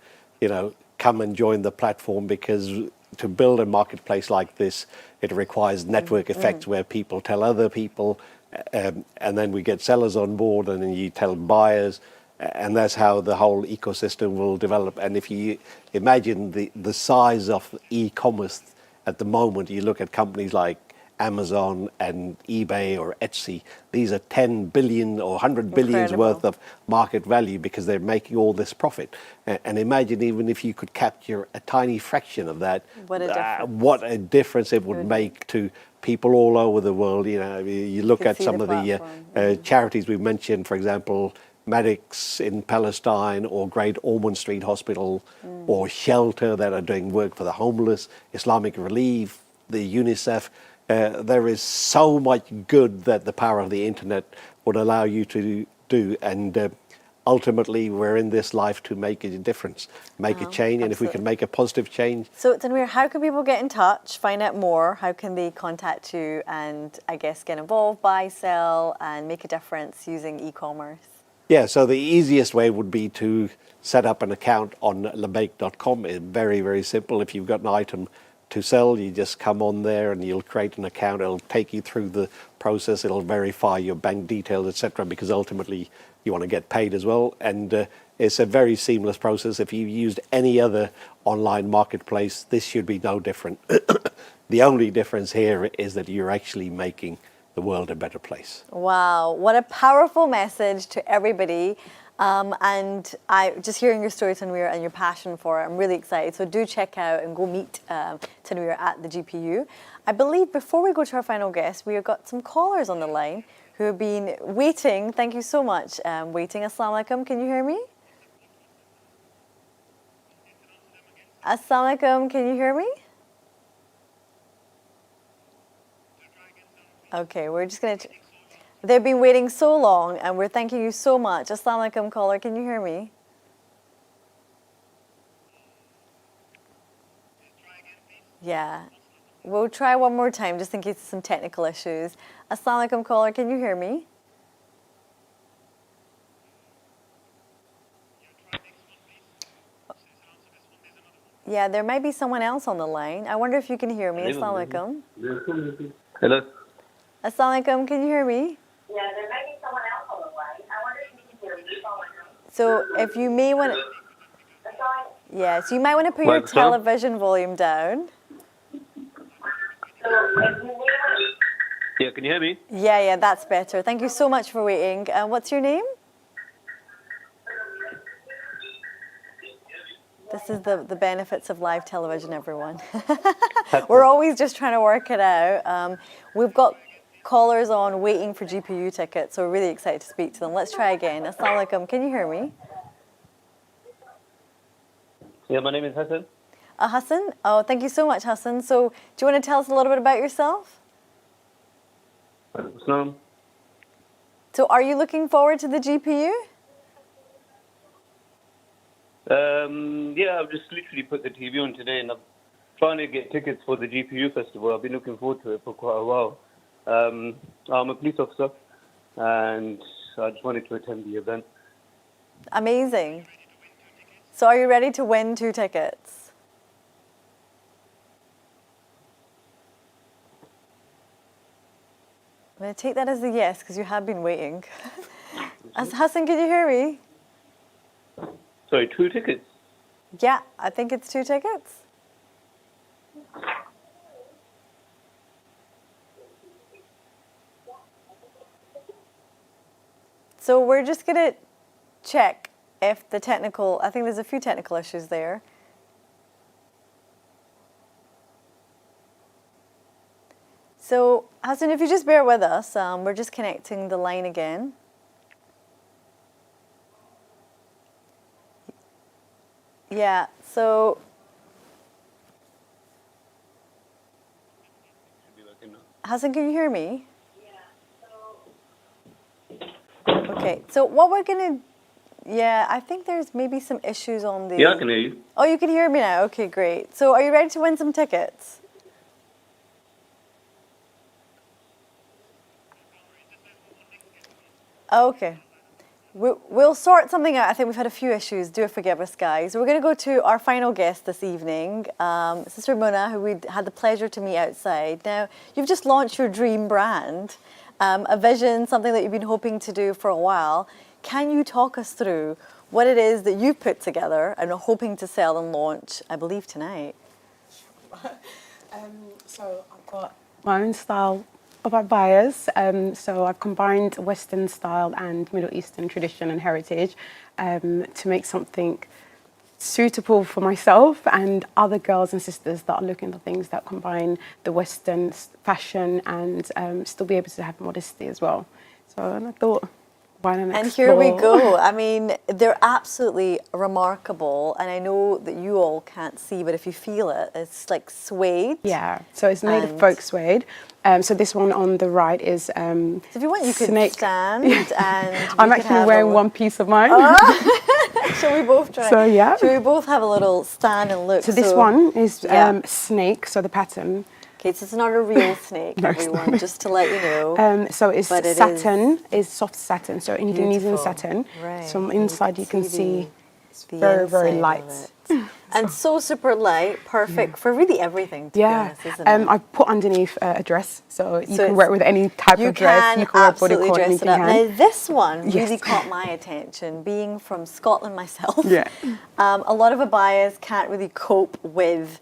come and join the platform, because to build a marketplace like this, it requires network effects where people tell other people, and then we get sellers on board, and then you tell buyers. And that's how the whole ecosystem will develop. And if you imagine the size of e-commerce at the moment, you look at companies like Amazon and eBay or Etsy, these are 10 billion or 100 billions worth of market value because they're making all this profit. And imagine even if you could capture a tiny fraction of that, what a difference it would make to people all over the world. You look at some of the charities we mentioned, for example, Medics in Palestine, or Great Ormond Street Hospital, or Shelter that are doing work for the homeless, Islamic Relief, the UNICEF. There is so much good that the power of the internet would allow you to do. And ultimately, we're in this life to make a difference, make a change. And if we can make a positive change. So, Tanweer, how can people get in touch, find out more? How can they contact you and, I guess, get involved, buy, sell, and make a difference using e-commerce? Yeah, so the easiest way would be to set up an account on labbaik.com. It's very, very simple. If you've got an item to sell, you just come on there and you'll create an account. It'll take you through the process. It'll verify your bank details, etc., because ultimately you want to get paid as well. And it's a very seamless process. If you've used any other online marketplace, this should be no different. The only difference here is that you're actually making the world a better place. Wow, what a powerful message to everybody. And I just hearing your story, Tanweer, and your passion for it, I'm really excited. So do check out and go meet Tanweer at the GPU. I believe before we go to our final guest, we have got some callers on the line who have been waiting. Thank you so much, waiting. Assalamu alaikum, can you hear me? Assalamu alaikum, can you hear me? Okay, we're just going to... They've been waiting so long, and we're thanking you so much. Assalamu alaikum, caller. Can you hear me? Yeah. We'll try one more time, just in case of some technical issues. Assalamu alaikum, caller. Can you hear me? Yeah, there might be someone else on the line. I wonder if you can hear me. Assalamu alaikum. Hello. Assalamu alaikum, can you hear me? Yeah, there might be someone else on the line. I wonder if you can hear me. So if you may want to... Yeah, so you might want to put your television volume down. Yeah, can you hear me? Yeah, that's better. Thank you so much for waiting. What's your name? This is the benefits of live television, everyone. We're always just trying to work it out. We've got callers on waiting for GPU tickets, so we're really excited to speak to them. Let's try again. Assalamu alaikum. Can you hear me? Yeah, my name is Hassan. Hassan? Oh, thank you so much, Hassan. So do you want to tell us a little bit about yourself? Islam. So are you looking forward to the GPU? Yeah, I've just literally put the TV on today, and I'm trying to get tickets for the GPU festival. I've been looking forward to it for quite a while. I'm a police officer, and I just wanted to attend the event. Amazing. So are you ready to win 2 tickets? I'm going to take that as a yes, because you have been waiting. Hassan, can you hear me? Sorry, 2 tickets? Yeah, I think it's 2 tickets. So we're just going to check if the technical, I think there's a few technical issues there. So Hassan, if you just bear with us, we're just connecting the line again. Yeah, so Hassan, can you hear me? Okay, so what we're gonna, Yeah, I think there's maybe some issues on the... Yeah, I can hear you. Oh, you can hear me now? Okay, great. So are you ready to win some tickets? Okay. We'll sort something out. I think we've had a few issues. Do forgive us, guys. We're going to go to our final guest this evening, Sister Mona, who we had the pleasure to meet outside. Now, you've just launched your dream brand, a vision, something that you've been hoping to do for a while. Can you talk us through what it is that you've put together and are hoping to sell and launch, I believe, tonight? So I've got my own style of abayas. So I've combined Western style and Middle Eastern tradition and heritage to make something suitable for myself and other girls and sisters that are looking for things that combine the Western fashion and still be able to have modesty as well. So and I thought, why not explore? And here we go. I mean, they're absolutely remarkable. And I know that you all can't see, but if you feel it, it's like suede. Yeah, so it's made of folk suede. So this one on the right is so if you want, you could stand and I'm actually wearing one piece of mine. Shall we both try? So yeah. Shall we both have a little stand and look? So this one is snake, so the pattern. Okay, so it's not a real snake, No, everyone, just to let you know. So it's satin, is soft satin, so Indonesian satin. Right. So on inside you can see the very, very inside light. of it. And so super light, perfect for really everything, to be honest, isn't it? I put underneath a dress, so you can wear it with any type of dress. You can absolutely dress it up. Now this one really caught my attention, being from Scotland myself. Yeah. A lot of abayas can't really cope with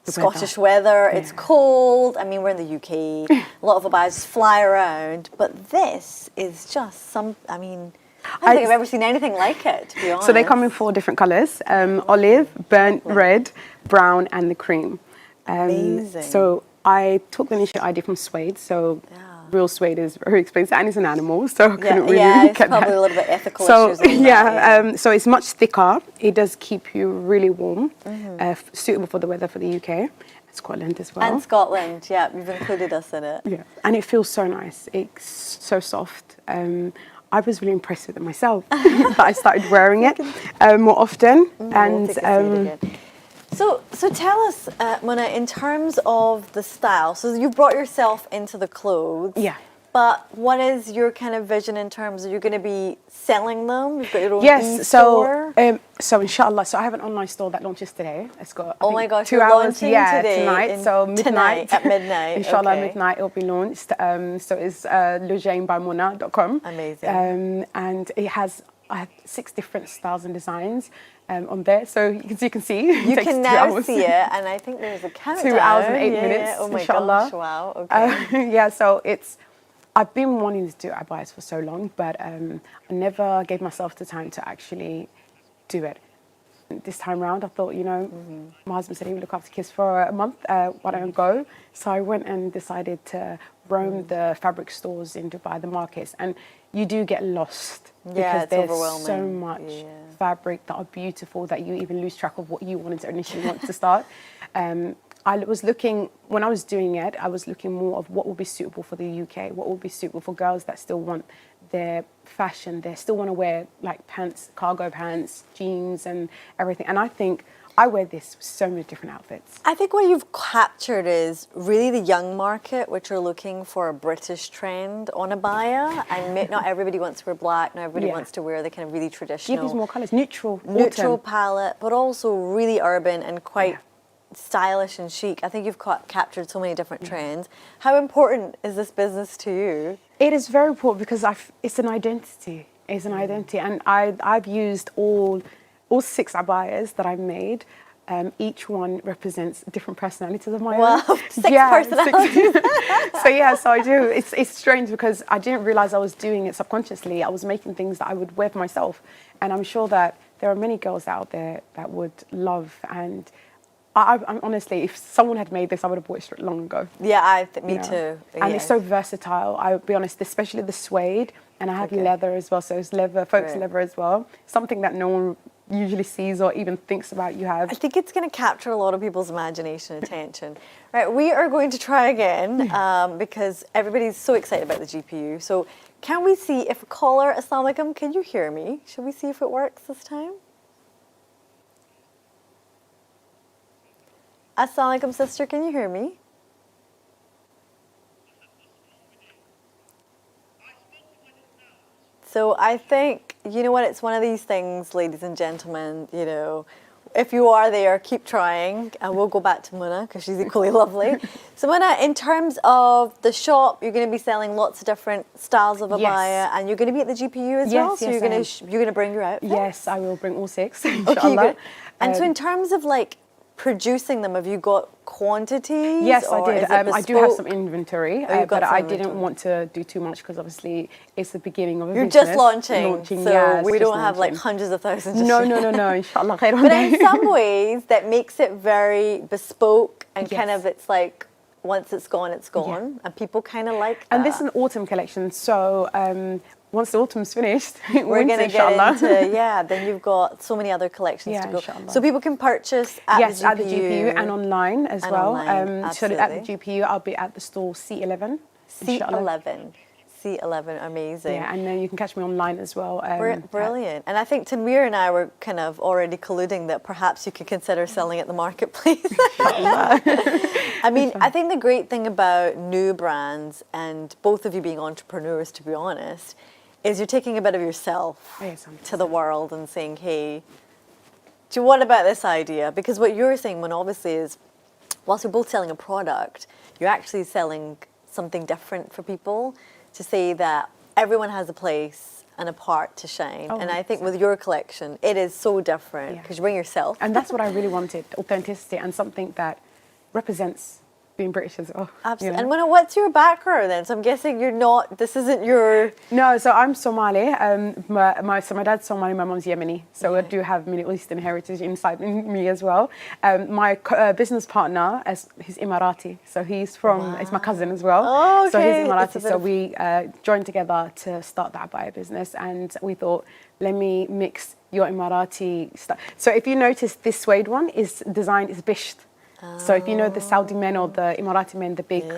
Scottish weather. It's cold. I mean, we're in the UK. A lot of abayas fly around, but this is just I mean, I don't think I've ever seen anything like it, to be honest. So they come in 4 different colours, olive, burnt red, brown and the cream. Amazing. So I took the initial idea from suede, so real suede is very expensive and it's an animal, so I couldn't really it's get probably that. a little bit ethical So issues on that, so it's much thicker. It does keep you really warm, suitable for the weather for the UK. Scotland as well. And Scotland, yeah, you've included us in it. Yeah, and it feels so nice. It's so soft. I was really impressed with it myself. That I started wearing it more often. So tell us, Mona, in terms of the style. So you brought yourself into the clothes. Yeah. But what is your kind of vision in terms of you're going to be selling them? You've got your own e-store? So inshallah, so I have an online store that launches today. It's got oh my gosh, 2 hours today tonight. So midnight at midnight. Inshallah, midnight it'll be launched. So it's lejaneByMona.com. Amazing. And it has I have 6 different styles and designs on there, so you can see. You can now see it, and I think there's a countdown. 2 hours and 8 minutes. Oh my inshallah. gosh! Wow. Okay. So it's. I've been wanting to do abayas for so long, but I never gave myself the time to actually do it. This time round, I thought, my husband said he would look after kids for a month. Why don't I go? So I went and decided to roam the fabric stores in Dubai, the markets, and you do get lost because there's so much fabric that are beautiful that you even lose track of what you wanted to initially want to start. I was looking, when I was doing it, I was looking more of what would be suitable for the UK, what would be suitable for girls that still want their fashion, they still want to wear like pants, cargo pants, jeans and everything. And I think I wear this with so many different outfits. I think what you've captured is really the young market, which are looking for a British trend on abaya. And not everybody wants to wear black, not everybody wants to wear the kind of really traditional. Give us more colours, neutral palette, but also really urban and quite stylish and chic. I think you've captured so many different trends. How important is this business to you? It is very important because it's an identity. It's an identity, and I've used all 6 abayas that I've made. Each one represents different personalities of my own. Wow, 6 personalities. So I do. It's strange because I didn't realize I was doing it subconsciously. I was making things that I would wear for myself, and I'm sure that there are many girls out there that would love and. I'm honestly, if someone had made this, I would have bought it long ago. Yeah, me too. And it's so versatile. I'll be honest, especially the suede, and I have leather as well. So it's leather, folks leather as well. Something that no one usually sees or even thinks about. You have. I think it's going to capture a lot of people's imagination and attention. Right, we are going to try again because everybody's so excited about the GPU. So can we see if caller, Assalamu alaikum, can you hear me? Should we see if it works this time? Assalamu alaikum, sister, can you hear me? So I think, you know what, it's one of these things, ladies and gentlemen, you know, if you are there, keep trying, and we'll go back to Muna because she's equally lovely. So Muna, in terms of the shop, you're going to be selling lots of different styles of abaya, and you're going to be at the GPU as well. So you're going to bring your outfit. Yes, I will bring all 6. Okay, good. And so in terms of like producing them, have you got quantities? Yes, I did. I do have some bespoke? inventory, Oh, you've got but some I didn't inventory. want to do too much because obviously it's the beginning of a You're business. just launching, so yeah, we it's just don't have like launching. hundreds of thousands. No, inshallah. khair one But day. in some ways, that makes it very bespoke and kind Yes. of, it's like, once it's gone, and people kind of like that. And this is an autumn collection, so once the autumn's finished, We're winter, going to inshallah. get into, then you've got so many other collections to go. Inshallah. So people can purchase at yes, the GPU. at the GPU and online as And well. online, So at the GPU, I'll be at the store C11. inshallah. C11, amazing. Yeah, and then you can catch me online as well. Brilliant. And I think Tamir and I were kind of already colluding that perhaps you could consider selling at the marketplace. I mean, I think the great thing about new brands, and both of you being entrepreneurs, to be honest, is you're taking a bit of yourself to the world and saying, hey, what about this idea? Because what you're saying, Mon, obviously is, whilst you're both selling a product, you're actually selling something different for people, to say that everyone has a place and a part to shine. And I think with your collection, it is so different because you bring yourself. And that's what I really wanted, authenticity and something that represents being British as well. Absolutely. And Mona, what's your background then? So I'm guessing you're not, this isn't your... No, so I'm Somali. My dad's Somali, my mom's Yemeni. So I do have Middle Eastern heritage inside me as well. My business partner, he's Emirati. So he's from, it's my cousin as well. Oh, okay. So he's Emirati. So we joined together to start the abaya business. And we thought, let me mix your Emirati stuff. So if you notice, this suede one is designed, is bisht. So if you know the Saudi men or the Emirati men, the big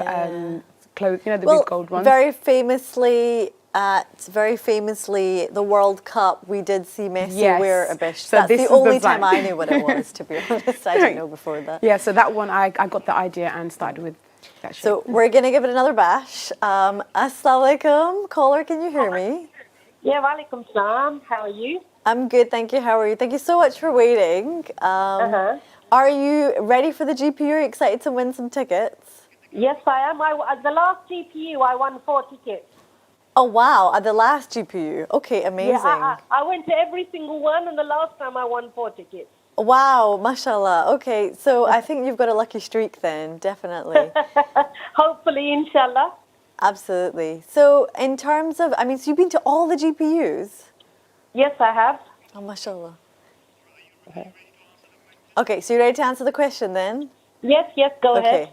clothes, you know, the big gold ones. Very famously, the World Cup, we did see Messi wear a bish. So that's this the is only design. time I knew what it was, to be honest. I didn't know before that. Yeah, so that one, I got the idea and started with that shape. So we're going to give it another bash. Assalamu alaikum. Caller, can you hear me? Yeah, walaikum salam. How are you? I'm good, thank you. How are you? Thank you so much for waiting. Are you ready for the GPU? Are you excited to win some tickets? Yes, I am. At the last GPU, I won 4 tickets. Oh, wow. At the last GPU. Okay, amazing. Yeah, I went to every single one, and the last time I won 4 tickets. Wow, mashallah. Okay, so I think you've got a lucky streak then, definitely. Hopefully, inshallah. Absolutely. So in terms of, so you've been to all the GPUs? Yes, I have. Oh, mashallah. Okay, so you ready to answer the question then? Yes, go ahead.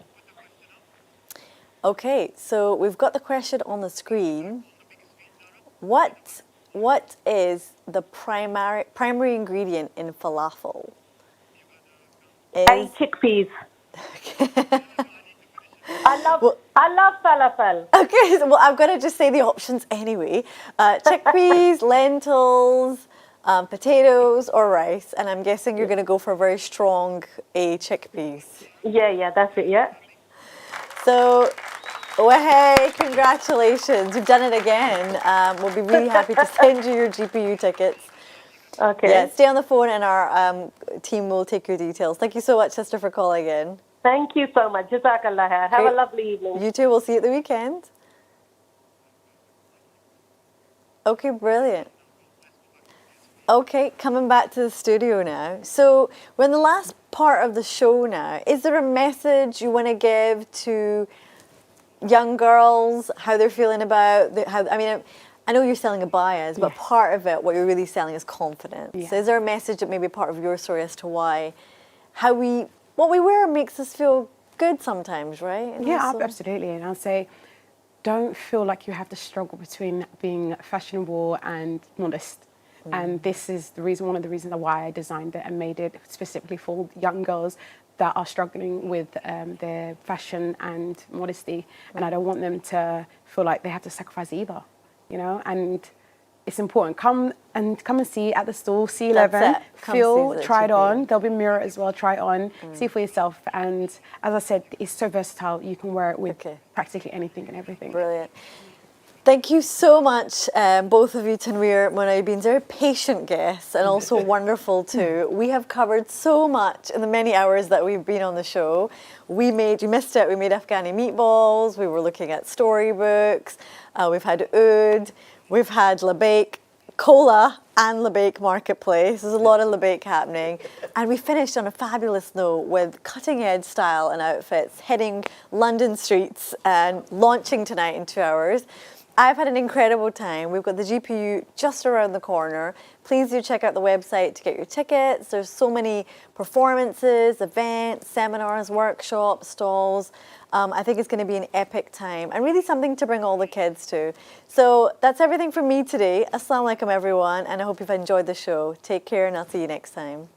Okay, so we've got the question on the screen. What is the primary ingredient in falafel? Chickpeas. I love falafel. Okay, well, I'm going to just say the options anyway. Chickpeas, lentils, potatoes, or rice. And I'm guessing you're going to go for a very strong chickpeas. Yeah, that's it, yeah. So, hey, congratulations. You've done it again. We'll be really happy to send you your GPU tickets. Okay. Yeah, stay on the phone and our team will take your details. Thank you so much, sister, for calling in. Thank you so much. Jazakallah khair. Have a lovely evening. You too. We'll see you at the weekend. Okay, brilliant. Okay, coming back to the studio now. So we're in the last part of the show now. Is there a message you want to give to young girls, how they're feeling about, I know you're selling abayas, but part of it, what you're really selling is confidence. Yeah. So is there a message that may be part of your story as to why, what we wear makes us feel good sometimes, right? And Yeah, also, absolutely. And I'll say, don't feel like you have to struggle between being fashionable and modest. And this is one of the reasons why I designed it and made it specifically for young girls that are struggling with their fashion and modesty. And I don't want them to feel like they have to sacrifice either. you know, and it's important. Come and see at the stall, C11, That's it. Come feel, see the try it GPU. on. There'll be a mirror as well, try it on, see for yourself. And as I said, it's so versatile. You can wear it with practically anything and everything. Brilliant. Thank you so much, both of you, Tanweer, Mona. You've been very patient guests and also wonderful too. We have covered so much in the many hours that we've been on the show. You missed it, we made Afghani meatballs, we were looking at storybooks, we've had oud, we've had Leake, Cola and Leake Marketplace. There's a lot of Leake happening. And we finished on a fabulous note with cutting edge style and outfits hitting London streets and launching tonight in 2 hours. I've had an incredible time. We've got the GPU just around the corner. Please do check out the website to get your tickets. There's so many performances, events, seminars, workshops, stalls. I think it's going to be an epic time and really something to bring all the kids to. So that's everything from me today. Assalamu alaikum everyone, and I hope you've enjoyed the show. Take care and I'll see you next time.